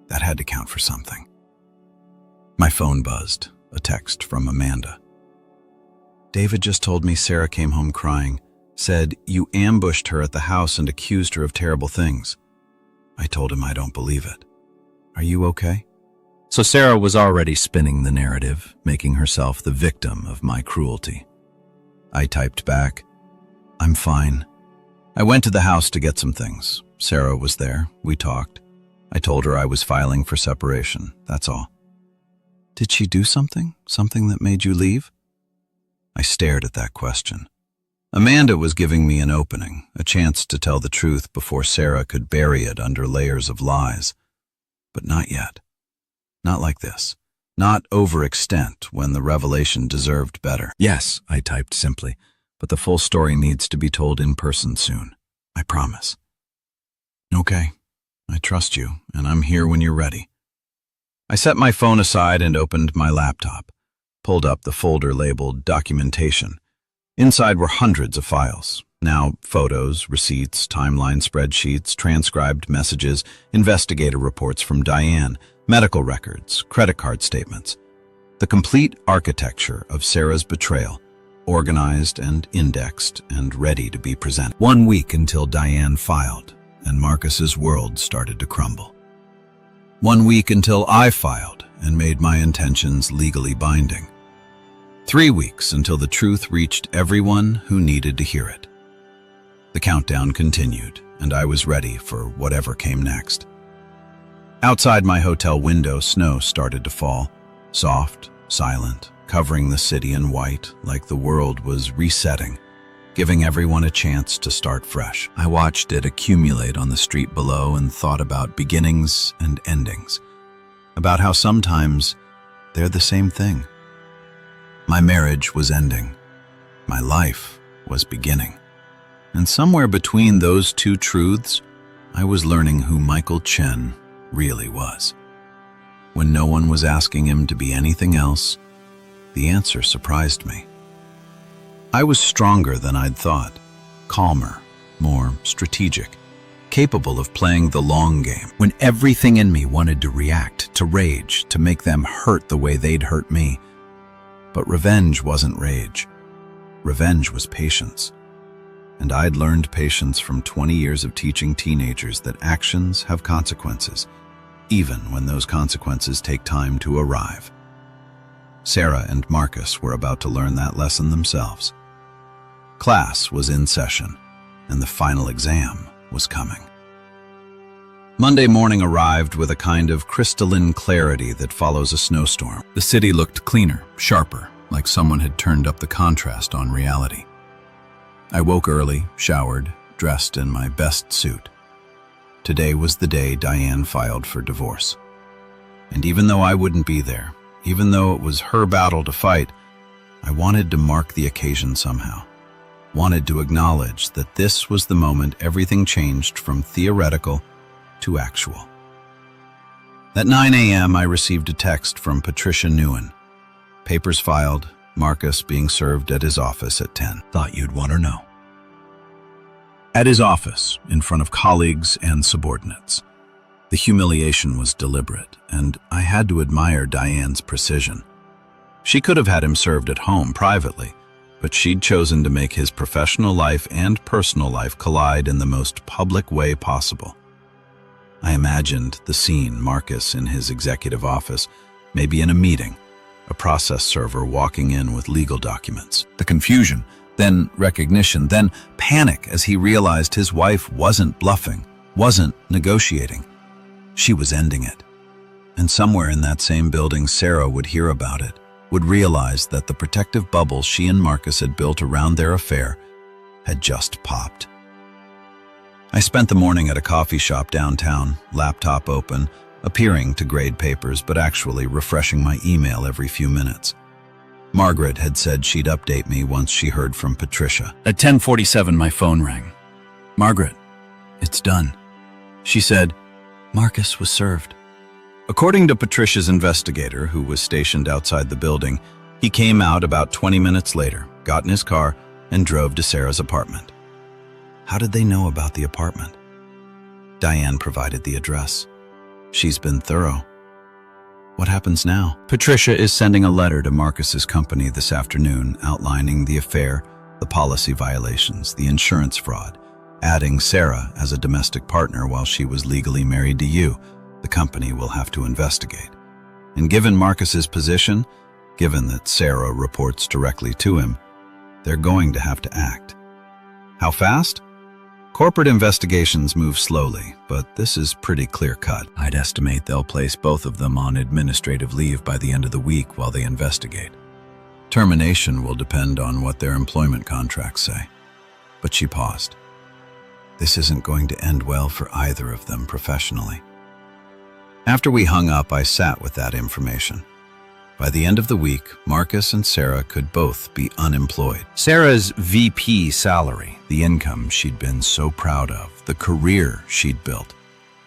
That had to count for something. My phone buzzed, a text from Amanda. David just told me Sarah came home crying, said you ambushed her at the house and accused her of terrible things. I told him I don't believe it. Are you okay? So Sarah was already spinning the narrative, making herself the victim of my cruelty. I typed back, I'm fine. I went to the house to get some things. Sarah was there. We talked. I told her I was filing for separation. That's all. Did she do something? Something that made you leave? I stared at that question. Amanda was giving me an opening, a chance to tell the truth before Sarah could bury it under layers of lies. But not yet. Not like this. Not overextent when the revelation deserved better. Yes, I typed simply, but the full story needs to be told in person soon. I promise. Okay, I trust you, and I'm here when you're ready. I set my phone aside and opened my laptop, pulled up the folder labeled Documentation. Inside were hundreds of files. Now photos, receipts, timeline spreadsheets, transcribed messages, investigator reports from Diane, medical records, credit card statements. The complete architecture of Sarah's betrayal, organized and indexed and ready to be presented. 1 week until Diane filed, and Marcus's world started to crumble. 1 week until I filed and made my intentions legally binding. 3 weeks until the truth reached everyone who needed to hear it. The countdown continued, and I was ready for whatever came next. Outside my hotel window, snow started to fall, soft, silent, covering the city in white like the world was resetting, giving everyone a chance to start fresh. I watched it accumulate on the street below and thought about beginnings and endings, about how sometimes they're the same thing. My marriage was ending. My life was beginning. And somewhere between those two truths, I was learning who Michael Chen really was. When no one was asking him to be anything else, the answer surprised me. I was stronger than I'd thought, calmer, more strategic, capable of playing the long game. When everything in me wanted to react, to rage, to make them hurt the way they'd hurt me. But revenge wasn't rage. Revenge was patience. And I'd learned patience from 20 years of teaching teenagers that actions have consequences, even when those consequences take time to arrive. Sarah and Marcus were about to learn that lesson themselves. Class was in session, and the final exam was coming. Monday morning arrived with a kind of crystalline clarity that follows a snowstorm. The city looked cleaner, sharper, like someone had turned up the contrast on reality. I woke early, showered, dressed in my best suit. Today was the day Diane filed for divorce. And even though I wouldn't be there, even though it was her battle to fight, I wanted to mark the occasion somehow. Wanted to acknowledge that this was the moment everything changed from theoretical to actual. At 9 a.m., I received a text from Patricia Nguyen. Papers filed, Marcus being served at his office at 10. Thought you'd want to know. At his office, in front of colleagues and subordinates. The humiliation was deliberate, and I had to admire Diane's precision. She could have had him served at home privately, but she'd chosen to make his professional life and personal life collide in the most public way possible. I imagined the scene, Marcus in his executive office, maybe in a meeting, a process server walking in with legal documents. The confusion, then recognition, then panic as he realized his wife wasn't bluffing, wasn't negotiating. She was ending it. And somewhere in that same building, Sarah would hear about it, would realize that the protective bubble she and Marcus had built around their affair had just popped. I spent the morning at a coffee shop downtown, laptop open, appearing to grade papers but actually refreshing my email every few minutes. Margaret had said she'd update me once she heard from Patricia. At 10:47, my phone rang. "Margaret, it's done." She said, "Marcus was served." According to Patricia's investigator, who was stationed outside the building, he came out about 20 minutes later, got in his car, and drove to Sarah's apartment. How did they know about the apartment? Diane provided the address. She's been thorough. What happens now? Patricia is sending a letter to Marcus's company this afternoon outlining the affair, the policy violations, the insurance fraud, adding Sarah as a domestic partner while she was legally married to you. The company will have to investigate. And given Marcus's position, given that Sarah reports directly to him, they're going to have to act. How fast? Corporate investigations move slowly, but this is pretty clear-cut. I'd estimate they'll place both of them on administrative leave by the end of the week while they investigate. Termination will depend on what their employment contracts say. But she paused. This isn't going to end well for either of them professionally. After we hung up, I sat with that information. By the end of the week, Marcus and Sarah could both be unemployed. Sarah's VP salary, the income she'd been so proud of, the career she'd built,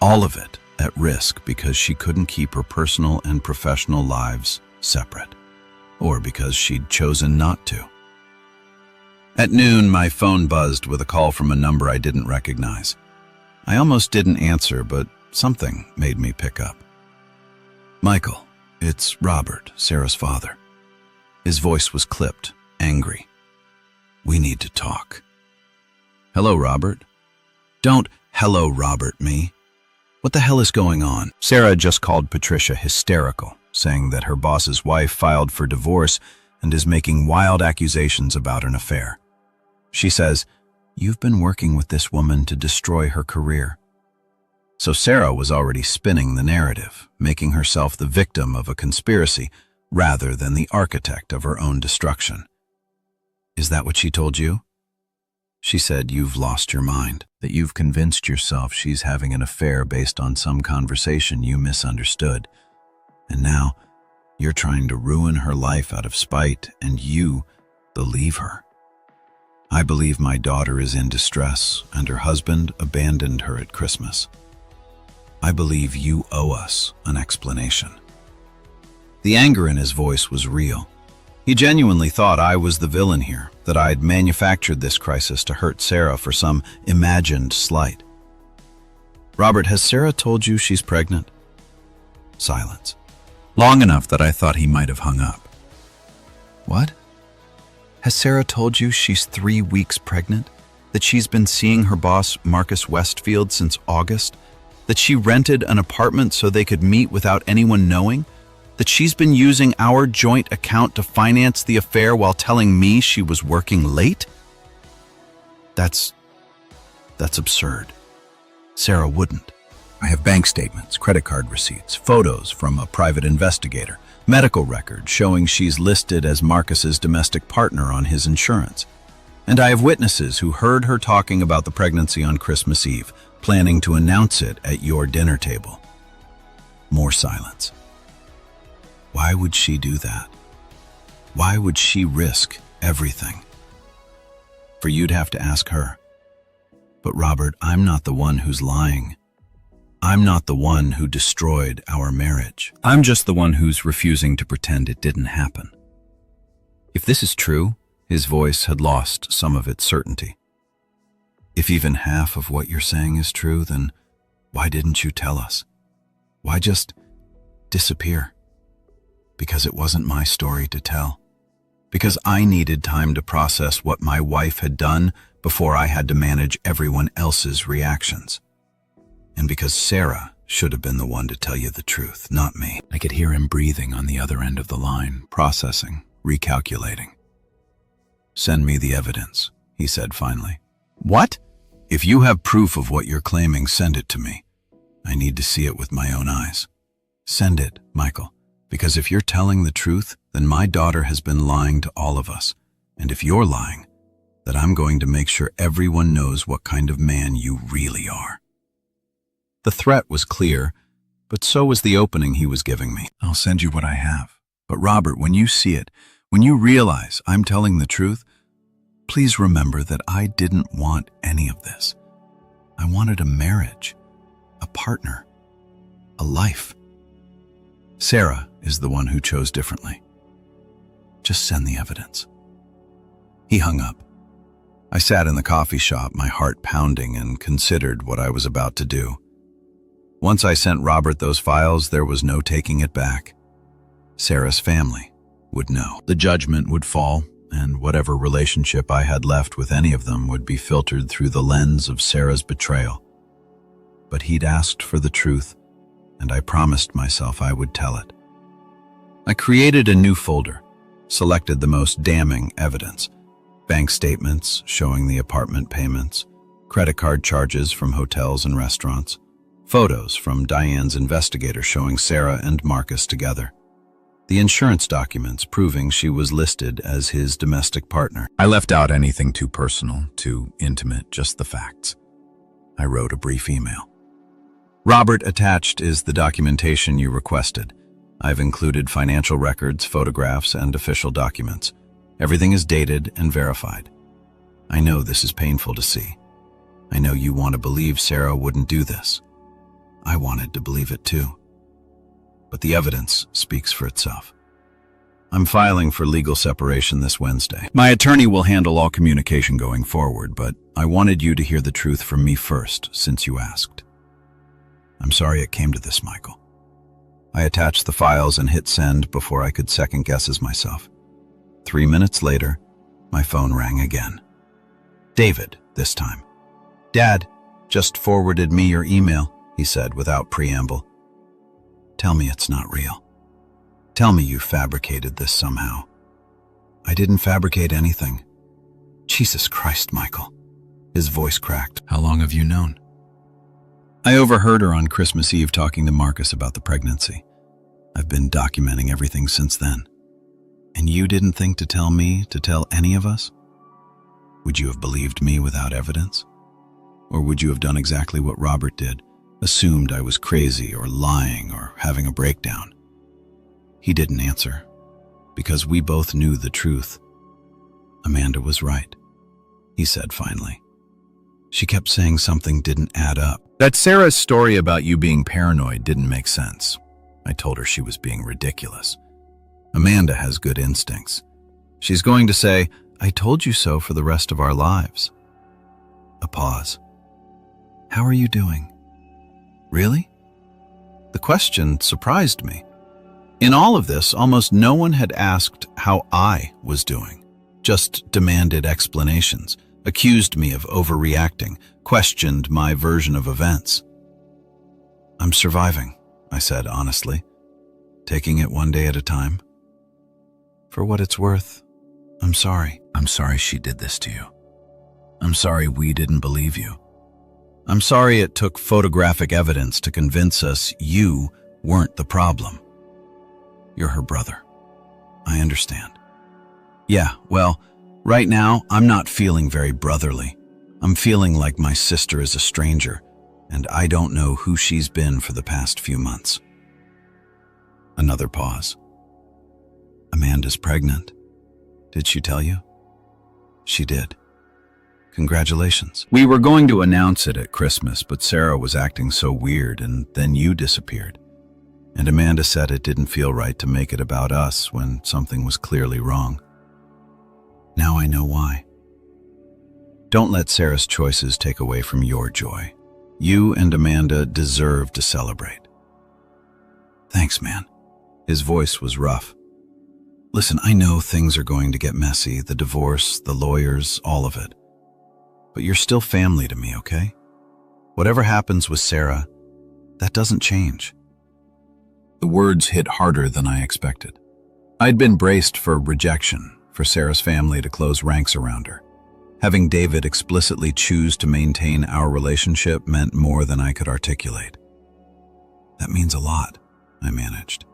all of it at risk because she couldn't keep her personal and professional lives separate, or because she'd chosen not to. At noon, my phone buzzed with a call from a number I didn't recognize. I almost didn't answer, but something made me pick up. Michael. It's Robert, Sarah's father. His voice was clipped, angry. We need to talk. Hello, Robert. Don't hello, Robert me. What the hell is going on? Sarah just called Patricia hysterical, saying that her boss's wife filed for divorce and is making wild accusations about an affair. She says, "You've been working with this woman to destroy her career." So Sarah was already spinning the narrative, making herself the victim of a conspiracy rather than the architect of her own destruction. Is that what she told you? She said you've lost your mind, that you've convinced yourself she's having an affair based on some conversation you misunderstood. And now you're trying to ruin her life out of spite, and you believe her. I believe my daughter is in distress, and her husband abandoned her at Christmas. I believe you owe us an explanation. The anger in his voice was real. He genuinely thought I was the villain here, that I'd manufactured this crisis to hurt Sarah for some imagined slight. Robert, has Sarah told you she's pregnant? Silence. Long enough that I thought he might have hung up. What? Has Sarah told you she's 3 weeks pregnant? That she's been seeing her boss, Marcus Westfield, since August? That she rented an apartment so they could meet without anyone knowing? That she's been using our joint account to finance the affair while telling me she was working late? That's absurd. Sarah wouldn't. I have bank statements, credit card receipts, photos from a private investigator, medical records showing she's listed as Marcus's domestic partner on his insurance. And I have witnesses who heard her talking about the pregnancy on Christmas Eve, planning to announce it at your dinner table. More silence. Why would she do that? Why would she risk everything? For you'd have to ask her. But Robert, I'm not the one who's lying. I'm not the one who destroyed our marriage. I'm just the one who's refusing to pretend it didn't happen. If this is true, his voice had lost some of its certainty. If even half of what you're saying is true, then why didn't you tell us? Why just disappear? Because it wasn't my story to tell. Because I needed time to process what my wife had done before I had to manage everyone else's reactions. And because Sarah should have been the one to tell you the truth, not me. I could hear him breathing on the other end of the line, processing, recalculating. Send me the evidence, he said finally. What? If you have proof of what you're claiming, send it to me. I need to see it with my own eyes. Send it, Michael, because if you're telling the truth, then my daughter has been lying to all of us. And if you're lying, then I'm going to make sure everyone knows what kind of man you really are. The threat was clear, but so was the opening he was giving me. I'll send you what I have. But Robert, when you see it, when you realize I'm telling the truth, please remember that I didn't want any of this. I wanted a marriage, a partner, a life. Sarah is the one who chose differently. Just send the evidence. He hung up. I sat in the coffee shop, my heart pounding, and considered what I was about to do. Once I sent Robert those files, there was no taking it back. Sarah's family would know. The judgment would fall, and whatever relationship I had left with any of them would be filtered through the lens of Sarah's betrayal. But he'd asked for the truth, and I promised myself I would tell it. I created a new folder, selected the most damning evidence: bank statements showing the apartment payments, credit card charges from hotels and restaurants, photos from Diane's investigator showing Sarah and Marcus together, the insurance documents proving she was listed as his domestic partner. I left out anything too personal, too intimate, just the facts. I wrote a brief email. Robert, attached is the documentation you requested. I've included financial records, photographs, and official documents. Everything is dated and verified. I know this is painful to see. I know you want to believe Sarah wouldn't do this. I wanted to believe it too. But the evidence speaks for itself. I'm filing for legal separation this Wednesday. My attorney will handle all communication going forward, but I wanted you to hear the truth from me first, since you asked. I'm sorry it came to this, Michael. I attached the files and hit send before I could second-guess myself. 3 minutes later, my phone rang again. David, this time. "Dad, just forwarded me your email," he said without preamble. "Tell me it's not real. Tell me you fabricated this somehow." "I didn't fabricate anything." "Jesus Christ, Michael." His voice cracked. "How long have you known?" "I overheard her on Christmas Eve talking to Marcus about the pregnancy. I've been documenting everything since then. And you didn't think to tell me, to tell any of us? Would you have believed me without evidence? Or would you have done exactly what Robert did, assumed I was crazy or lying or having a breakdown?" He didn't answer, because we both knew the truth. "Amanda was right," he said finally. "She kept saying something didn't add up." That Sarah's story about you being paranoid didn't make sense. I told her she was being ridiculous. Amanda has good instincts. She's going to say, "I told you so," for the rest of our lives. A pause. "How are you doing?" "Really?" The question surprised me. In all of this, almost no one had asked how I was doing, just demanded explanations, accused me of overreacting, questioned my version of events. "I'm surviving," I said honestly, "taking it one day at a time. For what it's worth, I'm sorry." I'm sorry she did this to you. I'm sorry we didn't believe you. I'm sorry it took photographic evidence to convince us you weren't the problem. You're her brother. I understand. Yeah, well, right now I'm not feeling very brotherly. I'm feeling like my sister is a stranger, and I don't know who she's been for the past few months. Another pause. "Amanda's pregnant. Did she tell you?" "She did. Congratulations." "We were going to announce it at Christmas, but Sarah was acting so weird, and then you disappeared. And Amanda said it didn't feel right to make it about us when something was clearly wrong. Now I know why. Don't let Sarah's choices take away from your joy. You and Amanda deserve to celebrate." "Thanks, man." His voice was rough. "Listen, I know things are going to get messy, the divorce, the lawyers, all of it. But you're still family to me, okay? Whatever happens with Sarah, that doesn't change." The words hit harder than I expected. I'd been braced for rejection, for Sarah's family to close ranks around her. Having David explicitly choose to maintain our relationship meant more than I could articulate. "That means a lot," I managed.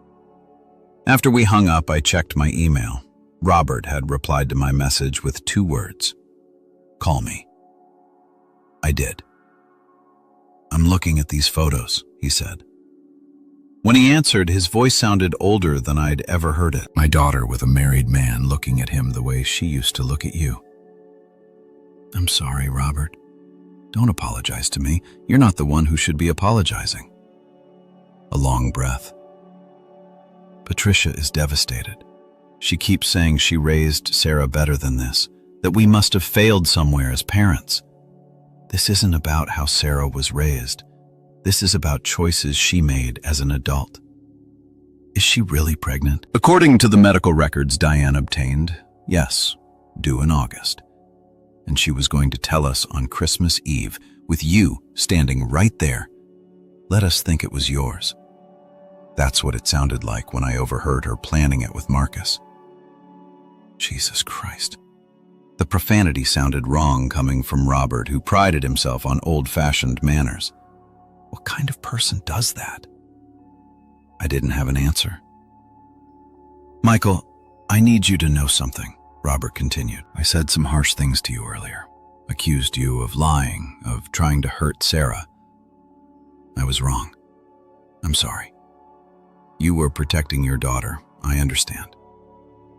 After we hung up, I checked my email. Robert had replied to my message with 2 words. "Call me." I did. "I'm looking at these photos," he said. When he answered, his voice sounded older than I'd ever heard it. My daughter with a married man looking at him the way she used to look at you. "I'm sorry, Robert. Don't apologize to me. You're not the one who should be apologizing." A long breath. "Patricia is devastated. She keeps saying she raised Sarah better than this, that we must have failed somewhere as parents. This isn't about how Sarah was raised. This is about choices she made as an adult." Is she really pregnant? According to the medical records Diane obtained, yes, due in August. And she was going to tell us on Christmas Eve, with you standing right there. Let us think it was yours. That's what it sounded like when I overheard her planning it with Marcus. Jesus Christ. The profanity sounded wrong coming from Robert, who prided himself on old-fashioned manners. What kind of person does that? I didn't have an answer. Michael, I need you to know something, Robert continued. I said some harsh things to you earlier. Accused you of lying, of trying to hurt Sarah. I was wrong. I'm sorry. You were protecting your daughter, I understand.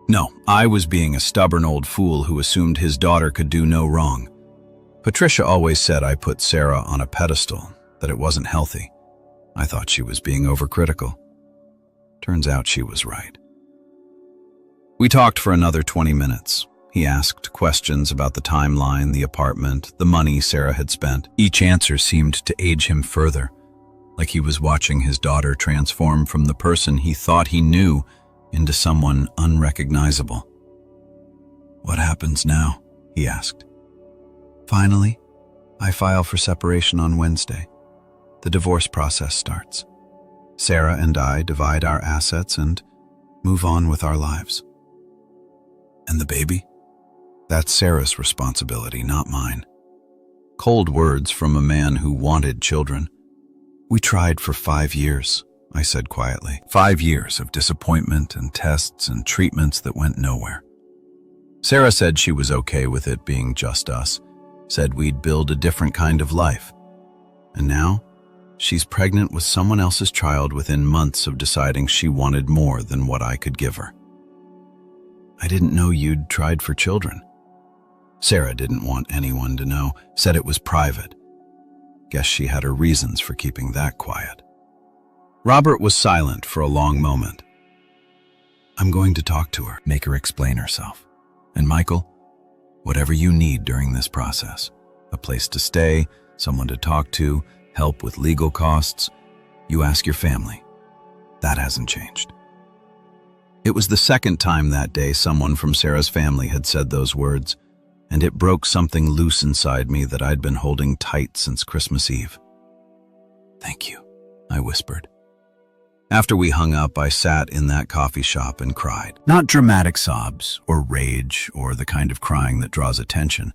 No, I was being a stubborn old fool who assumed his daughter could do no wrong. Patricia always said I put Sarah on a pedestal, that it wasn't healthy. I thought she was being overcritical. Turns out she was right. We talked for another 20 minutes. He asked questions about the timeline, the apartment, the money Sarah had spent. Each answer seemed to age him further, like he was watching his daughter transform from the person he thought he knew into someone unrecognizable. What happens now? He asked. Finally, I file for separation on Wednesday. The divorce process starts. Sarah and I divide our assets and move on with our lives. And the baby? That's Sarah's responsibility, not mine. Cold words from a man who wanted children. We tried for 5 years, I said quietly. 5 years of disappointment and tests and treatments that went nowhere. Sarah said she was okay with it being just us, said we'd build a different kind of life. And now, she's pregnant with someone else's child within months of deciding she wanted more than what I could give her. I didn't know you'd tried for children. Sarah didn't want anyone to know, said it was private. Guess she had her reasons for keeping that quiet. Robert was silent for a long moment. I'm going to talk to her, make her explain herself. And Michael, whatever you need during this process, a place to stay, someone to talk to, help with legal costs, you ask your family. That hasn't changed. It was the second time that day someone from Sarah's family had said those words, and it broke something loose inside me that I'd been holding tight since Christmas Eve. Thank you, I whispered. After we hung up, I sat in that coffee shop and cried. Not dramatic sobs or rage or the kind of crying that draws attention,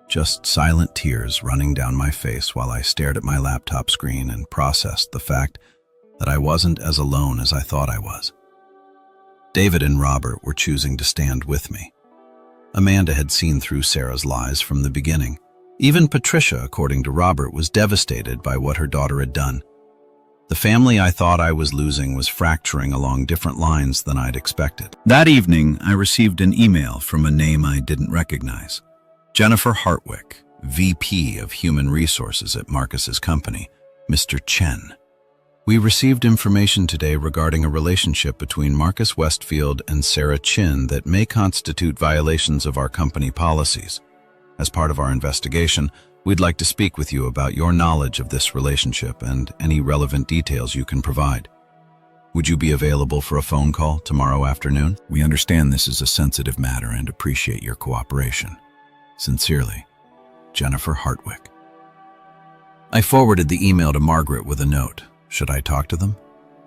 just silent tears running down my face while I stared at my laptop screen and processed the fact that I wasn't as alone as I thought I was. David and Robert were choosing to stand with me. Amanda had seen through Sarah's lies from the beginning. Even Patricia, according to Robert, was devastated by what her daughter had done. The family I thought I was losing was fracturing along different lines than I'd expected. That evening, I received an email from a name I didn't recognize. Jennifer Hartwick, VP of Human Resources at Marcus's company, Mr. Chen. We received information today regarding a relationship between Marcus Westfield and Sarah Chin that may constitute violations of our company policies. As part of our investigation, we'd like to speak with you about your knowledge of this relationship and any relevant details you can provide. Would you be available for a phone call tomorrow afternoon? We understand this is a sensitive matter and appreciate your cooperation. Sincerely, Jennifer Hartwick. I forwarded the email to Margaret with a note. Should I talk to them?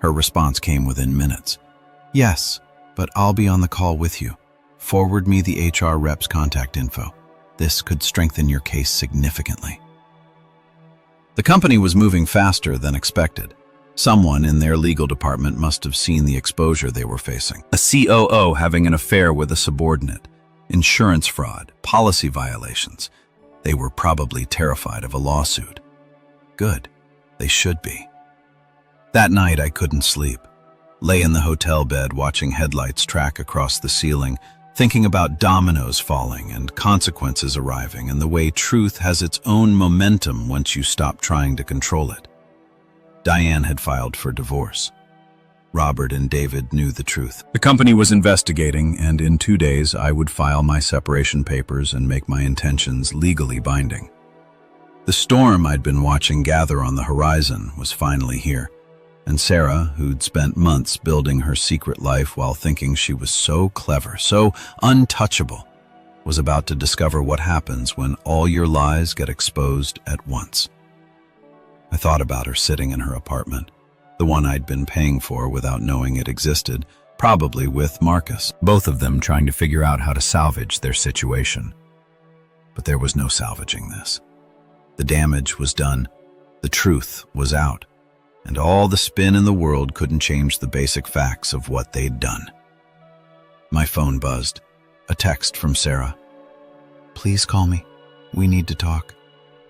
Her response came within minutes. Yes, but I'll be on the call with you. Forward me the HR rep's contact info. This could strengthen your case significantly. The company was moving faster than expected. Someone in their legal department must have seen the exposure they were facing. A COO having an affair with a subordinate, insurance fraud, policy violations. They were probably terrified of a lawsuit. Good. They should be. That night I couldn't sleep. Lay in the hotel bed watching headlights track across the ceiling, thinking about dominoes falling and consequences arriving and the way truth has its own momentum once you stop trying to control it. Diane had filed for divorce. Robert and David knew the truth. The company was investigating, and in 2 days I would file my separation papers and make my intentions legally binding. The storm I'd been watching gather on the horizon was finally here, And Sarah, who'd spent months building her secret life while thinking she was so clever, so untouchable, was about to discover what happens when all your lies get exposed at once. I thought about her sitting in her apartment, the one I'd been paying for without knowing it existed, probably with Marcus, both of them trying to figure out how to salvage their situation. But there was no salvaging this. The damage was done, the truth was out, and all the spin in the world couldn't change the basic facts of what they'd done. My phone buzzed. A text from Sarah. "Please call me. We need to talk.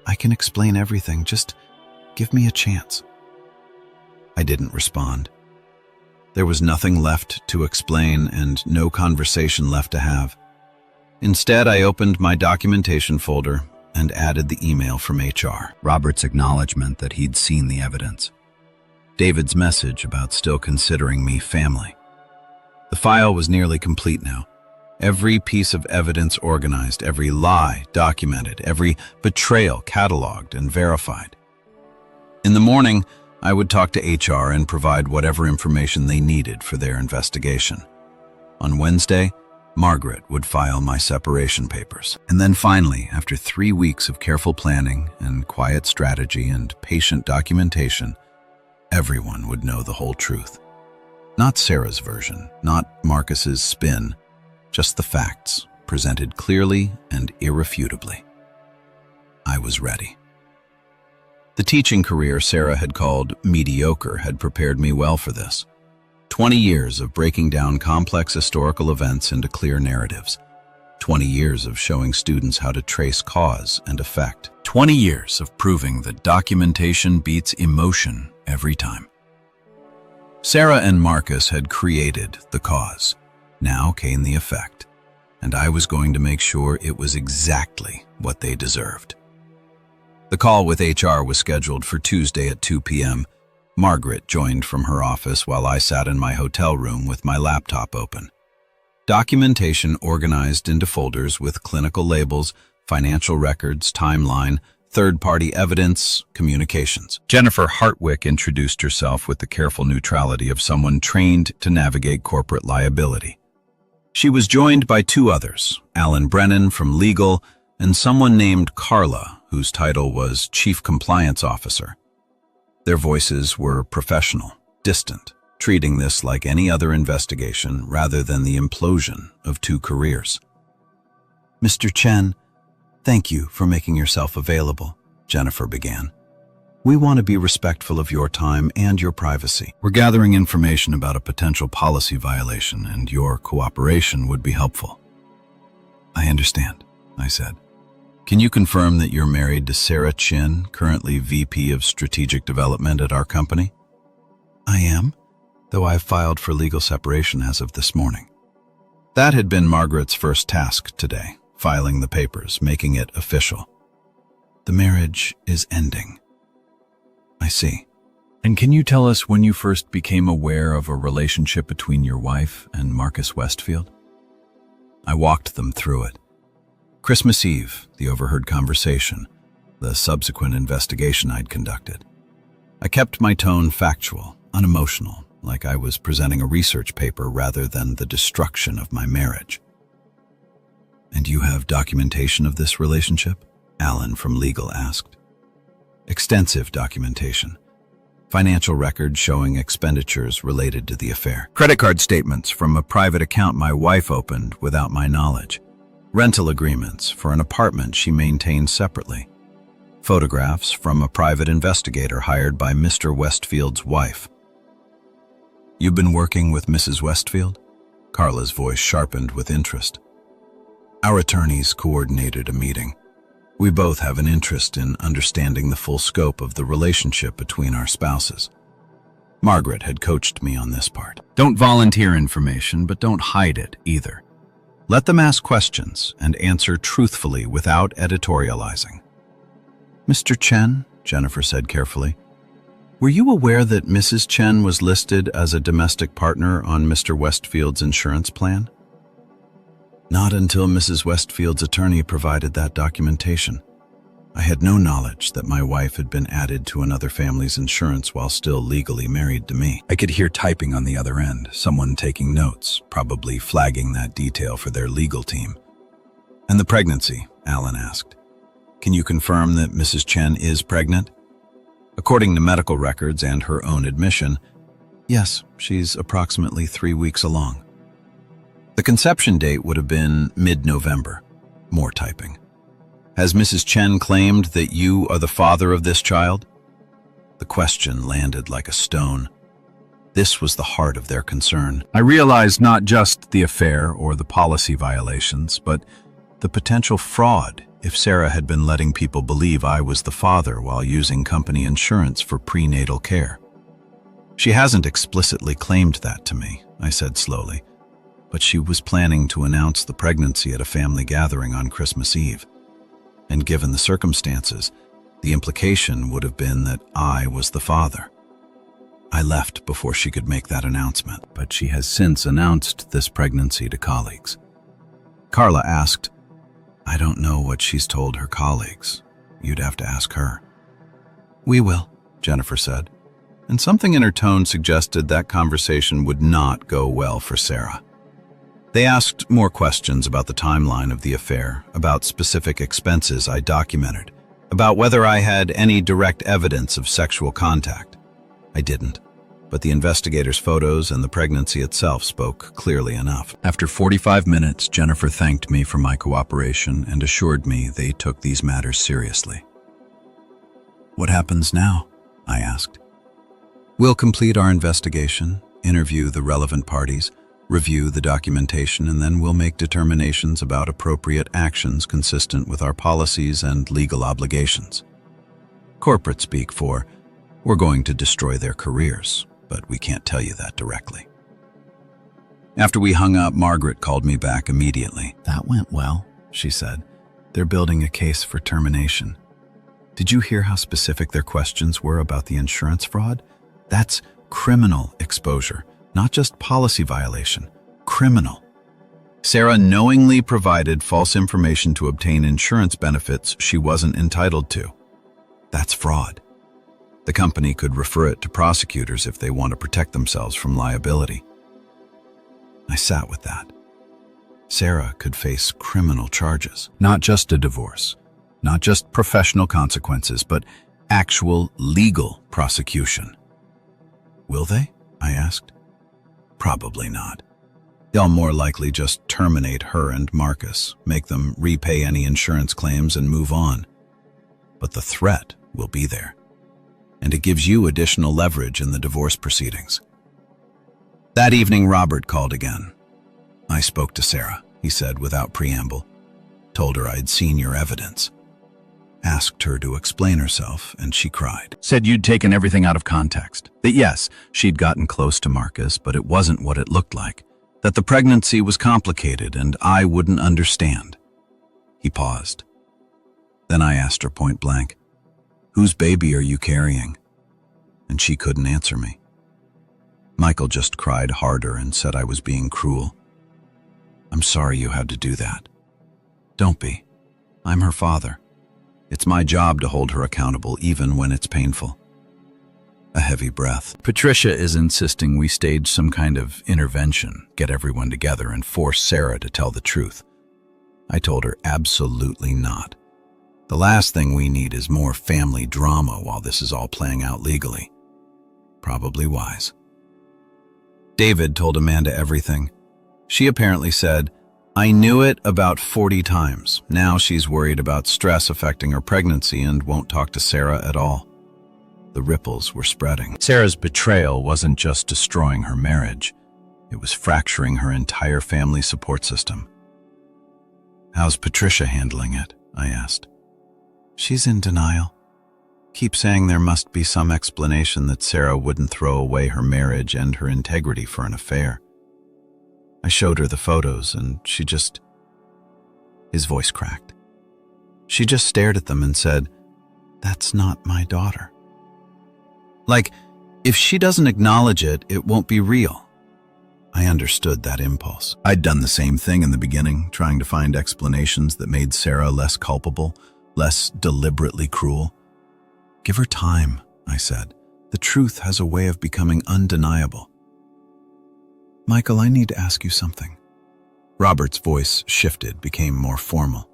I can explain everything. Just give me a chance." I didn't respond. There was nothing left to explain and no conversation left to have. Instead, I opened my documentation folder and added the email from HR. Robert's acknowledgement that he'd seen the evidence. David's message about still considering me family. The file was nearly complete now. Every piece of evidence organized, every lie documented, every betrayal cataloged and verified. In the morning, I would talk to HR and provide whatever information they needed for their investigation. On Wednesday, Margaret would file my separation papers. And then finally, after 3 weeks of careful planning and quiet strategy and patient documentation, everyone would know the whole truth. Not Sarah's version, not Marcus's spin, just the facts, presented clearly and irrefutably. I was ready. The teaching career Sarah had called mediocre had prepared me well for this. 20 years of breaking down complex historical events into clear narratives. 20 years of showing students how to trace cause and effect. 20 years of proving that documentation beats emotion every time. Sarah and Marcus had created the cause. Now came the effect, and I was going to make sure it was exactly what they deserved. The call with HR was scheduled for Tuesday at 2 p.m. Margaret joined from her office while I sat in my hotel room with my laptop open. Documentation organized into folders with clinical labels, financial records, timeline, third-party evidence, communications. Jennifer Hartwick introduced herself with the careful neutrality of someone trained to navigate corporate liability. She was joined by 2 others, Alan Brennan from legal and someone named Carla, whose title was Chief Compliance Officer. Their voices were professional, distant, treating this like any other investigation rather than the implosion of 2 careers. "Mr. Chen, thank you for making yourself available," Jennifer began. "We want to be respectful of your time and your privacy. We're gathering information about a potential policy violation, and your cooperation would be helpful." "I understand," I said. "Can you confirm that you're married to Sarah Chin, currently VP of Strategic Development at our company?" "I am, though I've filed for legal separation as of this morning." That had been Margaret's first task today, filing the papers, making it official. "The marriage is ending." "I see. And can you tell us when you first became aware of a relationship between your wife and Marcus Westfield?" I walked them through it. Christmas Eve, the overheard conversation, the subsequent investigation I'd conducted. I kept my tone factual, unemotional, like I was presenting a research paper rather than the destruction of my marriage. "And you have documentation of this relationship?" Alan from legal asked. "Extensive documentation. Financial records showing expenditures related to the affair. Credit card statements from a private account my wife opened without my knowledge. Rental agreements for an apartment she maintained separately. Photographs from a private investigator hired by Mr. Westfield's wife." "You've been working with Mrs. Westfield?" Carla's voice sharpened with interest. "Our attorneys coordinated a meeting. We both have an interest in understanding the full scope of the relationship between our spouses. Margaret had coached me on this part. Don't volunteer information, but don't hide it either. Let them ask questions and answer truthfully without editorializing." "Mr. Chen," Jennifer said carefully, "were you aware that Mrs. Chen was listed as a domestic partner on Mr. Westfield's insurance plan?" "Not until Mrs. Westfield's attorney provided that documentation. I had no knowledge that my wife had been added to another family's insurance while still legally married to me. I could hear typing on the other end, someone taking notes, probably flagging that detail for their legal team. "And the pregnancy?" Alan asked. "Can you confirm that Mrs. Chen is pregnant?" According to medical records and her own admission, yes, she's approximately 3 weeks along. The conception date would have been mid-November. More typing. "Has Mrs. Chen claimed that you are the father of this child?" The question landed like a stone. This was the heart of their concern. I realized not just the affair or the policy violations, but the potential fraud if Sarah had been letting people believe I was the father while using company insurance for prenatal care. "She hasn't explicitly claimed that to me," I said slowly, "but she was planning to announce the pregnancy at a family gathering on Christmas Eve. And given the circumstances, the implication would have been that I was the father." I left before she could make that announcement, but she has since announced this pregnancy to colleagues. Carla asked, "I don't know what she's told her colleagues. You'd have to ask her." "We will," Jennifer said, and something in her tone suggested that conversation would not go well for Sarah. They asked more questions about the timeline of the affair, about specific expenses I documented, about whether I had any direct evidence of sexual contact. I didn't, but the investigators' photos and the pregnancy itself spoke clearly enough. After 45 minutes, Jennifer thanked me for my cooperation and assured me they took these matters seriously. "What happens now?" I asked. "We'll complete our investigation, interview the relevant parties, review the documentation, and then we'll make determinations about appropriate actions consistent with our policies and legal obligations. Corporate speak for, we're going to destroy their careers, but we can't tell you that directly." After we hung up, Margaret called me back immediately. "That went well," she said. "They're building a case for termination. Did you hear how specific their questions were about the insurance fraud? That's criminal exposure. Not just policy violation, criminal. Sarah knowingly provided false information to obtain insurance benefits she wasn't entitled to. That's fraud. The company could refer it to prosecutors if they want to protect themselves from liability." I sat with that. Sarah could face criminal charges, not just a divorce, not just professional consequences, but actual legal prosecution. "Will they?" I asked. "Probably not. They'll more likely just terminate her and Marcus, make them repay any insurance claims and move on. But the threat will be there. And it gives you additional leverage in the divorce proceedings." That evening, Robert called again. "I spoke to Sarah," he said without preamble. "Told her I'd seen your evidence. Asked her to explain herself, and she cried. Said you'd taken everything out of context. That yes, she'd gotten close to Marcus, but it wasn't what it looked like. That the pregnancy was complicated and I wouldn't understand." He paused. Then I asked her point blank, "Whose baby are you carrying?" And she couldn't answer me. Michael just cried harder and said I was being cruel. "I'm sorry you had to do that." "Don't be. I'm her father. It's my job to hold her accountable even when it's painful." A heavy breath. "Patricia is insisting we stage some kind of intervention, get everyone together and force Sarah to tell the truth." I told her absolutely not. The last thing we need is more family drama while this is all playing out legally. Probably wise. David told Amanda everything. She apparently said, "I knew it about 40 times. Now she's worried about stress affecting her pregnancy and won't talk to Sarah at all." The ripples were spreading. Sarah's betrayal wasn't just destroying her marriage. It was fracturing her entire family support system. "How's Patricia handling it?" I asked. "She's in denial. Keep saying there must be some explanation that Sarah wouldn't throw away her marriage and her integrity for an affair. I showed her the photos and she just..." His voice cracked. "She just stared at them and said, 'That's not my daughter.' Like, if she doesn't acknowledge it, it won't be real." I understood that impulse. I'd done the same thing in the beginning, trying to find explanations that made Sarah less culpable, less deliberately cruel. Give her time, I said. The truth has a way of becoming undeniable. Michael, I need to ask you something. Robert's voice shifted, became more formal.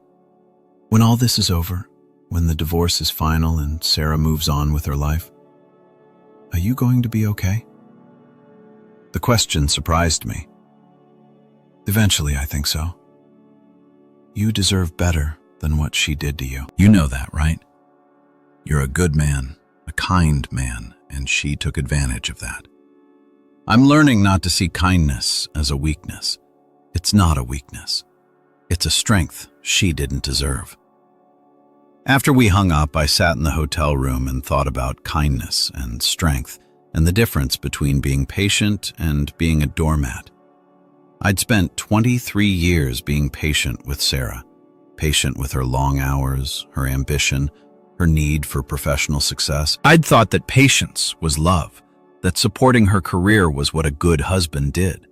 When all this is over, when the divorce is final and Sarah moves on with her life, are you going to be okay? The question surprised me. Eventually, I think so. You deserve better than what she did to you. You know that, right? You're a good man, a kind man, and she took advantage of that. I'm learning not to see kindness as a weakness. It's not a weakness. It's a strength she didn't deserve. After we hung up, I sat in the hotel room and thought about kindness and strength and the difference between being patient and being a doormat. I'd spent 23 years being patient with Sarah, patient with her long hours, her ambition, her need for professional success. I'd thought that patience was love, that supporting her career was what a good husband did.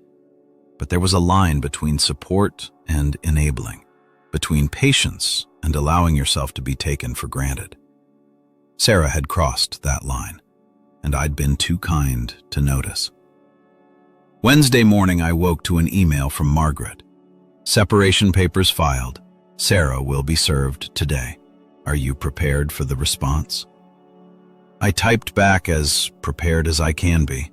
But there was a line between support and enabling, between patience and allowing yourself to be taken for granted. Sarah had crossed that line, and I'd been too kind to notice. Wednesday morning, I woke to an email from Margaret. Separation papers filed. Sarah will be served today. Are you prepared for the response? I typed back as prepared as I can be.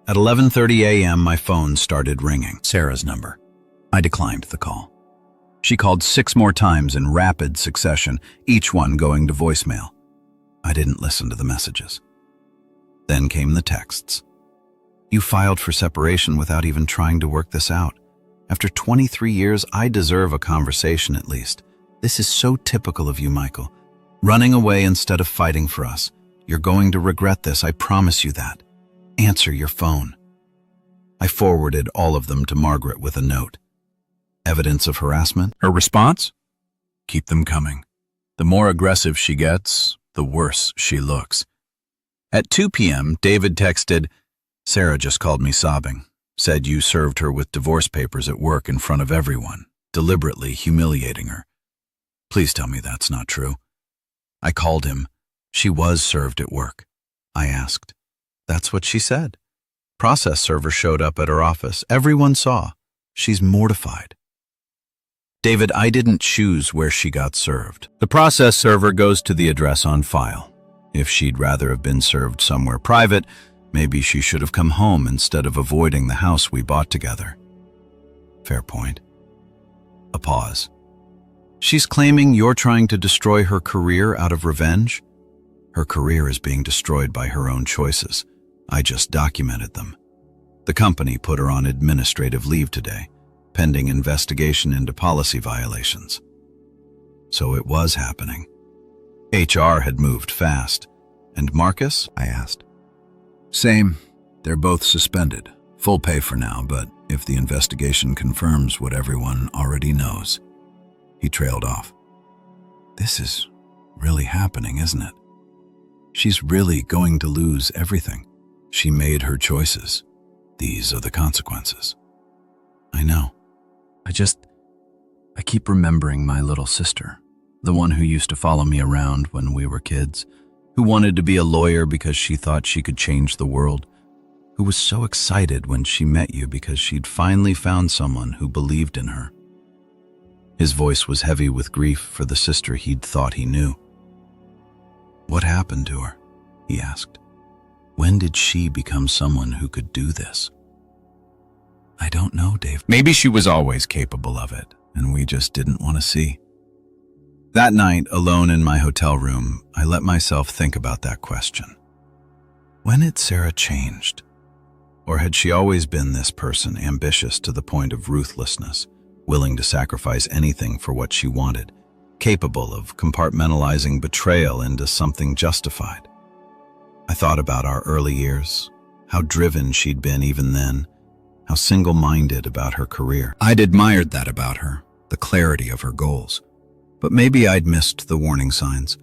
At 11:30 a.m., my phone started ringing. Sarah's number. I declined the call. She called 6 more times in rapid succession, each one going to voicemail. I didn't listen to the messages. Then came the texts. You filed for separation without even trying to work this out. After 23 years, I deserve a conversation at least. This is so typical of you, Michael. Running away instead of fighting for us. You're going to regret this, I promise you that. Answer your phone. I forwarded all of them to Margaret with a note. Evidence of harassment? Her response? Keep them coming. The more aggressive she gets, the worse she looks. At 2 p.m., David texted, Sarah just called me sobbing, said you served her with divorce papers at work in front of everyone, deliberately humiliating her. Please tell me that's not true. I called him. She was served at work. I asked. That's what she said. Process server showed up at her office. Everyone saw. She's mortified. David, I didn't choose where she got served. The process server goes to the address on file. If she'd rather have been served somewhere private, maybe she should have come home instead of avoiding the house we bought together. Fair point. A pause. She's claiming you're trying to destroy her career out of revenge? Her career is being destroyed by her own choices. I just documented them. The company put her on administrative leave today, pending investigation into policy violations. So it was happening. HR had moved fast. And Marcus? I asked. Same. They're both suspended. Full pay for now, but if the investigation confirms what everyone already knows. He trailed off. This is really happening, isn't it? She's really going to lose everything. She made her choices. These are the consequences. I know. I keep remembering my little sister, the one who used to follow me around when we were kids, who wanted to be a lawyer because she thought she could change the world, who was so excited when she met you because she'd finally found someone who believed in her. His voice was heavy with grief for the sister he'd thought he knew. What happened to her? He asked. When did she become someone who could do this? I don't know, Dave. Maybe she was always capable of it, and we just didn't want to see. That night, alone in my hotel room, I let myself think about that question. When had Sarah changed? Or had she always been this person, ambitious to the point of ruthlessness, willing to sacrifice anything for what she wanted, capable of compartmentalizing betrayal into something justified? I thought about our early years, how driven she'd been even then, how single-minded about her career. I'd admired that about her, the clarity of her goals. But maybe I'd missed the warning signs.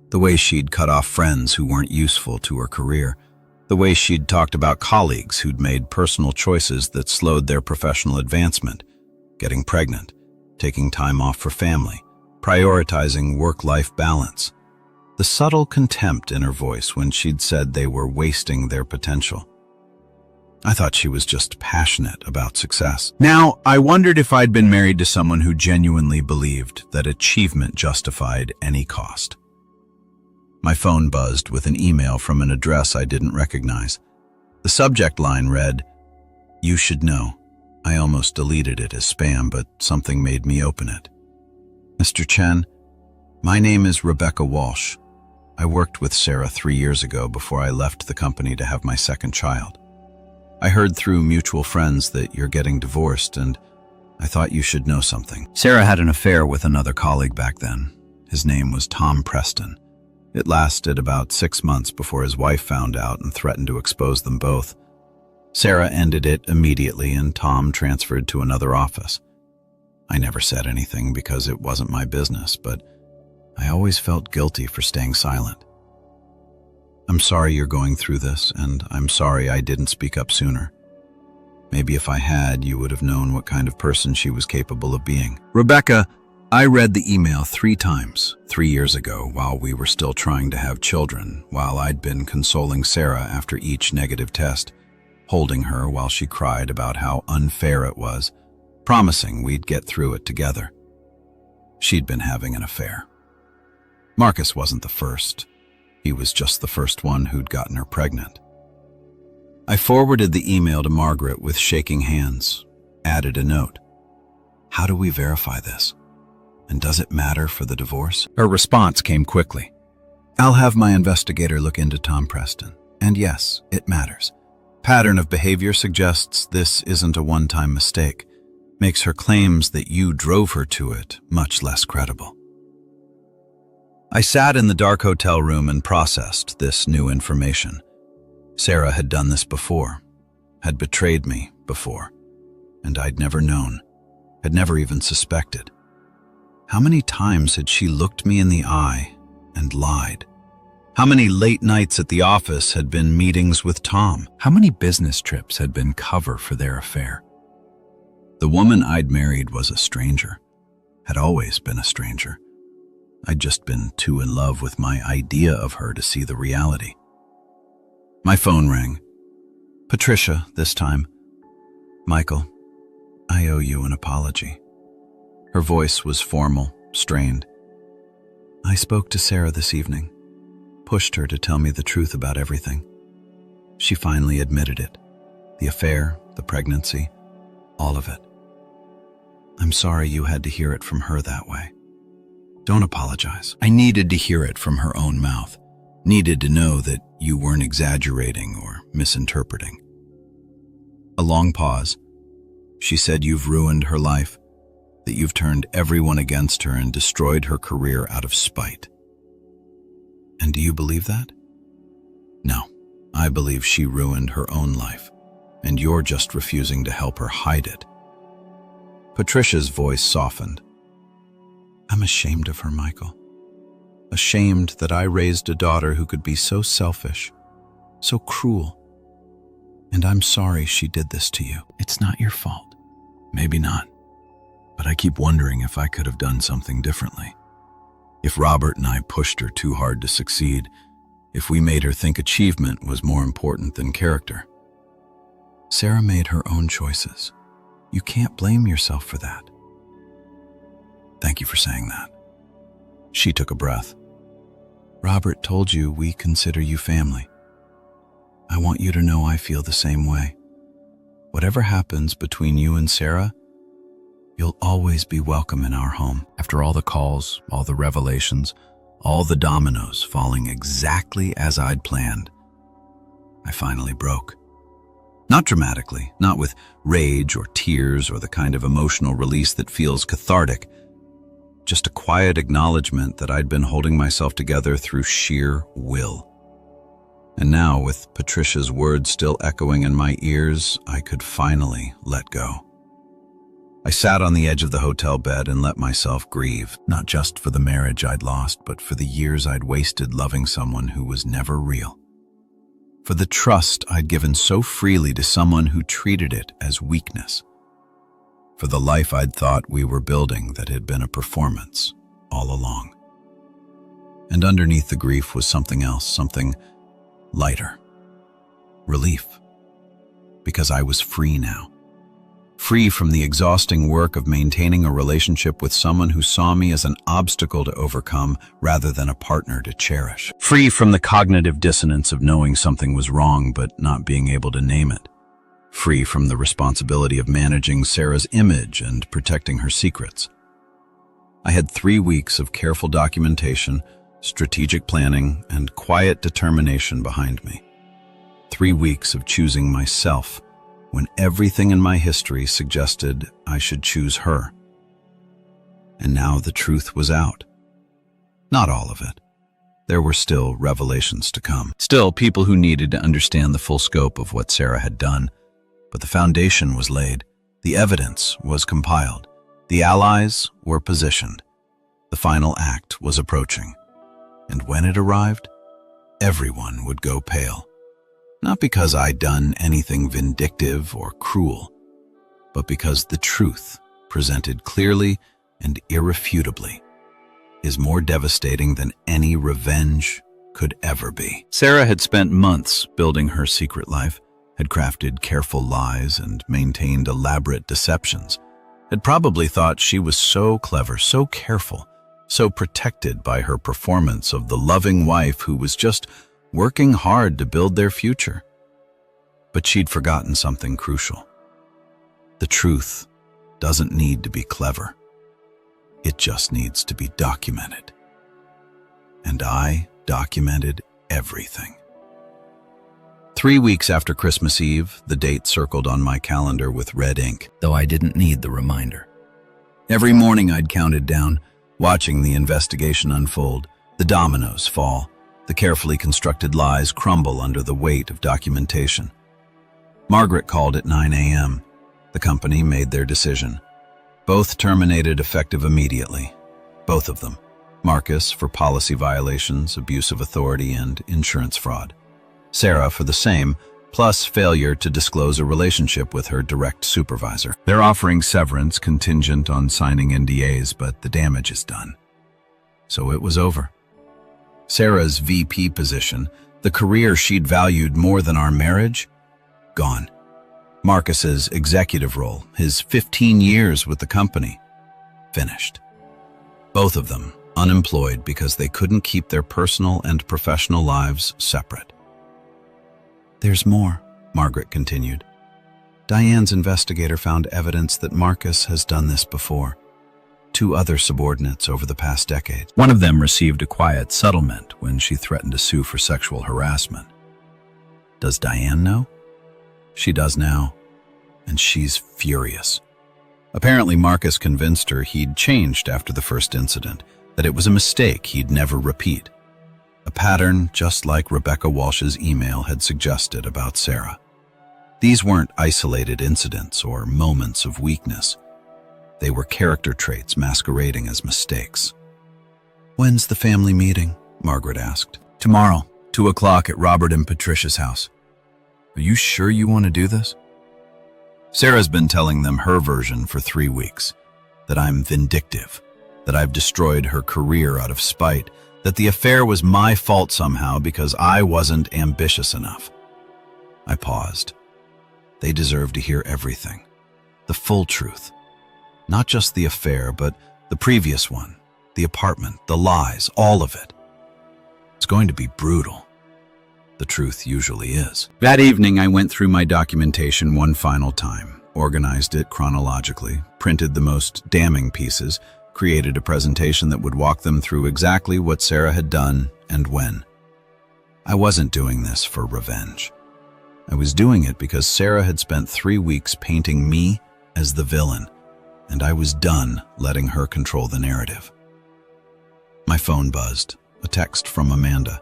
The way she'd cut off friends who weren't useful to her career. The way she'd talked about colleagues who'd made personal choices that slowed their professional advancement. Getting pregnant, taking time off for family, prioritizing work-life balance. The subtle contempt in her voice when she'd said they were wasting their potential. I thought she was just passionate about success. Now, I wondered if I'd been married to someone who genuinely believed that achievement justified any cost. My phone buzzed with an email from an address I didn't recognize. The subject line read, "You should know." I almost deleted it as spam, but something made me open it. "Mr. Chen, my name is Rebecca Walsh. I worked with Sarah 3 years ago before I left the company to have my second child. I heard through mutual friends that you're getting divorced, and I thought you should know something." Sarah had an affair with another colleague back then. His name was Tom Preston. It lasted about 6 months before his wife found out and threatened to expose them both. Sarah ended it immediately, and Tom transferred to another office. I never said anything because it wasn't my business, but I always felt guilty for staying silent. "I'm sorry you're going through this, and I'm sorry I didn't speak up sooner. Maybe if I had, you would have known what kind of person she was capable of being." Rebecca, I read the email 3 times, 3 years ago, while we were still trying to have children, while I'd been consoling Sarah after each negative test, holding her while she cried about how unfair it was, promising we'd get through it together. She'd been having an affair. Marcus wasn't the first. He was just the first one who'd gotten her pregnant. I forwarded the email to Margaret with shaking hands, added a note. "How do we verify this? And does it matter for the divorce?" Her response came quickly. "I'll have my investigator look into Tom Preston. And yes, it matters. Pattern of behavior suggests this isn't a one-time mistake. Makes her claims that you drove her to it much less credible." I sat in the dark hotel room and processed this new information. Sarah had done this before, had betrayed me before, and I'd never known, had never even suspected. How many times had she looked me in the eye and lied? How many late nights at the office had been meetings with Tom? How many business trips had been cover for their affair? The woman I'd married was a stranger, had always been a stranger. I'd just been too in love with my idea of her to see the reality. My phone rang. Patricia, this time. "Michael, I owe you an apology." Her voice was formal, strained. "I spoke to Sarah this evening, pushed her to tell me the truth about everything. She finally admitted it. The affair, the pregnancy, all of it. I'm sorry you had to hear it from her that way. Don't apologize. I needed to hear it from her own mouth. Needed to know that you weren't exaggerating or misinterpreting." A long pause. She said you've ruined her life, that you've turned everyone against her and destroyed her career out of spite. And do you believe that? No, I believe she ruined her own life, and you're just refusing to help her hide it. Patricia's voice softened. "I'm ashamed of her, Michael. Ashamed that I raised a daughter who could be so selfish, so cruel. And I'm sorry she did this to you. It's not your fault. Maybe not. But I keep wondering if I could have done something differently. If Robert and I pushed her too hard to succeed, if we made her think achievement was more important than character. Sarah made her own choices. You can't blame yourself for that." "Thank you for saying that." She took a breath. "Robert told you we consider you family. I want you to know I feel the same way. Whatever happens between you and Sarah, you'll always be welcome in our home." After all the calls, all the revelations, all the dominoes falling exactly as I'd planned, I finally broke. Not dramatically, not with rage or tears or the kind of emotional release that feels cathartic, just a quiet acknowledgement that I'd been holding myself together through sheer will. And now, with Patricia's words still echoing in my ears, I could finally let go. I sat on the edge of the hotel bed and let myself grieve, not just for the marriage I'd lost, but for the years I'd wasted loving someone who was never real. For the trust I'd given so freely to someone who treated it as weakness. For the life I'd thought we were building that had been a performance, all along. And underneath the grief was something else, something lighter. Relief. Because I was free now. Free from the exhausting work of maintaining a relationship with someone who saw me as an obstacle to overcome rather than a partner to cherish. Free from the cognitive dissonance of knowing something was wrong but not being able to name it. Free from the responsibility of managing Sarah's image and protecting her secrets. I had 3 weeks of careful documentation, strategic planning, and quiet determination behind me. 3 weeks of choosing myself when everything in my history suggested I should choose her. And now the truth was out. Not all of it. There were still revelations to come. Still people who needed to understand the full scope of what Sarah had done. But the foundation was laid. The evidence was compiled. The allies were positioned. The final act was approaching. And when it arrived, everyone would go pale. Not because I'd done anything vindictive or cruel, but because the truth, presented clearly and irrefutably, is more devastating than any revenge could ever be. Sarah had spent months building her secret life, had crafted careful lies and maintained elaborate deceptions, had probably thought she was so clever, so careful, so protected by her performance of the loving wife who was just working hard to build their future. But she'd forgotten something crucial. The truth doesn't need to be clever. It just needs to be documented. And I documented everything. 3 weeks after Christmas Eve, the date circled on my calendar with red ink, though I didn't need the reminder. Every morning I'd counted down, watching the investigation unfold, the dominoes fall, the carefully constructed lies crumble under the weight of documentation. Margaret called at 9 a.m. The company made their decision. Both terminated effective immediately. Both of them. Marcus for policy violations, abuse of authority, and insurance fraud. Sarah for the same, plus failure to disclose a relationship with her direct supervisor. They're offering severance contingent on signing NDAs, but the damage is done. So it was over. Sarah's VP position, the career she'd valued more than our marriage, gone. Marcus's executive role, his 15 years with the company, finished. Both of them unemployed because they couldn't keep their personal and professional lives separate. There's more, Margaret continued. Diane's investigator found evidence that Marcus has done this before. 2 other subordinates over the past decade. One of them received a quiet settlement when she threatened to sue for sexual harassment. Does Diane know? She does now, and she's furious. Apparently Marcus convinced her he'd changed after the first incident, that it was a mistake he'd never repeat. A pattern just like Rebecca Walsh's email had suggested about Sarah. These weren't isolated incidents or moments of weakness. They were character traits masquerading as mistakes. When's the family meeting? Margaret asked. Tomorrow, 2 o'clock at Robert and Patricia's house. Are you sure you want to do this? Sarah's been telling them her version for 3 weeks. That I'm vindictive. That I've destroyed her career out of spite. That the affair was my fault somehow because I wasn't ambitious enough. I paused. They deserve to hear everything. The full truth. Not just the affair, but the previous one, the apartment, the lies, all of it. It's going to be brutal. The truth usually is. That evening, I went through my documentation one final time, organized it chronologically, printed the most damning pieces, created a presentation that would walk them through exactly what Sarah had done and when. I wasn't doing this for revenge. I was doing it because Sarah had spent 3 weeks painting me as the villain, and I was done letting her control the narrative. My phone buzzed, a text from Amanda.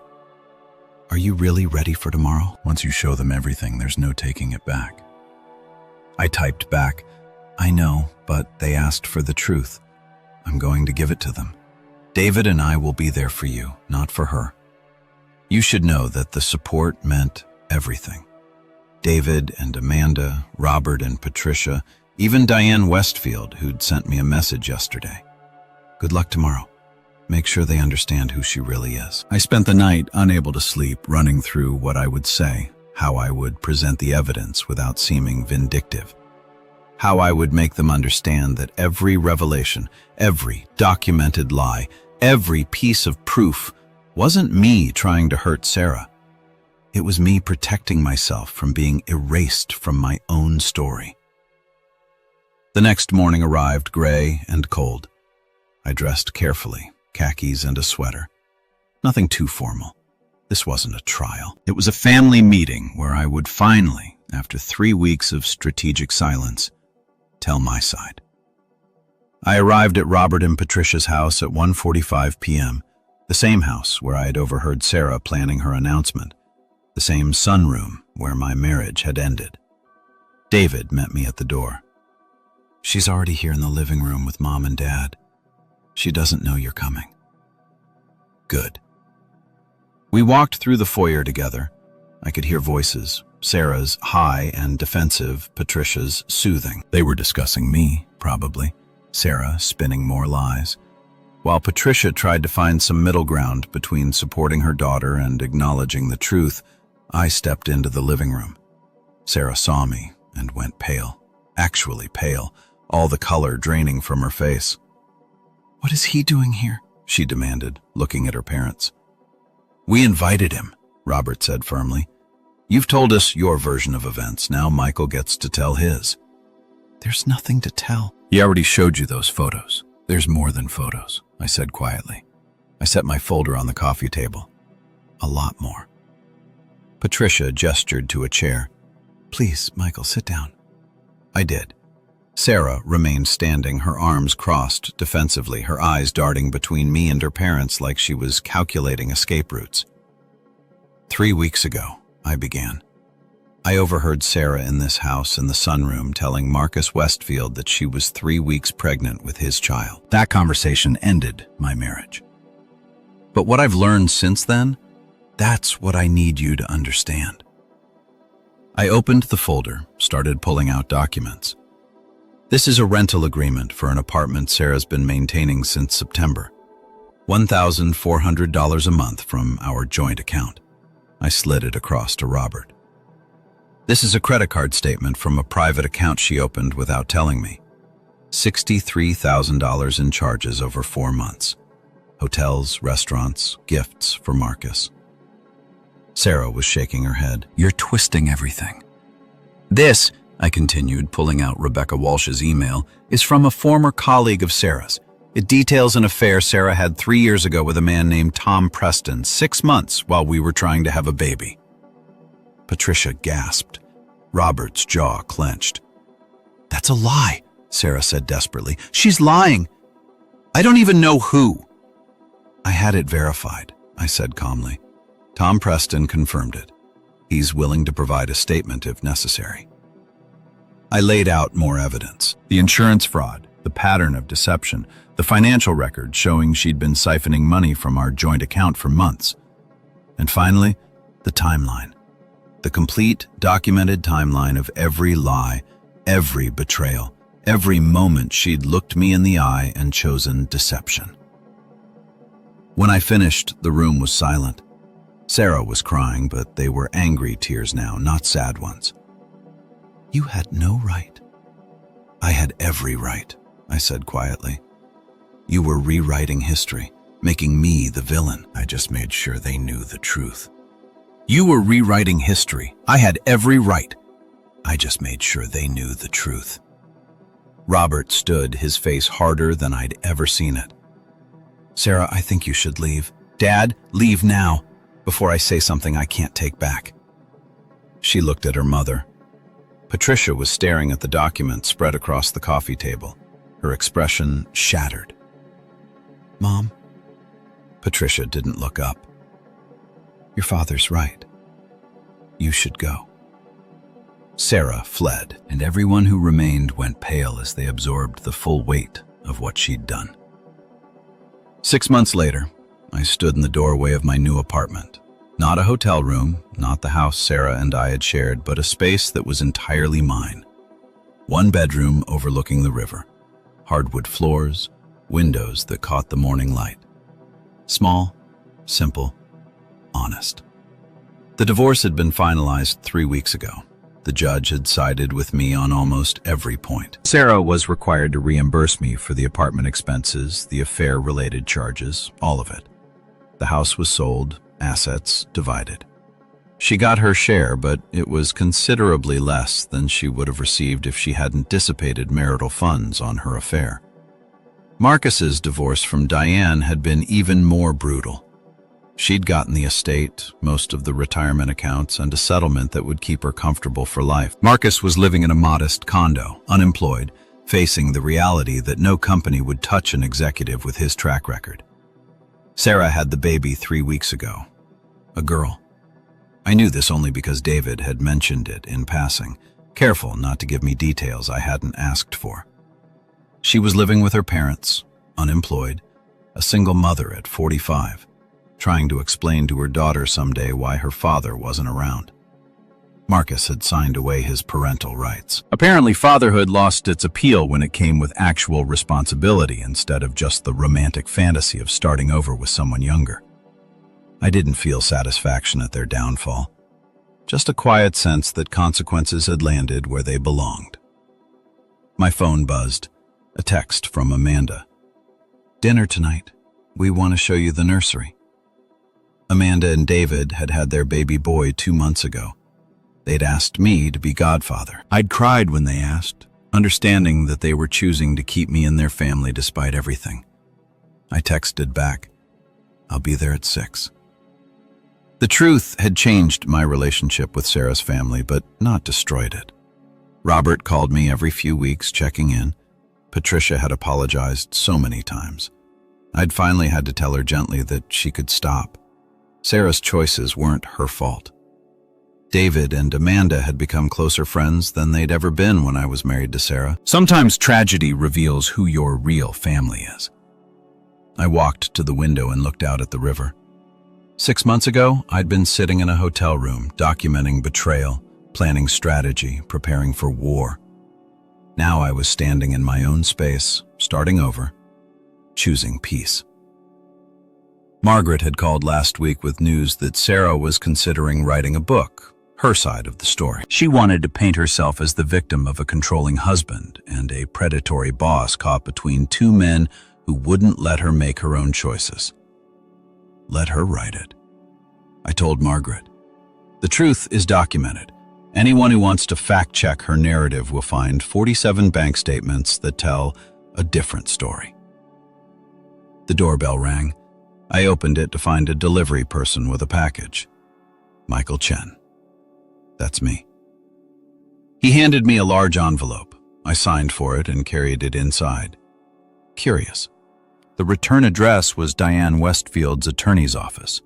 Are you really ready for tomorrow? Once you show them everything, there's no taking it back. I typed back, I know, but they asked for the truth. I'm going to give it to them. David and I will be there for you, not for her. You should know that the support meant everything. David and Amanda, Robert and Patricia, even Diane Westfield, who'd sent me a message yesterday. Good luck tomorrow. make sure they understand who she really is. I spent the night unable to sleep, running through what I would say, how I would present the evidence without seeming vindictive, how I would make them understand that every revelation, every documented lie, every piece of proof wasn't me trying to hurt Sarah. It was me protecting myself from being erased from my own story. The next morning arrived gray and cold. I dressed carefully, khakis and a sweater. Nothing too formal. This wasn't a trial. It was a family meeting where I would finally, after 3 weeks of strategic silence, tell my side. I arrived at Robert and Patricia's house at 1:45 p.m., the same house where I had overheard Sarah planning her announcement, the same sunroom where my marriage had ended. David met me at the door. She's already here in the living room with Mom and Dad. She doesn't know you're coming. Good. We walked through the foyer together. I could hear voices, Sarah's high and defensive, Patricia's soothing. They were discussing me, probably, Sarah spinning more lies, while Patricia tried to find some middle ground between supporting her daughter and acknowledging the truth. I stepped into the living room. Sarah saw me and went pale, actually pale, all the color draining from her face. "What is he doing here?" she demanded, looking at her parents. "We invited him," Robert said firmly. "You've told us your version of events. Now Michael gets to tell his." "There's nothing to tell." "He already showed you those photos. There's more than photos," I said quietly. I set my folder on the coffee table. "A lot more." Patricia gestured to a chair. "Please, Michael, sit down." I did. Sarah remained standing, her arms crossed defensively, her eyes darting between me and her parents like she was calculating escape routes. 3 weeks ago, I began. I overheard Sarah in this house in the sunroom telling Marcus Westfield that she was 3 weeks pregnant with his child. That conversation ended my marriage. But what I've learned since then, that's what I need you to understand. I opened the folder, started pulling out documents. This is a rental agreement for an apartment Sarah's been maintaining since September. $1,400 a month from our joint account. I slid it across to Robert. This is a credit card statement from a private account she opened without telling me. $63,000 in charges over 4 months. Hotels, restaurants, gifts for Marcus. Sarah was shaking her head. "You're twisting everything." "This," I continued, pulling out Rebecca Walsh's email, "is from a former colleague of Sarah's. It details an affair Sarah had 3 years ago with a man named Tom Preston, 6 months while we were trying to have a baby." Patricia gasped. Robert's jaw clenched. "That's a lie," Sarah said desperately. "She's lying. I don't even know who." "I had it verified," I said calmly. "Tom Preston confirmed it. He's willing to provide a statement if necessary." I laid out more evidence. The insurance fraud, the pattern of deception, the financial record showing she'd been siphoning money from our joint account for months. And finally, the timeline. The complete, documented timeline of every lie, every betrayal, every moment she'd looked me in the eye and chosen deception. When I finished, the room was silent. Sarah was crying, but they were angry tears now, not sad ones. "You had no right." "I had every right," I said quietly. "You were rewriting history, making me the villain. I just made sure they knew the truth." "You were rewriting history. I had every right. I just made sure they knew the truth." Robert stood, his face harder than I'd ever seen it. "Sarah, I think you should leave. Dad, leave now, before I say something I can't take back." She looked at her mother. Patricia was staring at the document spread across the coffee table, her expression shattered. "Mom?" Patricia didn't look up. "Your father's right. You should go." Sarah fled, and everyone who remained went pale as they absorbed the full weight of what she'd done. 6 months later, I stood in the doorway of my new apartment. Not a hotel room, not the house Sarah and I had shared, but a space that was entirely mine. 1 bedroom overlooking the river, hardwood floors, windows that caught the morning light. Small, simple, honest. The divorce had been finalized 3 weeks ago. The judge had sided with me on almost every point. Sarah was required to reimburse me for the apartment expenses, the affair-related charges, all of it. The house was sold, assets divided. She got her share, but it was considerably less than she would have received if she hadn't dissipated marital funds on her affair. Marcus's divorce from Diane had been even more brutal. She'd gotten the estate, most of the retirement accounts, and a settlement that would keep her comfortable for life. Marcus was living in a modest condo, unemployed, facing the reality that no company would touch an executive with his track record. Sarah had the baby 3 weeks ago. A girl. I knew this only because David had mentioned it in passing, careful not to give me details I hadn't asked for. She was living with her parents, unemployed, a single mother at 45, trying to explain to her daughter someday why her father wasn't around. Marcus had signed away his parental rights. Apparently, fatherhood lost its appeal when it came with actual responsibility instead of just the romantic fantasy of starting over with someone younger. I didn't feel satisfaction at their downfall, just a quiet sense that consequences had landed where they belonged. My phone buzzed, a text from Amanda. "Dinner tonight. We want to show you the nursery." Amanda and David had had their baby boy 2 months ago. They'd asked me to be godfather. I'd cried when they asked, understanding that they were choosing to keep me in their family despite everything. I texted back, "I'll be there at 6. The truth had changed my relationship with Sarah's family, but not destroyed it. Robert called me every few weeks, checking in. Patricia had apologized so many times. I'd finally had to tell her gently that she could stop. Sarah's choices weren't her fault. David and Amanda had become closer friends than they'd ever been when I was married to Sarah. Sometimes tragedy reveals who your real family is. I walked to the window and looked out at the river. 6 months ago, I'd been sitting in a hotel room, documenting betrayal, planning strategy, preparing for war. Now I was standing in my own space, starting over, choosing peace. Margaret had called last week with news that Sarah was considering writing a book, her side of the story. She wanted to paint herself as the victim of a controlling husband and a predatory boss caught between 2 men who wouldn't let her make her own choices. Let her write it. I told Margaret. The truth is documented. Anyone who wants to fact-check her narrative will find 47 bank statements that tell a different story. The doorbell rang. I opened it to find a delivery person with a package. Michael Chen. That's me. He handed me a large envelope. I signed for it and carried it inside. Curious. The return address was Diane Westfield's attorney's office.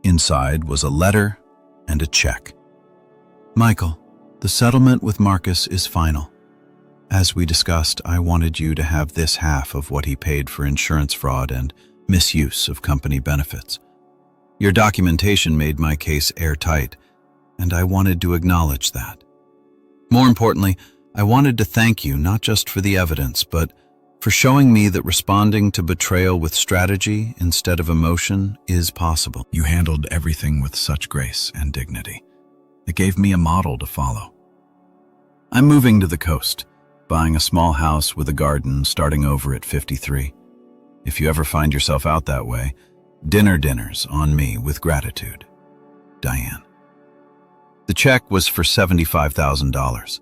Inside was a letter and a check. Michael, the settlement with Marcus is final. As we discussed, I wanted you to have this half of what he paid for insurance fraud and misuse of company benefits. Your documentation made my case airtight, and I wanted to acknowledge that. More importantly, I wanted to thank you not just for the evidence, but for showing me that responding to betrayal with strategy instead of emotion is possible. You handled everything with such grace and dignity. It gave me a model to follow. I'm moving to the coast, buying a small house with a garden, starting over at 53. If you ever find yourself out that way, dinners on me with gratitude. Diane. The check was for $75,000.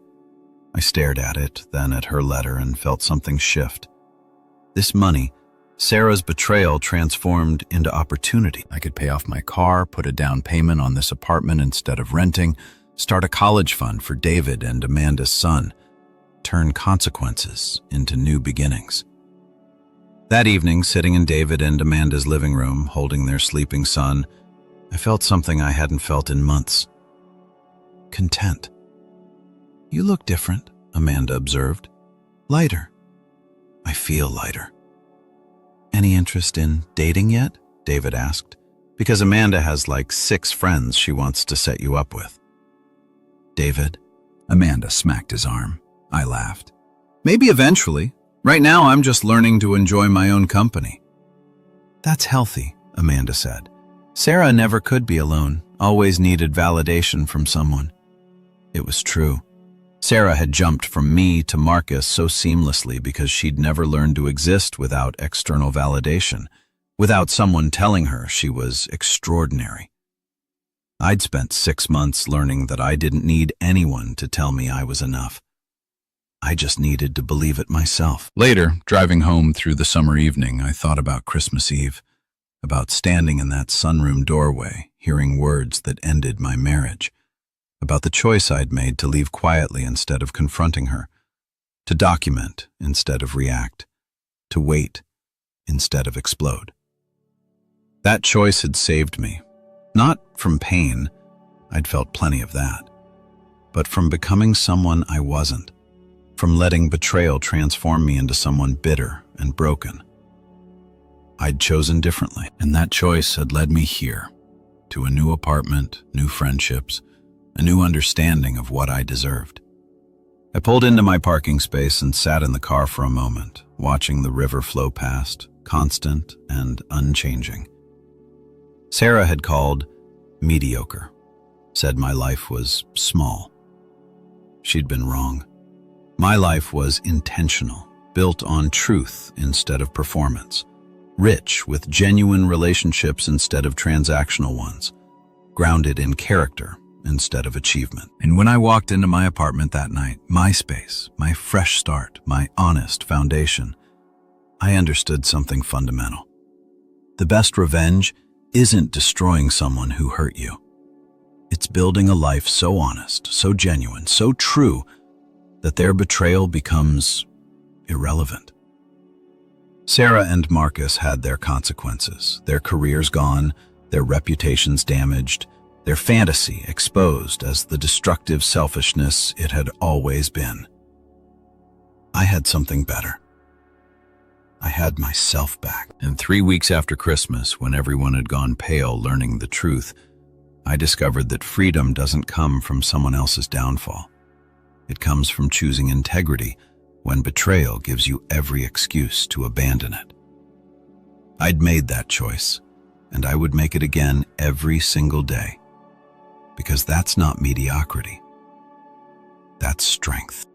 I stared at it, then at her letter, and felt something shift. This money, Sarah's betrayal, transformed into opportunity. I could pay off my car, put a down payment on this apartment instead of renting, start a college fund for David and Amanda's son, turn consequences into new beginnings. That evening, sitting in David and Amanda's living room, holding their sleeping son, I felt something I hadn't felt in months. Content. You look different, Amanda observed. Lighter. I feel lighter. Any interest in dating yet? David asked, because Amanda has like 6 friends she wants to set you up with. David? Amanda smacked his arm. I laughed. Maybe eventually. Right now I'm just learning to enjoy my own company. That's healthy, Amanda said. Sarah never could be alone, always needed validation from someone. It was true. Sarah had jumped from me to Marcus so seamlessly because she'd never learned to exist without external validation, without someone telling her she was extraordinary. I'd spent 6 months learning that I didn't need anyone to tell me I was enough. I just needed to believe it myself. Later, driving home through the summer evening, I thought about Christmas Eve, about standing in that sunroom doorway, hearing words that ended my marriage, about the choice I'd made to leave quietly instead of confronting her, to document instead of react, to wait instead of explode. That choice had saved me, not from pain, I'd felt plenty of that, but from becoming someone I wasn't, from letting betrayal transform me into someone bitter and broken. I'd chosen differently, and that choice had led me here, to a new apartment, new friendships, a new understanding of what I deserved. I pulled into my parking space and sat in the car for a moment, watching the river flow past, constant and unchanging. Sarah had called mediocre, said my life was small. She'd been wrong. My life was intentional, built on truth instead of performance, rich with genuine relationships instead of transactional ones, grounded in character instead of achievement. And when I walked into my apartment that night, my space, my fresh start, my honest foundation, I understood something fundamental. The best revenge isn't destroying someone who hurt you. It's building a life so honest, so genuine, so true that their betrayal becomes irrelevant. Sarah and Marcus had their consequences, their careers gone, their reputations damaged, their fantasy exposed as the destructive selfishness it had always been. I had something better. I had myself back. And 3 weeks after Christmas, when everyone had gone pale learning the truth, I discovered that freedom doesn't come from someone else's downfall. It comes from choosing integrity when betrayal gives you every excuse to abandon it. I'd made that choice, and I would make it again every single day. Because that's not mediocrity. That's strength.